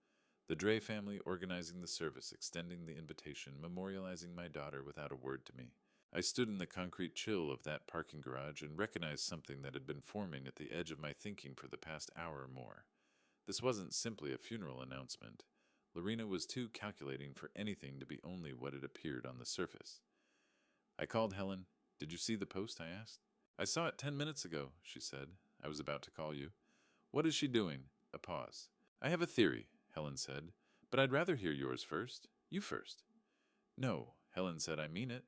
The Dre family organizing the service, extending the invitation, memorializing my daughter without a word to me. I stood in the concrete chill of that parking garage and recognized something that had been forming at the edge of my thinking for the past hour or more. This wasn't simply a funeral announcement. Lorena was too calculating for anything to be only what it appeared on the surface. I called Helen. Did you see the post? I asked. I saw it 10 minutes ago, she said. I was about to call you. What is she doing? A pause. I have a theory, Helen said, but I'd rather hear yours first. You first. No, Helen said, I mean it.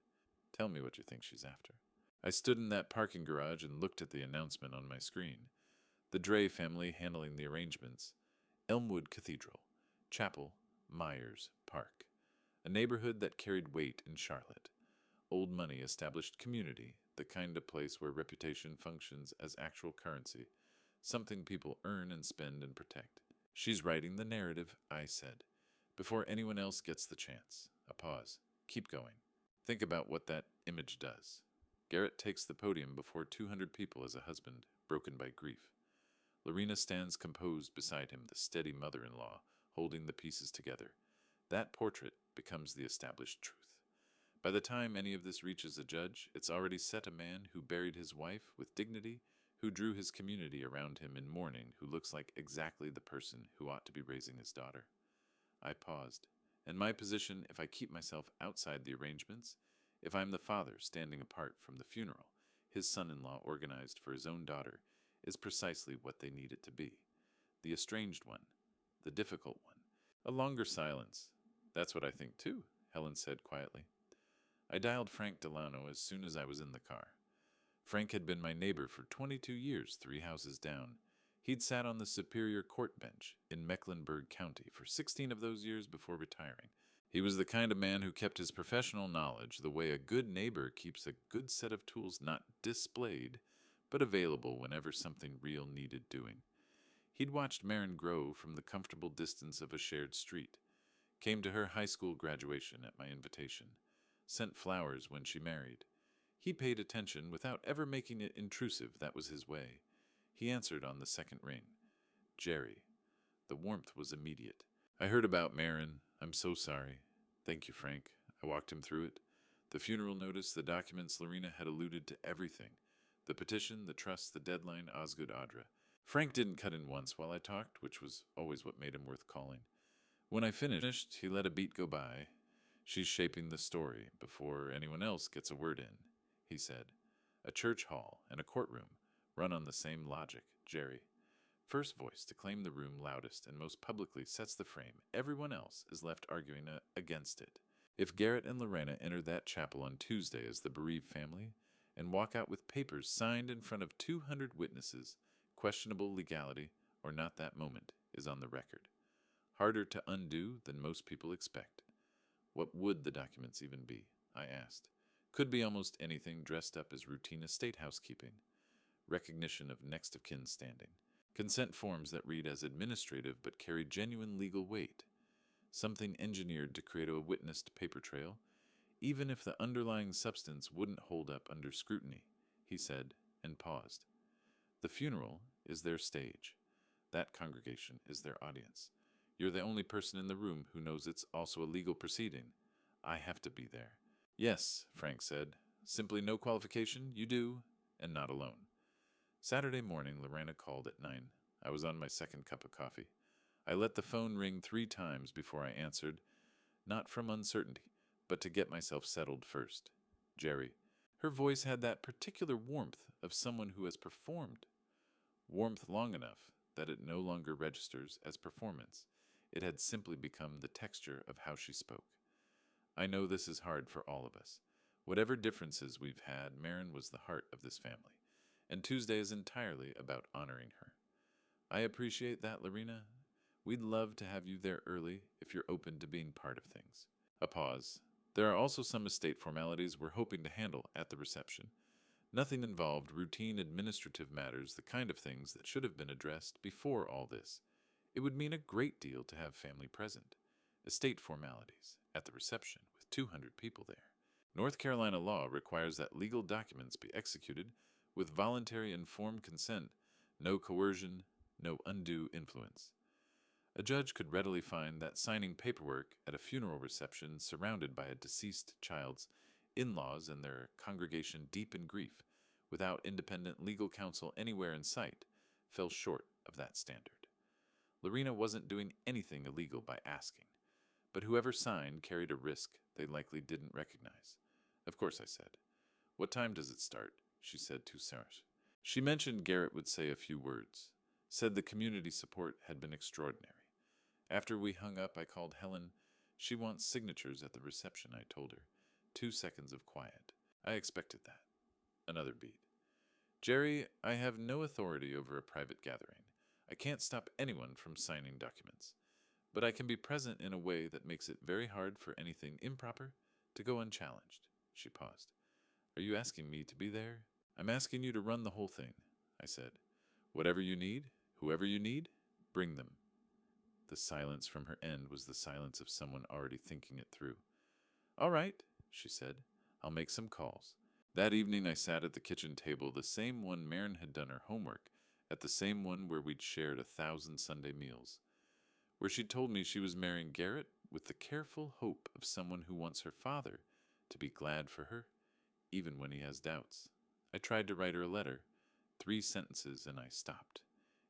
Tell me what you think she's after. I stood in that parking garage and looked at the announcement on my screen. The Dre family handling the arrangements. Elmwood Cathedral. Chapel, Myers Park. A neighborhood that carried weight in Charlotte. Old money established community, the kind of place where reputation functions as actual currency, something people earn and spend and protect. She's writing the narrative, I said, before anyone else gets the chance. A pause. Keep going. Think about what that image does. Garrett takes the podium before 200 people as a husband, broken by grief. Lorena stands composed beside him, the steady mother-in-law, holding the pieces together. That portrait becomes the established truth. By the time any of this reaches a judge, it's already set a man who buried his wife with dignity, who drew his community around him in mourning, who looks like exactly the person who ought to be raising his daughter. I paused. In my position, if I keep myself outside the arrangements, if I'm the father standing apart from the funeral, his son-in-law organized for his own daughter, is precisely what they need it to be. The estranged one, the difficult one. A longer silence. That's what I think too, Helen said quietly. I dialed Frank Delano as soon as I was in the car. Frank had been my neighbor for 22 years, 3 houses down. He'd sat on the Superior Court bench in Mecklenburg County for 16 of those years before retiring. He was the kind of man who kept his professional knowledge the way a good neighbor keeps a good set of tools not displayed, but available whenever something real needed doing. He'd watched Marin grow from the comfortable distance of a shared street, came to her high school graduation at my invitation, sent flowers when she married. He paid attention without ever making it intrusive. That was his way. He answered on the second ring. Jerry. The warmth was immediate. I heard about Marin. I'm so sorry. Thank you, Frank. I walked him through it. The funeral notice, the documents, Lorena had alluded to everything. The petition, the trust, the deadline, Osgood Audra. Frank didn't cut in once while I talked, which was always what made him worth calling. When I finished, he let a beat go by. She's shaping the story before anyone else gets a word in, he said. A church hall and a courtroom run on the same logic, Jerry. First voice to claim the room loudest and most publicly sets the frame. Everyone else is left arguing against it. If Garrett and Lorena enter that chapel on Tuesday as the bereaved family and walk out with papers signed in front of 200 witnesses, questionable legality or not that moment is on the record. Harder to undo than most people expect. What would the documents even be? I asked. Could be almost anything dressed up as routine estate housekeeping. Recognition of next of kin standing. Consent forms that read as administrative but carry genuine legal weight. Something engineered to create a witnessed paper trail, even if the underlying substance wouldn't hold up under scrutiny, he said, and paused. The funeral is their stage. That congregation is their audience. You're the only person in the room who knows it's also a legal proceeding. I have to be there. Yes, Frank said. Simply no qualification, you do, and not alone. Saturday morning, Lorena called at 9. I was on my second cup of coffee. I let the phone ring 3 times before I answered, not from uncertainty, but to get myself settled first. Jerry. Her voice had that particular warmth of someone who has performed. Warmth long enough that it no longer registers as performance. It had simply become the texture of how she spoke. I know this is hard for all of us. Whatever differences we've had, Marin was the heart of this family, and Tuesday is entirely about honoring her. I appreciate that, Lorena. We'd love to have you there early if you're open to being part of things. A pause. There are also some estate formalities we're hoping to handle at the reception. Nothing involved routine administrative matters, the kind of things that should have been addressed before all this. It would mean a great deal to have family present. Estate formalities at the reception with 200 people there. North Carolina law requires that legal documents be executed with voluntary informed consent, no coercion, no undue influence. A judge could readily find that signing paperwork at a funeral reception surrounded by a deceased child's in-laws and their congregation deep in grief, without independent legal counsel anywhere in sight, fell short of that standard. Lorena wasn't doing anything illegal by asking, but whoever signed carried a risk they likely didn't recognize. Of course, I said. What time does it start? She said to Serge. She mentioned Garrett would say a few words, said the community support had been extraordinary. After we hung up, I called Helen. She wants signatures at the reception, I told her. 2 seconds of quiet. I expected that. Another beat. Jerry, I have no authority over a private gathering. I can't stop anyone from signing documents. But I can be present in a way that makes it very hard for anything improper to go unchallenged. She paused. Are you asking me to be there? I'm asking you to run the whole thing, I said. Whatever you need, whoever you need, bring them. The silence from her end was the silence of someone already thinking it through. All right, she said. I'll make some calls. That evening I sat at the kitchen table, the same one Marin had done her homework, at the same one where we'd shared 1,000 Sunday meals, where she'd told me she was marrying Garrett with the careful hope of someone who wants her father to be glad for her, even when he has doubts. I tried to write her a letter, 3 sentences, and I stopped.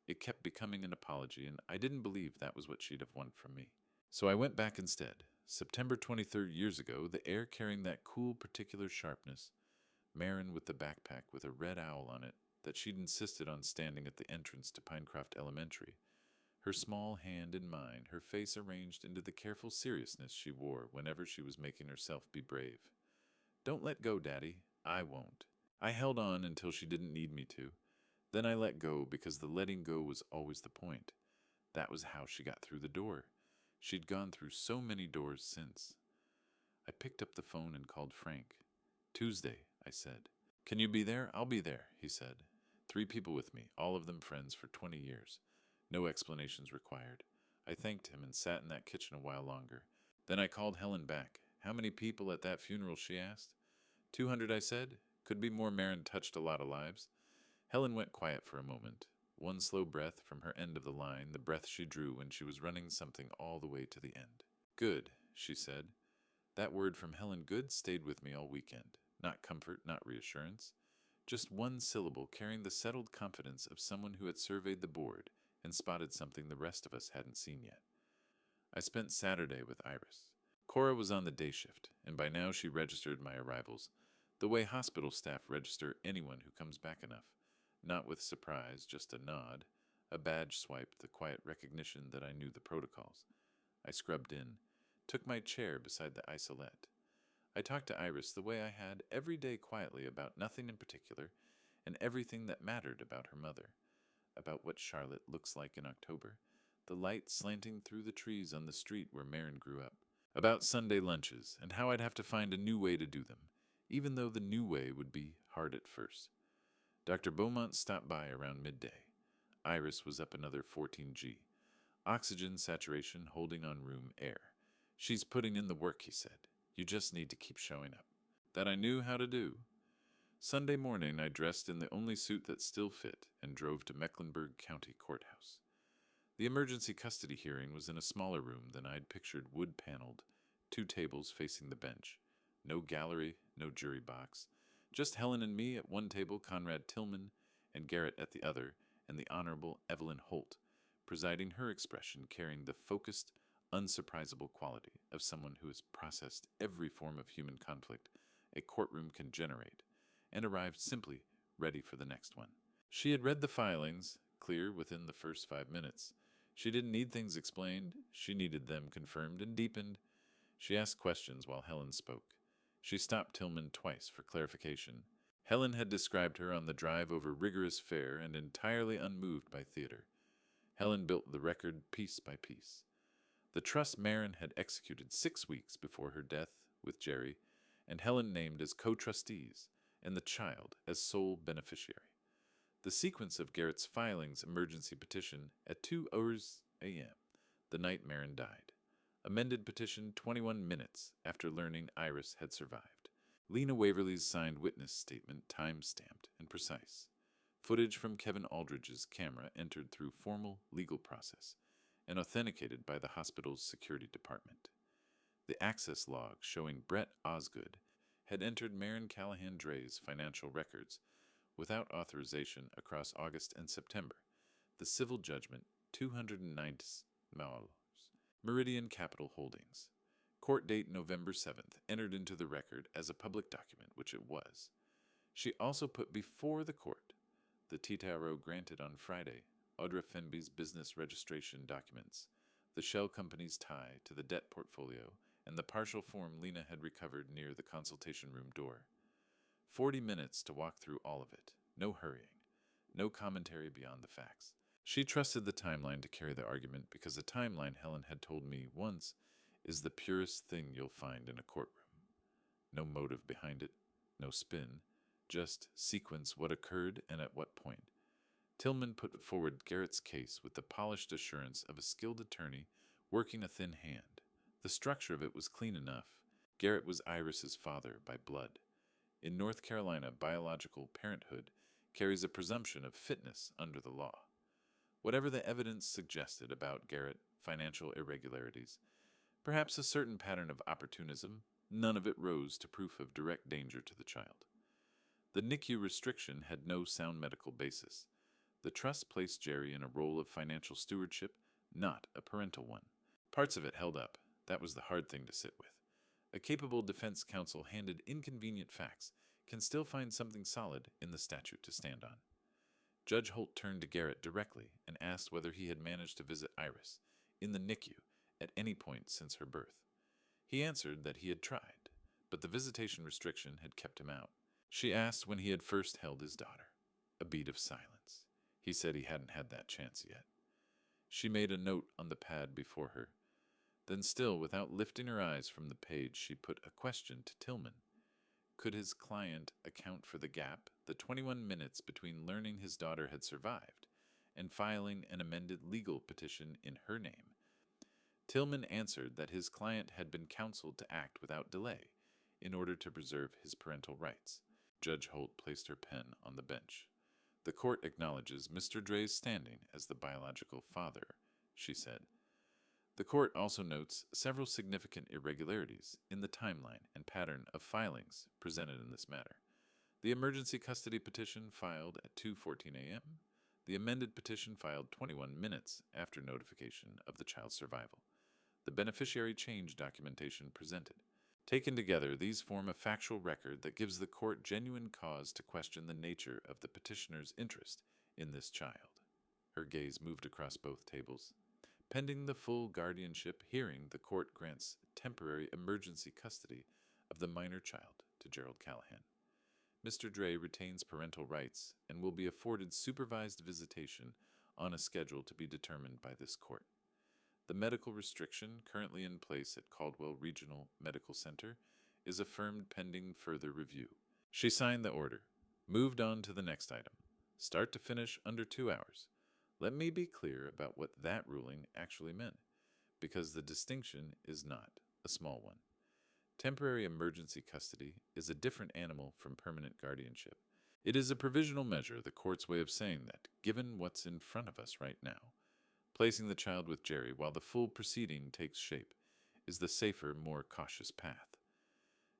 It kept becoming an apology, and I didn't believe that was what she'd have wanted from me. So I went back instead. September 23rd years ago, the air carrying that cool particular sharpness, Marin with the backpack with a red owl on it that she'd insisted on standing at the entrance to Pinecroft Elementary, her small hand in mine, her face arranged into the careful seriousness she wore whenever she was making herself be brave. Don't let go, Daddy. I won't. I held on until she didn't need me to. Then I let go because the letting go was always the point. That was how she got through the door. She'd gone through so many doors since. I picked up the phone and called Frank. Tuesday, I said. Can you be there? I'll be there, he said. 3 people with me, all of them friends for 20 years. No explanations required. I thanked him and sat in that kitchen a while longer. Then I called Helen back. How many people at that funeral, she asked. 200, I said. Could be more. Marin touched a lot of lives. Helen went quiet for a moment. One slow breath from her end of the line, the breath she drew when she was running something all the way to the end. Good, she said. That word from Helen, good, stayed with me all weekend. Not comfort, not reassurance. Just one syllable carrying the settled confidence of someone who had surveyed the board and spotted something the rest of us hadn't seen yet. I spent Saturday with Iris. Cora was on the day shift, and by now she registered my arrivals, the way hospital staff register anyone who comes back enough. Not with surprise, just a nod, a badge swipe, the quiet recognition that I knew the protocols. I scrubbed in, took my chair beside the isolette. I talked to Iris the way I had every day quietly about nothing in particular and everything that mattered about her mother, about what Charlotte looks like in October, the light slanting through the trees on the street where Marin grew up, about Sunday lunches and how I'd have to find a new way to do them, even though the new way would be hard at first. Dr. Beaumont stopped by around midday. Iris was up another 14G. Oxygen saturation holding on room air. She's putting in the work, he said. You just need to keep showing up. That I knew how to do. Sunday morning I dressed in the only suit that still fit and drove to Mecklenburg County Courthouse. The emergency custody hearing was in a smaller room than I'd pictured, wood-paneled, 2 tables facing the bench. No gallery, no jury box. Just Helen and me at one table, Conrad Tillman and Garrett at the other, and the Honorable Evelyn Holt, presiding, her expression carrying the focused, unsurprisable quality of someone who has processed every form of human conflict a courtroom can generate, and arrived simply ready for the next one. She had read the filings, clear within the first 5 minutes. She didn't need things explained, she needed them confirmed and deepened. She asked questions while Helen spoke. She stopped Tillman twice for clarification. Helen had described her on the drive over rigorous fare and entirely unmoved by theater. Helen built the record piece by piece. The trust Marin had executed 6 weeks before her death with Jerry, and Helen named as co-trustees, and the child as sole beneficiary. The sequence of Garrett's filings emergency petition at 2:00 a.m., the night Marin died. Amended petition 21 minutes after learning Iris had survived. Lena Waverly's signed witness statement time-stamped and precise. Footage from Kevin Aldridge's camera entered through formal legal process and authenticated by the hospital's security department. The access log showing Brett Osgood had entered Marin Callahan Dre's financial records without authorization across August and September. The civil judgment, $290. Meridian Capital Holdings. Court date November 7th, entered into the record as a public document, which it was. She also put before the court the TTRO granted on Friday, Audra Fenby's business registration documents, the shell company's tie to the debt portfolio, and the partial form Lena had recovered near the consultation room door. 40 minutes to walk through all of it. No hurrying. No commentary beyond the facts. She trusted the timeline to carry the argument because the timeline, Helen had told me once, is the purest thing you'll find in a courtroom. No motive behind it, no spin, just sequence what occurred and at what point. Tillman put forward Garrett's case with the polished assurance of a skilled attorney working a thin hand. The structure of it was clean enough. Garrett was Iris's father by blood. In North Carolina, biological parenthood carries a presumption of fitness under the law. Whatever the evidence suggested about Garrett, financial irregularities, perhaps a certain pattern of opportunism, none of it rose to proof of direct danger to the child. The NICU restriction had no sound medical basis. The trust placed Jerry in a role of financial stewardship, not a parental one. Parts of it held up. That was the hard thing to sit with. A capable defense counsel handed inconvenient facts can still find something solid in the statute to stand on. Judge Holt turned to Garrett directly and asked whether he had managed to visit Iris in the NICU at any point since her birth. He answered that he had tried, but the visitation restriction had kept him out. She asked when he had first held his daughter. A beat of silence. He said he hadn't had that chance yet. She made a note on the pad before her. Then, still without lifting her eyes from the page, she put a question to Tillman. Could his client account for the gap, the 21 minutes between learning his daughter had survived and filing an amended legal petition in her name? Tillman answered that his client had been counseled to act without delay in order to preserve his parental rights. Judge Holt placed her pen on the bench. The court acknowledges Mr. Dre's standing as the biological father, she said. The court also notes several significant irregularities in the timeline and pattern of filings presented in this matter. The emergency custody petition filed at 2:14 a.m., the amended petition filed 21 minutes after notification of the child's survival, the beneficiary change documentation presented. Taken together, these form a factual record that gives the court genuine cause to question the nature of the petitioner's interest in this child. Her gaze moved across both tables. Pending the full guardianship hearing, the court grants temporary emergency custody of the minor child to Gerald Callahan. Mr. Dre retains parental rights and will be afforded supervised visitation on a schedule to be determined by this court. The medical restriction currently in place at Caldwell Regional Medical Center is affirmed pending further review. She signed the order, moved on to the next item, start to finish under 2 hours. Let me be clear about what that ruling actually meant, because the distinction is not a small one. Temporary emergency custody is a different animal from permanent guardianship. It is a provisional measure, the court's way of saying that, given what's in front of us right now, Placing the child with Jerry while the full proceeding takes shape is the safer, more cautious path.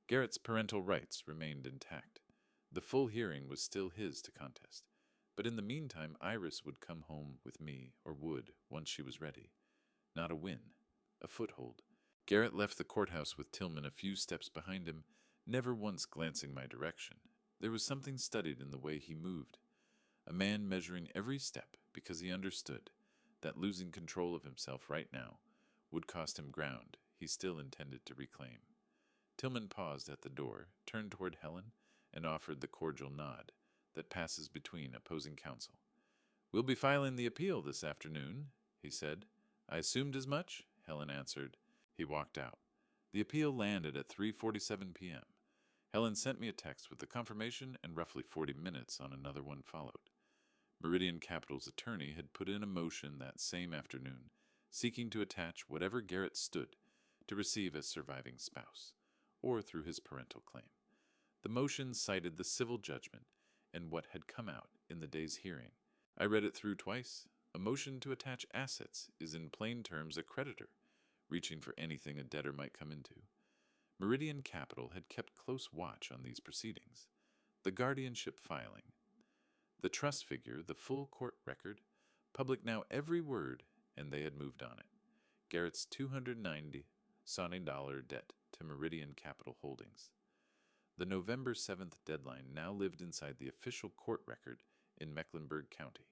Garrett's parental rights remained intact. The full hearing was still his to contest. But in the meantime, Iris would come home with me, or would, once she was ready. Not a win, a foothold. Garrett left the courthouse with Tillman a few steps behind him, never once glancing my direction. There was something studied in the way he moved. A man measuring every step because he understood that losing control of himself right now would cost him ground he still intended to reclaim. Tillman paused at the door, turned toward Helen, and offered the cordial nod that passes between opposing counsel. "We'll be filing the appeal this afternoon," he said. "I assumed as much," Helen answered. He walked out. The appeal landed at 3:47 p.m. Helen sent me a text with the confirmation, and roughly 40 minutes on another one followed. Meridian Capital's attorney had put in a motion that same afternoon, seeking to attach whatever Garrett stood to receive as surviving spouse, or through his parental claim. The motion cited the civil judgment and what had come out in the day's hearing. I read it through twice. A motion to attach assets is in plain terms a creditor, reaching for anything a debtor might come into. Meridian Capital had kept close watch on these proceedings. The guardianship filing, the trust figure, the full court record, public now every word, and they had moved on it. Garrett's $290 debt to Meridian Capital Holdings. The November 7th deadline now lived inside the official court record in Mecklenburg County,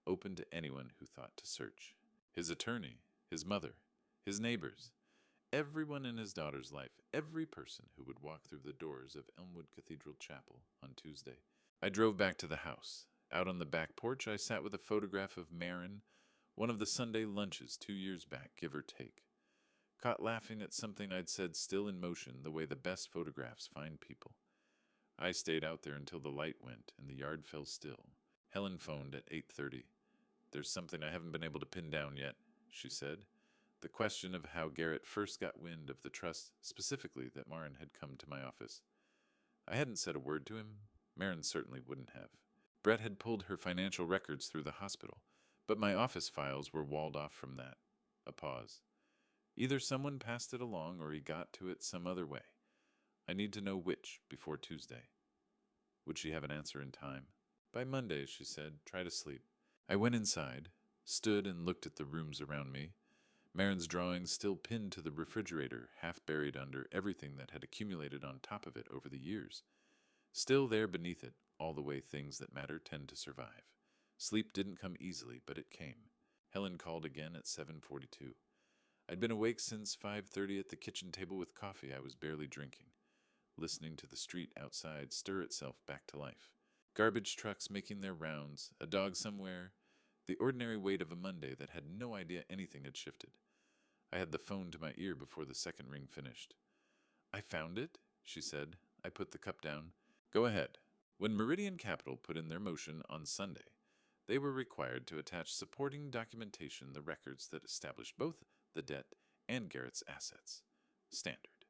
open to anyone who thought to search. His attorney, his mother, his neighbors, everyone in his daughter's life, every person who would walk through the doors of Elmwood Cathedral Chapel on Tuesday. I drove back to the house. Out on the back porch, I sat with a photograph of Marin, one of the Sunday lunches 2 years back, give or take. Caught laughing at something I'd said, still in motion, the way the best photographs find people. I stayed out there until the light went and the yard fell still. Helen phoned at 8:30. "There's something I haven't been able to pin down yet," she said. The question of how Garrett first got wind of the trust, specifically that Marin had come to my office. I hadn't said a word to him. Marin certainly wouldn't have. Brett had pulled her financial records through the hospital, but my office files were walled off from that. A pause. Either someone passed it along or he got to it some other way. I need to know which before Tuesday. Would she have an answer in time? "By Monday," she said. "Try to sleep." I went inside, stood and looked at the rooms around me. Marin's drawings still pinned to the refrigerator, half buried under everything that had accumulated on top of it over the years. Still there beneath it, all the way things that matter tend to survive. Sleep didn't come easily, but it came. Helen called again at 7:42. I'd been awake since 5:30 at the kitchen table with coffee I was barely drinking, listening to the street outside stir itself back to life. Garbage trucks making their rounds, a dog somewhere, the ordinary weight of a Monday that had no idea anything had shifted. I had the phone to my ear before the second ring finished. "I found it," she said. I put the cup down. "Go ahead." When Meridian Capital put in their motion on Sunday, they were required to attach supporting documentation, the records that established both the debt and Garrett's assets. Standard.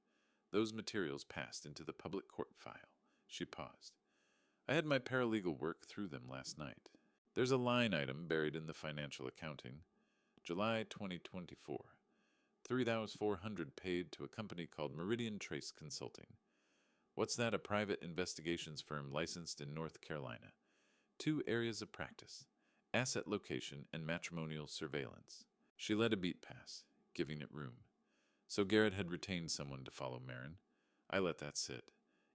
Those materials passed into the public court file. She paused. I had my paralegal work through them last night. There's a line item buried in the financial accounting. July 2024. $3,400 paid to a company called Meridian Trace Consulting. What's that? A private investigations firm licensed in North Carolina. 2 areas of practice: asset location and matrimonial surveillance. She let a beat pass, giving it room. So Garrett had retained someone to follow Marin. I let that sit.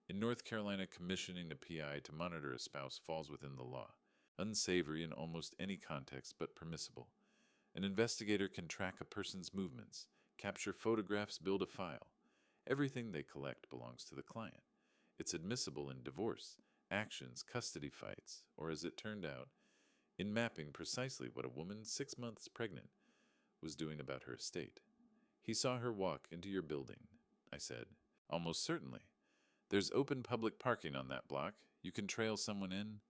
In North Carolina, commissioning a PI to monitor a spouse falls within the law. Unsavory in almost any context, but permissible. An investigator can track a person's movements, capture photographs, build a file. Everything they collect belongs to the client. It's admissible in divorce, actions, custody fights, or as it turned out, in mapping precisely what a woman 6 months pregnant was doing about her estate. "He saw her walk into your building," I said. "Almost certainly. There's open public parking on that block. You can trail someone in,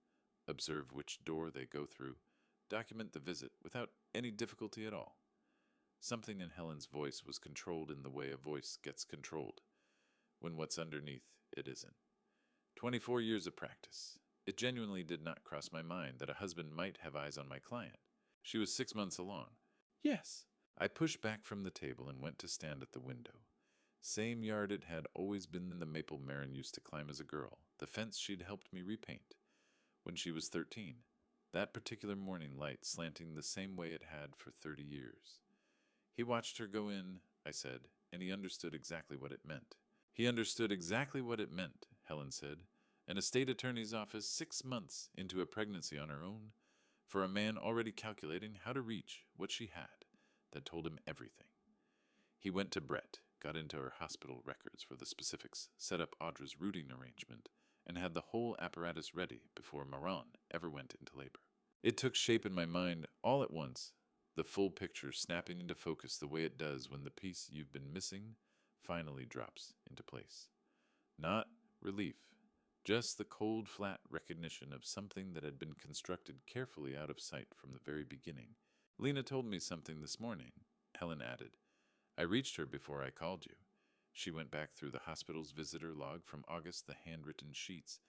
observe which door they go through, document the visit without any difficulty at all." Something in Helen's voice was controlled in the way a voice gets controlled, when what's underneath it isn't. 24 years of practice. It genuinely did not cross my mind that a husband might have eyes on my client. She was 6 months along. Yes. I pushed back from the table and went to stand at the window. Same yard it had always been the maple Marin used to climb as a girl, the fence she'd helped me repaint when she was 13. That particular morning light slanting the same way it had for 30 years. He watched her go in, I said, and he understood exactly what it meant. He understood exactly what it meant, Helen said. An estate attorney's office 6 months into a pregnancy on her own, for a man already calculating how to reach what she had, that told him everything. He went to Brett, got into her hospital records for the specifics, set up Audra's routing arrangement, and had the whole apparatus ready before Maran ever went into labor. It took shape in my mind all at once, the full picture snapping into focus the way it does when the piece you've been missing finally drops into place. Not relief, just the cold, flat recognition of something that had been constructed carefully out of sight from the very beginning. Lena told me something this morning, Helen added. I reached her before I called you. She went back through the hospital's visitor log from August, the handwritten sheets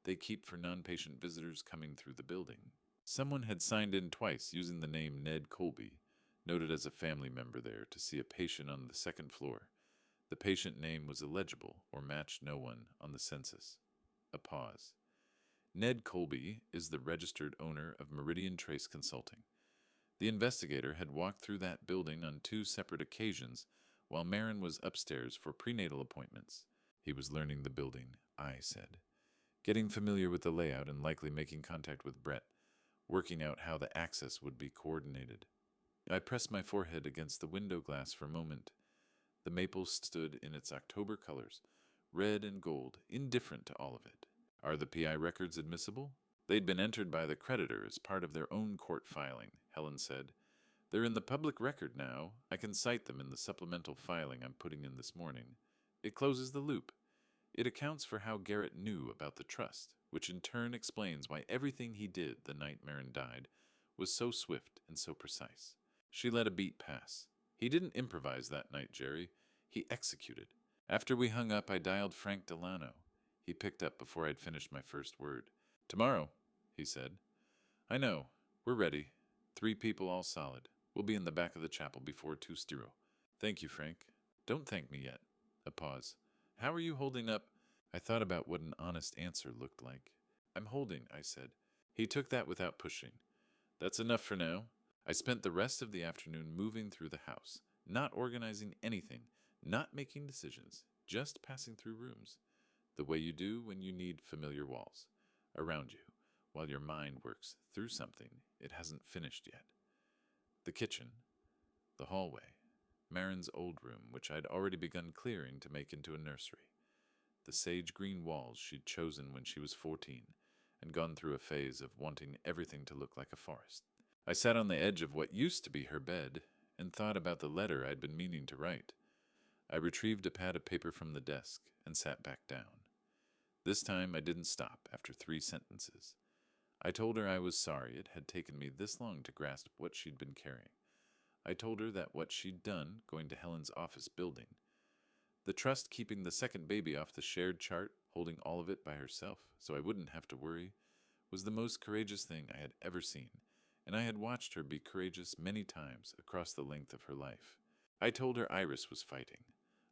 they keep for non-patient visitors coming through the building. Someone had signed in twice using the name Ned Colby, noted as a family member there to see a patient on the second floor. The patient name was illegible or matched no one on the census. A pause. Ned Colby is the registered owner of Meridian Trace Consulting. The investigator had walked through that building on 2 separate occasions while Marin was upstairs for prenatal appointments. He was learning the building, I said, getting familiar with the layout and likely making contact with Brett, working out how the access would be coordinated. I pressed my forehead against the window glass for a moment. The maple stood in its October colors, red and gold, indifferent to all of it. Are the PI records admissible? They'd been entered by the creditor as part of their own court filing, Helen said. They're in the public record now. I can cite them in the supplemental filing I'm putting in this morning. It closes the loop. It accounts for how Garrett knew about the trust, which in turn explains why everything he did the night Marin died was so swift and so precise. She let a beat pass. He didn't improvise that night, Jerry. He executed. After we hung up, I dialed Frank Delano. He picked up before I'd finished my first word. Tomorrow, he said. I know. We're ready. 3 people all solid. We'll be in the back of the chapel before 2:00. Thank you, Frank. Don't thank me yet. A pause. How are you holding up? I thought about what an honest answer looked like. I'm holding, I said. He took that without pushing. That's enough for now. I spent the rest of the afternoon moving through the house, not organizing anything, not making decisions, just passing through rooms, the way you do when you need familiar walls around you, while your mind works through something it hasn't finished yet. The kitchen, the hallway, Marin's old room, which I'd already begun clearing to make into a nursery, the sage green walls she'd chosen when she was 14 and gone through a phase of wanting everything to look like a forest. I sat on the edge of what used to be her bed and thought about the letter I'd been meaning to write. I retrieved a pad of paper from the desk and sat back down. This time I didn't stop after 3 sentences. I told her I was sorry it had taken me this long to grasp what she'd been carrying. I told her that what she'd done, going to Helen's office building, the trust keeping the second baby off the shared chart, holding all of it by herself so I wouldn't have to worry, was the most courageous thing I had ever seen, and I had watched her be courageous many times across the length of her life. I told her Iris was fighting.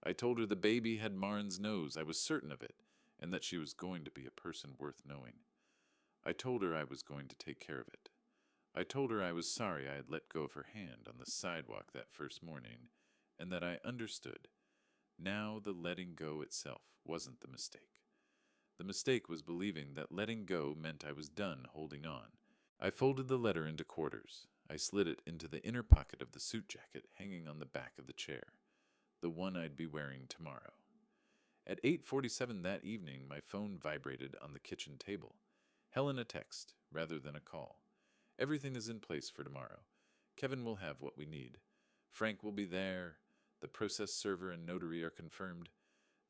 I told her the baby had Marin's nose, I was certain of it, and that she was going to be a person worth knowing. I told her I was going to take care of it. I told her I was sorry I had let go of her hand on the sidewalk that first morning, and that I understood. Now the letting go itself wasn't the mistake. The mistake was believing that letting go meant I was done holding on. I folded the letter into quarters. I slid it into the inner pocket of the suit jacket hanging on the back of the chair, the one I'd be wearing tomorrow. At 8:47 that evening, my phone vibrated on the kitchen table. Helen a text, rather than a call. Everything is in place for tomorrow. Kevin will have what we need. Frank will be there. The process server and notary are confirmed.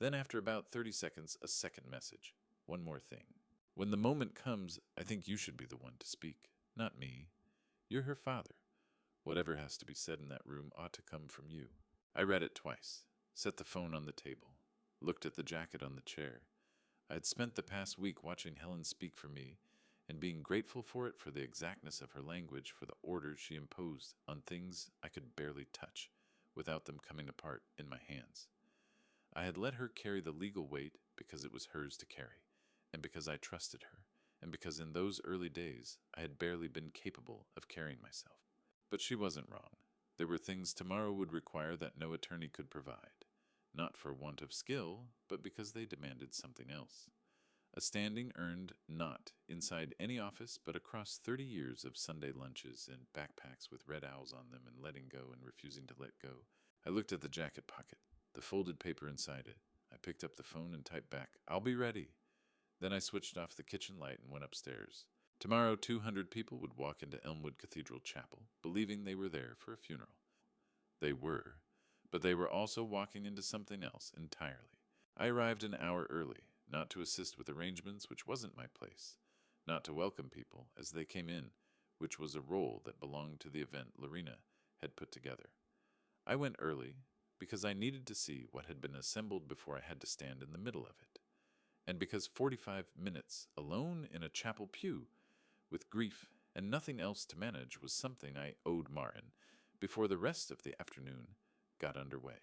Then after about 30 seconds, a second message. One more thing. When the moment comes, I think you should be the one to speak, not me. You're her father. Whatever has to be said in that room ought to come from you. I read it twice, set the phone on the table, looked at the jacket on the chair. I had spent the past week watching Helen speak for me, and being grateful for it for the exactness of her language, for the order she imposed on things I could barely touch without them coming apart in my hands. I had let her carry the legal weight because it was hers to carry, and because I trusted her, and because in those early days I had barely been capable of carrying myself. But she wasn't wrong. There were things tomorrow would require that no attorney could provide, not for want of skill, but because they demanded something else. A standing earned not inside any office, but across 30 years of Sunday lunches and backpacks with red owls on them and letting go and refusing to let go. I looked at the jacket pocket, the folded paper inside it. I picked up the phone and typed back, "I'll be ready." Then I switched off the kitchen light and went upstairs. Tomorrow, 200 people would walk into Elmwood Cathedral Chapel, believing they were there for a funeral. They were, but they were also walking into something else entirely. I arrived an hour early, not to assist with arrangements, which wasn't my place, not to welcome people as they came in, which was a role that belonged to the event Lorena had put together. I went early because I needed to see what had been assembled before I had to stand in the middle of it, and because 45 minutes alone in a chapel pew with grief and nothing else to manage was something I owed Marin before the rest of the afternoon got underway.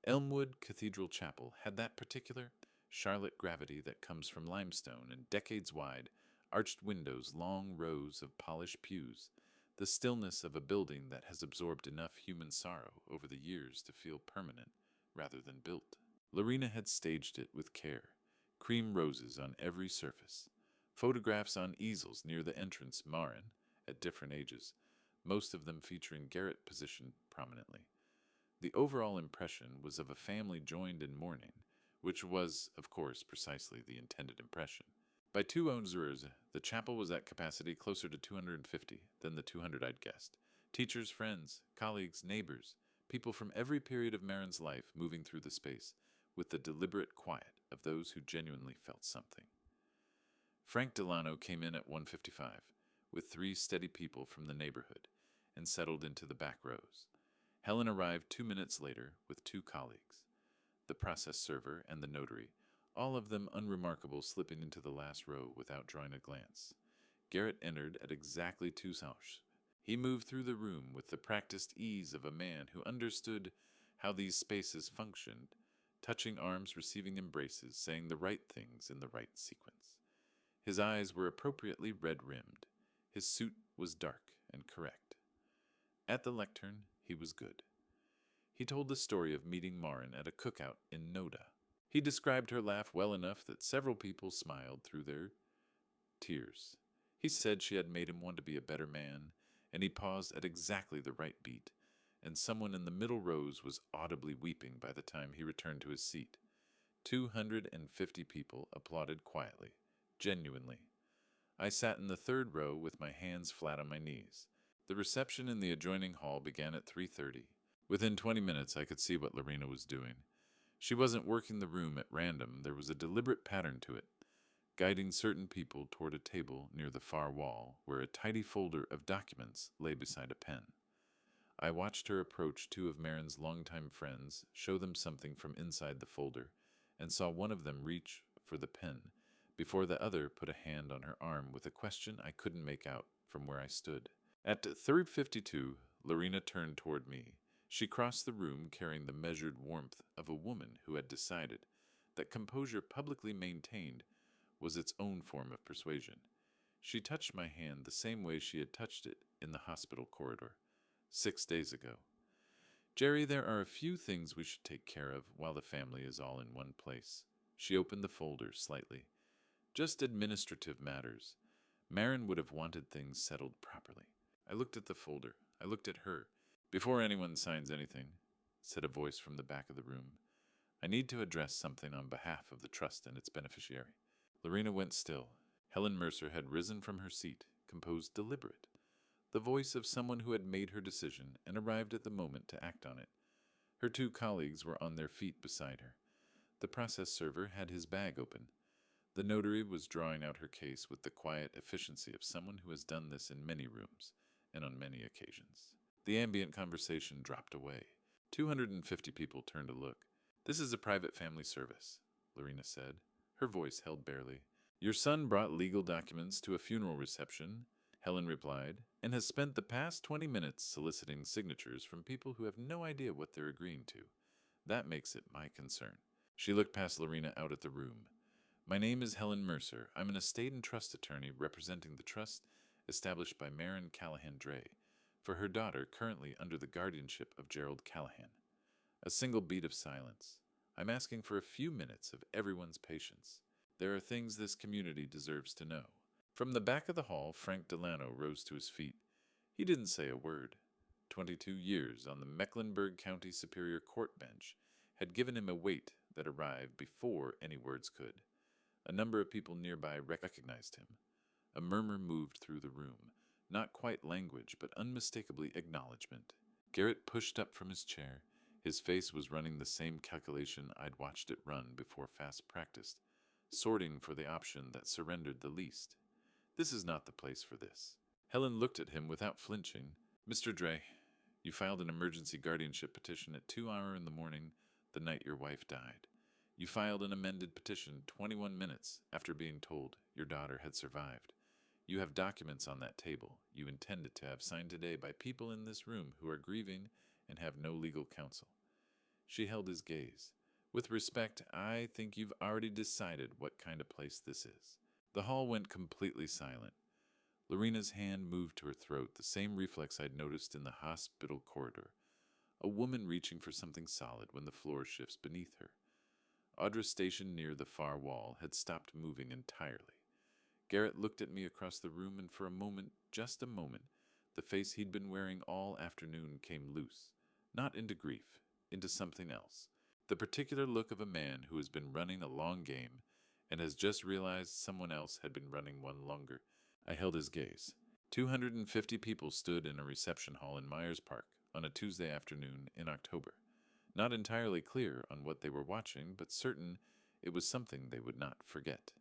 Elmwood Cathedral Chapel had that particular Charlotte gravity that comes from limestone and decades-wide, arched windows, long rows of polished pews, the stillness of a building that has absorbed enough human sorrow over the years to feel permanent rather than built. Lorena had staged it with care, cream roses on every surface, photographs on easels near the entrance, Marin, at different ages, most of them featuring Garrett positioned prominently. The overall impression was of a family joined in mourning, which was, of course, precisely the intended impression. By 2 hours, the chapel was at capacity closer to 250 than the 200 I'd guessed. Teachers, friends, colleagues, neighbors, people from every period of Marin's life moving through the space with the deliberate quiet of those who genuinely felt something. Frank Delano came in at 1:55 with 3 steady people from the neighborhood and settled into the back rows. Helen arrived 2 minutes later with 2 colleagues, the process server and the notary, all of them unremarkable, slipping into the last row without drawing a glance. Garrett entered at exactly 2 hours. He moved through the room with the practiced ease of a man who understood how these spaces functioned, touching arms, receiving embraces, saying the right things in the right sequence. His eyes were appropriately red-rimmed. His suit was dark and correct. At the lectern, he was good. He told the story of meeting Marin at a cookout in Noda. He described her laugh well enough that several people smiled through their tears. He said she had made him want to be a better man, and he paused at exactly the right beat, and someone in the middle rows was audibly weeping by the time he returned to his seat. 250 people applauded quietly, genuinely. I sat in the 3rd row with my hands flat on my knees. The reception in the adjoining hall began at 3:30. Within 20 minutes, I could see what Lorena was doing. She wasn't working the room at random. There was a deliberate pattern to it, guiding certain people toward a table near the far wall where a tidy folder of documents lay beside a pen. I watched her approach 2 of Marin's longtime friends, show them something from inside the folder, and saw one of them reach for the pen before the other put a hand on her arm with a question I couldn't make out from where I stood. At 3:52, Lorena turned toward me. She crossed the room carrying the measured warmth of a woman who had decided that composure publicly maintained was its own form of persuasion. She touched my hand the same way she had touched it in the hospital corridor 6 days ago. "Jerry, there are a few things we should take care of while the family is all in one place." She opened the folder slightly. "Just administrative matters. Marin would have wanted things settled properly." I looked at the folder. I looked at her. "Before anyone signs anything," said a voice from the back of the room, "I need to address something on behalf of the trust and its beneficiary." Lorena went still. Helen Mercer had risen from her seat, composed, deliberate, the voice of someone who had made her decision and arrived at the moment to act on it. Her 2 colleagues were on their feet beside her. The process server had his bag open. The notary was drawing out her case with the quiet efficiency of someone who has done this in many rooms and on many occasions. The ambient conversation dropped away. 250 people turned to look. "This is a private family service," Lorena said. Her voice held barely. Your son brought legal documents to a funeral reception, Helen replied, and has spent the past 20 minutes soliciting signatures from people who have no idea what they're agreeing to. That makes it my concern. She looked past Lorena out at the room. My name is Helen Mercer. I'm an estate and trust attorney representing the trust established by Marin Callahan Dre for her daughter currently under the guardianship of Gerald Callahan. A single beat of silence. I'm asking for a few minutes of everyone's patience. There are things this community deserves to know. From the back of the hall, Frank Delano rose to his feet. He didn't say a word. 22 years on the Mecklenburg County Superior Court bench had given him a weight that arrived before any words could. A number of people nearby recognized him. A murmur moved through the room, not quite language, but unmistakably acknowledgement. Garrett pushed up from his chair. His face was running the same calculation I'd watched it run before fast practice, sorting for the option that surrendered the least. This is not the place for this. Helen looked at him without flinching. Mr. Dre, you filed an emergency guardianship petition at 2 hours in the morning the night your wife died. You filed an amended petition 21 minutes after being told your daughter had survived. You have documents on that table you intended to have signed today by people in this room who are grieving and have no legal counsel. She held his gaze. With respect, I think you've already decided what kind of place this is. The hall went completely silent. Lorena's hand moved to her throat, the same reflex I'd noticed in the hospital corridor. A woman reaching for something solid when the floor shifts beneath her. Audra, stationed near the far wall, had stopped moving entirely. Garrett looked at me across the room, and for a moment, just a moment, the face he'd been wearing all afternoon came loose, not into grief, into something else. The particular look of a man who has been running a long game and has just realized someone else had been running one longer. I held his gaze. 250 people stood in a reception hall in Myers Park on a Tuesday afternoon in October. Not entirely clear on what they were watching, but certain it was something they would not forget.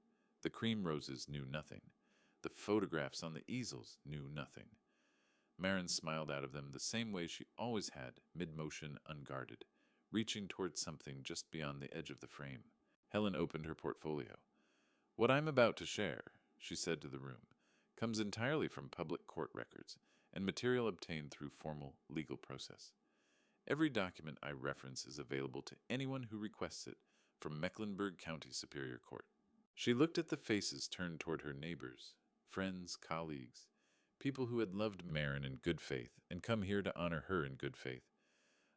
The cream roses knew nothing. The photographs on the easels knew nothing. Marin smiled out of them the same way she always had, mid-motion, unguarded, reaching towards something just beyond the edge of the frame. Helen opened her portfolio. What I'm about to share, she said to the room, comes entirely from public court records and material obtained through formal legal process. Every document I reference is available to anyone who requests it from Mecklenburg County Superior Court. She looked at the faces turned toward her neighbors, friends, colleagues, people who had loved Marin in good faith and come here to honor her in good faith.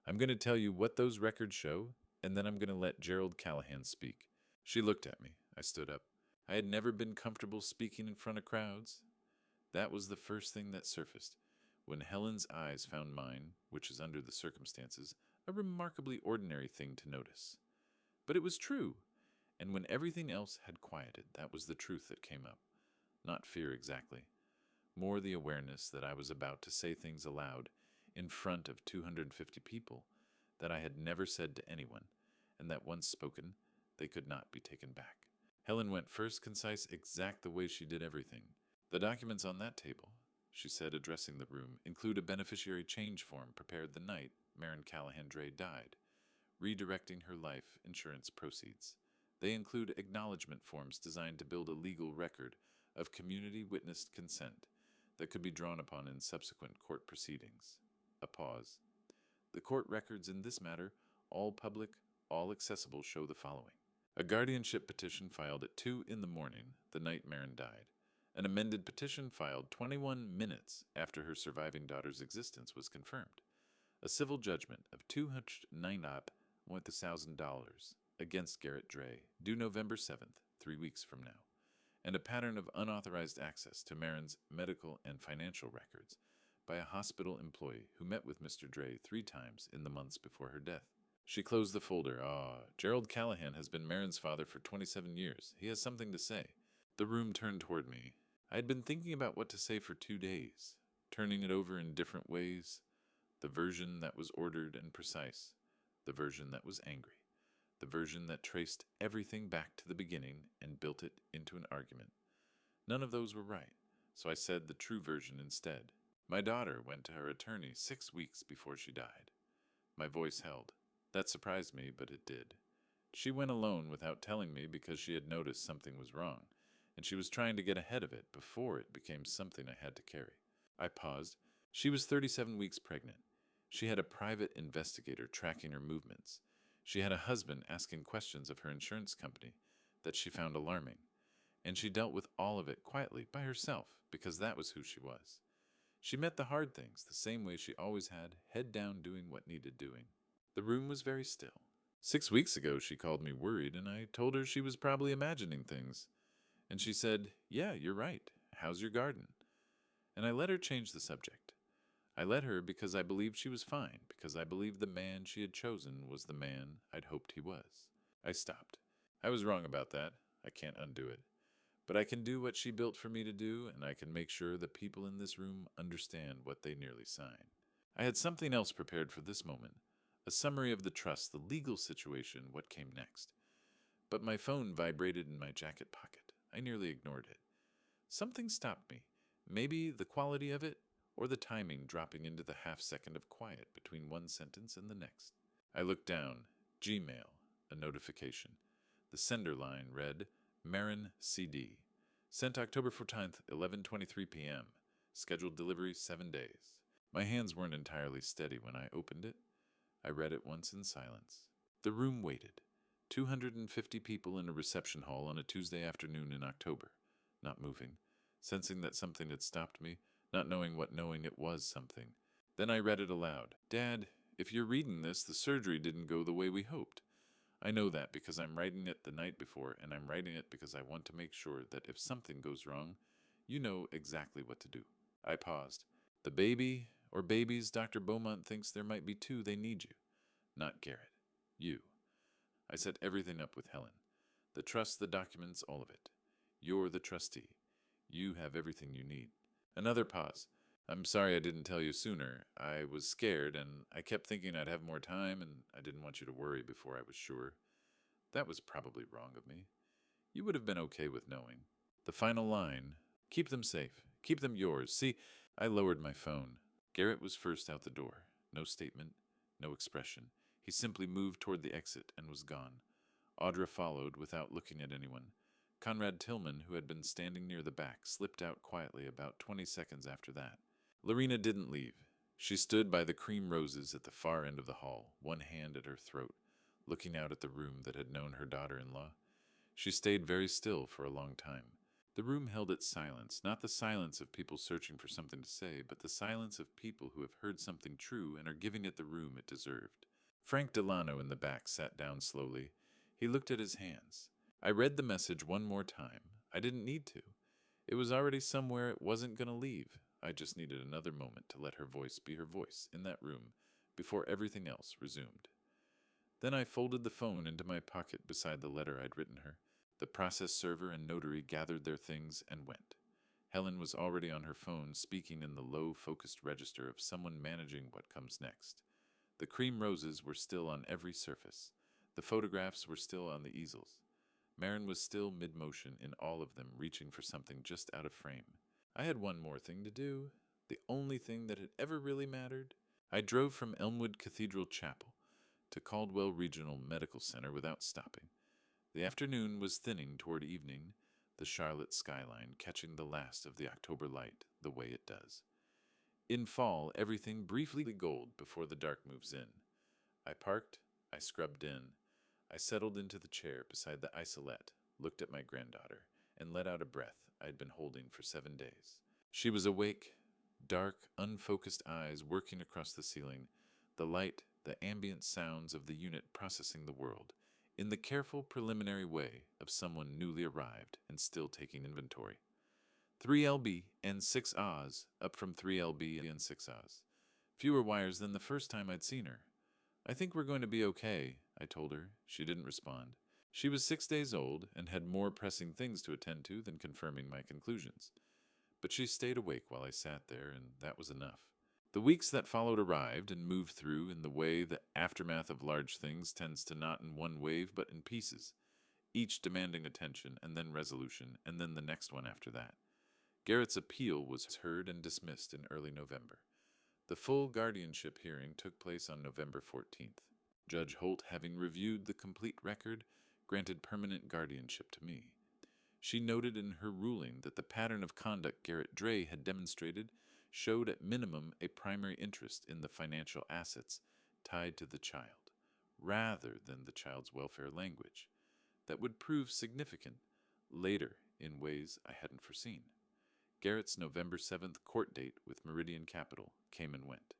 I'm going to tell you what those records show, and then I'm going to let Gerald Callahan speak. She looked at me. I stood up. I had never been comfortable speaking in front of crowds. That was the first thing that surfaced when Helen's eyes found mine, which is under the circumstances a remarkably ordinary thing to notice. But it was true, and when everything else had quieted, that was the truth that came up. Not fear exactly, more the awareness that I was about to say things aloud in front of 250 people that I had never said to anyone, and that once spoken, they could not be taken back. Helen went first, concise, exact the way she did everything. The documents on that table, she said, addressing the room, include a beneficiary change form prepared the night Marin Callahan Dre died, redirecting her life insurance proceeds. They include acknowledgement forms designed to build a legal record of community-witnessed consent that could be drawn upon in subsequent court proceedings. A pause. The court records in this matter, all public, all accessible, show the following. A guardianship petition filed at 2 in the morning, the night Marin died. An amended petition filed 21 minutes after her surviving daughter's existence was confirmed. A civil judgment of $209,000 against Garrett Dre, due November 7th, 3 weeks from now. And a pattern of unauthorized access to Marin's medical and financial records by a hospital employee who met with Mr. Dre 3 times in the months before her death. She closed the folder. Gerald Callahan has been Marin's father for 27 years. He has something to say. The room turned toward me. I had been thinking about what to say for 2 days, turning it over in different ways. The version that was ordered and precise. The version that was angry. The version that traced everything back to the beginning and built it into an argument. None of those were right, so I said the true version instead. My daughter went to her attorney 6 weeks before she died. My voice held. That surprised me, but it did. She went alone without telling me because she had noticed something was wrong, and she was trying to get ahead of it before it became something I had to carry. I paused. She was 37 weeks pregnant. She had a private investigator tracking her movements. She had a husband asking questions of her insurance company that she found alarming, and she dealt with all of it quietly by herself because that was who she was. She met the hard things the same way she always had, head down doing what needed doing. The room was very still. 6 weeks ago, she called me worried, and I told her she was probably imagining things. And she said, "Yeah, you're right. How's your garden?" And I let her change the subject. I let her because I believed she was fine, because I believed the man she had chosen was the man I'd hoped he was. I stopped. I was wrong about that. I can't undo it. But I can do what she built for me to do, and I can make sure the people in this room understand what they nearly signed. I had something else prepared for this moment, a summary of the trust, the legal situation, what came next. But my phone vibrated in my jacket pocket. I nearly ignored it. Something stopped me. Maybe the quality of it, or the timing dropping into the half second of quiet between one sentence and the next. I looked down. Gmail, a notification. The sender line read, Marin CD. Sent October 14th, 11:23 p.m. Scheduled delivery 7 days. My hands weren't entirely steady when I opened it. I read it once in silence. The room waited. 250 people in a reception hall on a Tuesday afternoon in October, not moving, sensing that something had stopped me, not knowing what knowing it was something. Then I read it aloud. "Dad, if you're reading this, the surgery didn't go the way we hoped. I know that because I'm writing it the night before, and I'm writing it because I want to make sure that if something goes wrong, you know exactly what to do." I paused. "The baby, or babies, Dr. Beaumont thinks there might be two. They need you. Not Garrett. You." I set everything up with Helen. The trust, the documents, all of it. You're the trustee. You have everything you need. Another pause. "I'm sorry I didn't tell you sooner. I was scared, and I kept thinking I'd have more time, and I didn't want you to worry before I was sure. That was probably wrong of me. You would have been okay with knowing." The final line, "Keep them safe. Keep them yours. See," I lowered my phone. Garrett was first out the door. No statement, no expression. He simply moved toward the exit and was gone. Audra followed without looking at anyone. Conrad Tillman, who had been standing near the back, slipped out quietly about 20 seconds after that. Lorena didn't leave. She stood by the cream roses at the far end of the hall, one hand at her throat, looking out at the room that had known her daughter-in-law. She stayed very still for a long time. The room held its silence, not the silence of people searching for something to say, but the silence of people who have heard something true and are giving it the room it deserved. Frank Delano in the back sat down slowly. He looked at his hands. I read the message one more time. I didn't need to. It was already somewhere it wasn't going to leave. I just needed another moment to let her voice be her voice in that room before everything else resumed. Then I folded the phone into my pocket beside the letter I'd written her. The process server and notary gathered their things and went. Helen was already on her phone, speaking in the low, focused register of someone managing what comes next. The cream roses were still on every surface. The photographs were still on the easels. Marin was still mid-motion in all of them, reaching for something just out of frame. I had one more thing to do, the only thing that had ever really mattered. I drove from Elmwood Cathedral Chapel to Caldwell Regional Medical Center without stopping. The afternoon was thinning toward evening, the Charlotte skyline catching the last of the October light the way it does. In fall, everything briefly gold before the dark moves in. I parked, I scrubbed in. I settled into the chair beside the isolette, looked at my granddaughter, and let out a breath I'd been holding for 7 days. She was awake, dark, unfocused eyes working across the ceiling, the light, the ambient sounds of the unit processing the world, in the careful preliminary way of someone newly arrived and still taking inventory. 3LB and 6 Oz, up from 3LB and 6 Oz. Fewer wires than the first time I'd seen her. "I think we're going to be okay," I told her. She didn't respond. She was 6 days old and had more pressing things to attend to than confirming my conclusions. But she stayed awake while I sat there, and that was enough. The weeks that followed arrived and moved through in the way the aftermath of large things tends to not in one wave but in pieces, each demanding attention and then resolution and then the next one after that. Garrett's appeal was heard and dismissed in early November. The full guardianship hearing took place on November 14th. Judge Holt, having reviewed the complete record, granted permanent guardianship to me. She noted in her ruling that the pattern of conduct Garrett Dre had demonstrated showed at minimum a primary interest in the financial assets tied to the child, rather than the child's welfare language, that would prove significant later in ways I hadn't foreseen. Garrett's November 7th court date with Meridian Capital came and went,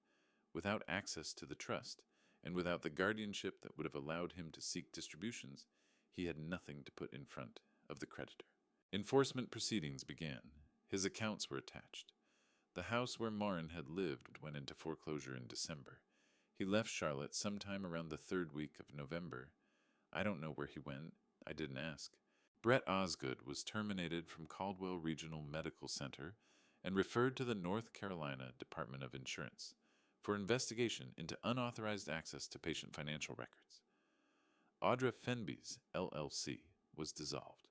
without access to the trust, and without the guardianship that would have allowed him to seek distributions. He had nothing to put in front of the creditor. Enforcement proceedings began. His accounts were attached. The house where Marin had lived went into foreclosure in December. He left Charlotte sometime around the third week of November. I don't know where he went. I didn't ask. Brett Osgood was terminated from Caldwell Regional Medical Center and referred to the North Carolina Department of Insurance for investigation into unauthorized access to patient financial records. Audra Fenby's LLC was dissolved.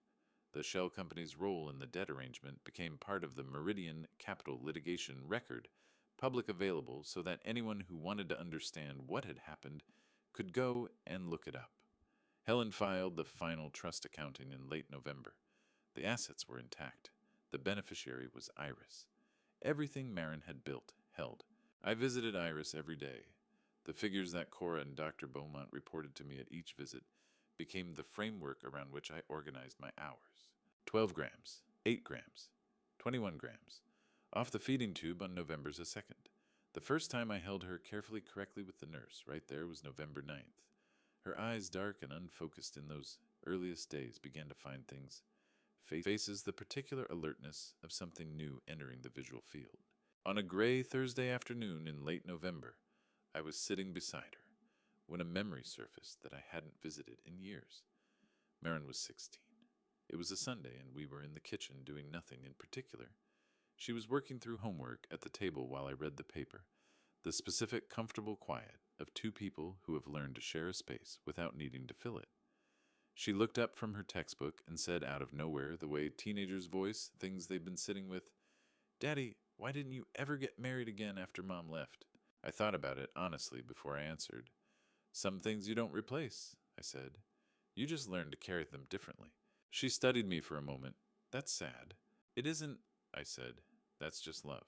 The shell company's role in the debt arrangement became part of the Meridian Capital litigation record, public available so that anyone who wanted to understand what had happened could go and look it up. Helen filed the final trust accounting in late November. The assets were intact. The beneficiary was Iris. Everything Marin had built held. I visited Iris every day. The figures that Cora and Dr. Beaumont reported to me at each visit became the framework around which I organized my hours. 12 grams, 8 grams, 21 grams. Off the feeding tube on November 2nd. The first time I held her carefully correctly with the nurse, right there, was November 9th. Her eyes, dark and unfocused in those earliest days, began to find things. Faces the particular alertness of something new entering the visual field. On a gray Thursday afternoon in late November, I was sitting beside her when a memory surfaced that I hadn't visited in years. Marin was 16. It was a Sunday, and we were in the kitchen doing nothing in particular. She was working through homework at the table while I read the paper, the specific, comfortable quiet of two people who have learned to share a space without needing to fill it. She looked up from her textbook and said out of nowhere, the way teenagers voice things they've been sitting with, "Daddy, why didn't you ever get married again after Mom left?" I thought about it honestly before I answered. "Some things you don't replace," I said. "You just learn to carry them differently." She studied me for a moment. "That's sad." "It isn't," I said. "That's just love.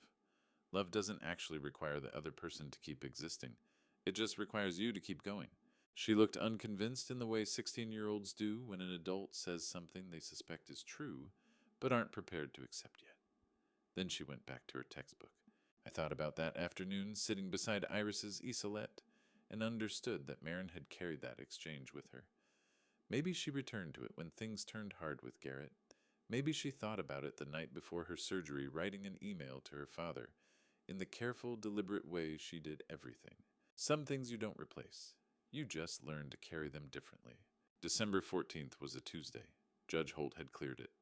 Love doesn't actually require the other person to keep existing. It just requires you to keep going." She looked unconvinced in the way 16-year-olds do when an adult says something they suspect is true, but aren't prepared to accept yet. Then she went back to her textbook. I thought about that afternoon sitting beside Iris's esaulette and understood that Marin had carried that exchange with her. Maybe she returned to it when things turned hard with Garrett. Maybe she thought about it the night before her surgery, writing an email to her father, in the careful, deliberate way she did everything. Some things you don't replace. You just learn to carry them differently. December 14th was a Tuesday. Judge Holt had cleared it.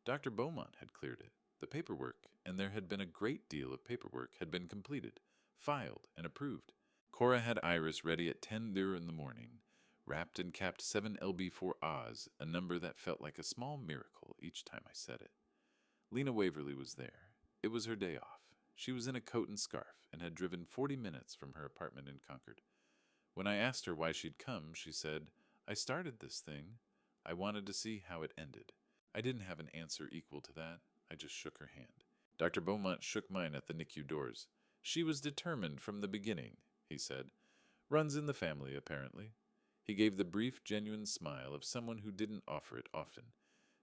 Dr. Beaumont had cleared it. The paperwork, and there had been a great deal of paperwork, had been completed, filed, and approved. Cora had Iris ready at 10:00 in the morning, wrapped and capped 7LB4 Oz, a number that felt like a small miracle each time I said it. Lena Waverly was there. It was her day off. She was in a coat and scarf and had driven 40 minutes from her apartment in Concord. When I asked her why she'd come, she said, "I started this thing. I wanted to see how it ended." I didn't have an answer equal to that. I just shook her hand. Dr. Beaumont shook mine at the NICU doors. "She was determined from the beginning," he said. "Runs in the family, apparently." He gave the brief, genuine smile of someone who didn't offer it often.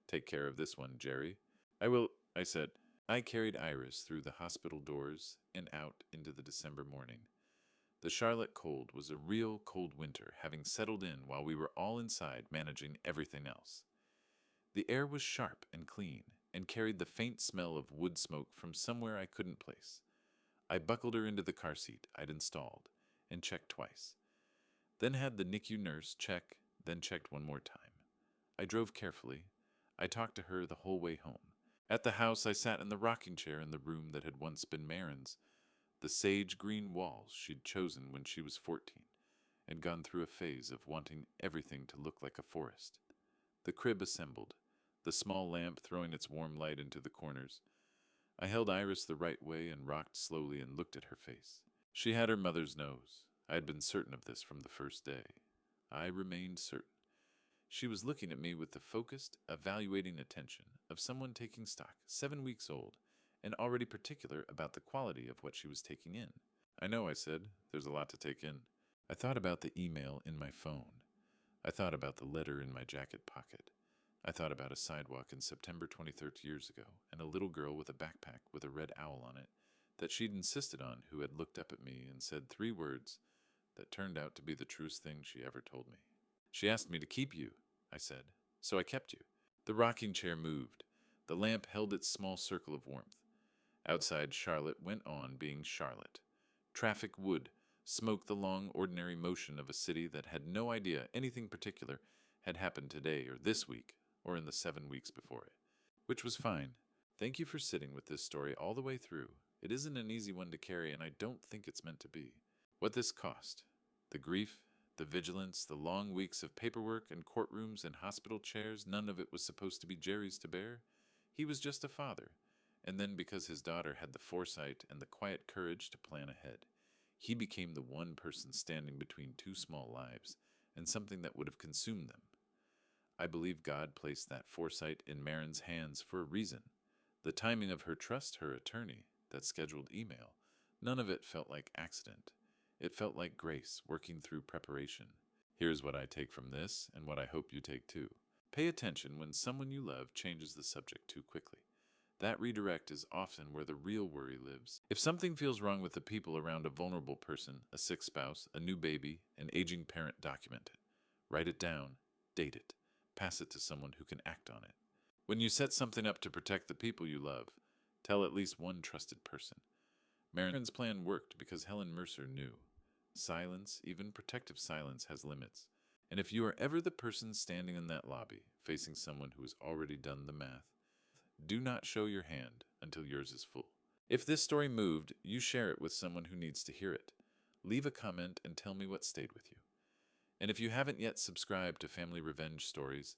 "Take care of this one, Jerry." "I will," I said. I carried Iris through the hospital doors and out into the December morning. The Charlotte cold was a real cold winter, having settled in while we were all inside managing everything else. The air was sharp and clean, and carried the faint smell of wood smoke from somewhere I couldn't place. I buckled her into the car seat I'd installed, and checked twice. Then had the NICU nurse check, then checked one more time. I drove carefully. I talked to her the whole way home. At the house, I sat in the rocking chair in the room that had once been Marin's, the sage-green walls she'd chosen when she was 14, and gone through a phase of wanting everything to look like a forest. The crib assembled, the small lamp throwing its warm light into the corners. I held Iris the right way and rocked slowly and looked at her face. She had her mother's nose. I had been certain of this from the first day. I remained certain. She was looking at me with the focused, evaluating attention of someone taking stock, 7 weeks old, and already particular about the quality of what she was taking in. I know, I said. There's a lot to take in. I thought about the email in my phone. I thought about the letter in my jacket pocket. I thought about a sidewalk in September 23rd years ago and a little girl with a backpack with a red owl on it that she'd insisted on, who had looked up at me and said 3 words that turned out to be the truest thing she ever told me. She asked me to keep you, I said, so I kept you. The rocking chair moved. The lamp held its small circle of warmth. Outside, Charlotte went on being Charlotte. Traffic would smoke the long, ordinary motion of a city that had no idea anything particular had happened today or this week or in the 7 weeks before it, which was fine. Thank you for sitting with this story all the way through. It isn't an easy one to carry, and I don't think it's meant to be. What this cost, the grief, the vigilance, the long weeks of paperwork and courtrooms and hospital chairs, none of it was supposed to be Jerry's to bear. He was just a father. And then, because his daughter had the foresight and the quiet courage to plan ahead, he became the one person standing between 2 small lives and something that would have consumed them. I believe God placed that foresight in Marin's hands for a reason. The timing of her trust, her attorney, that scheduled email, none of it felt like accident. It felt like grace working through preparation. Here's what I take from this, and what I hope you take too. Pay attention when someone you love changes the subject too quickly. That redirect is often where the real worry lives. If something feels wrong with the people around a vulnerable person, a sick spouse, a new baby, an aging parent, document it. Write it down, date it, pass it to someone who can act on it. When you set something up to protect the people you love, tell at least one trusted person. Marin's plan worked because Helen Mercer knew. Silence, even protective silence, has limits. And if you are ever the person standing in that lobby, facing someone who has already done the math, do not show your hand until yours is full. If this story moved, you share it with someone who needs to hear it. Leave a comment and tell me what stayed with you. And if you haven't yet subscribed to Family Revenge Stories,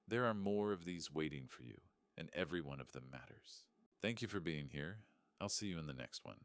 there are more of these waiting for you, and every one of them matters. Thank you for being here. I'll see you in the next one.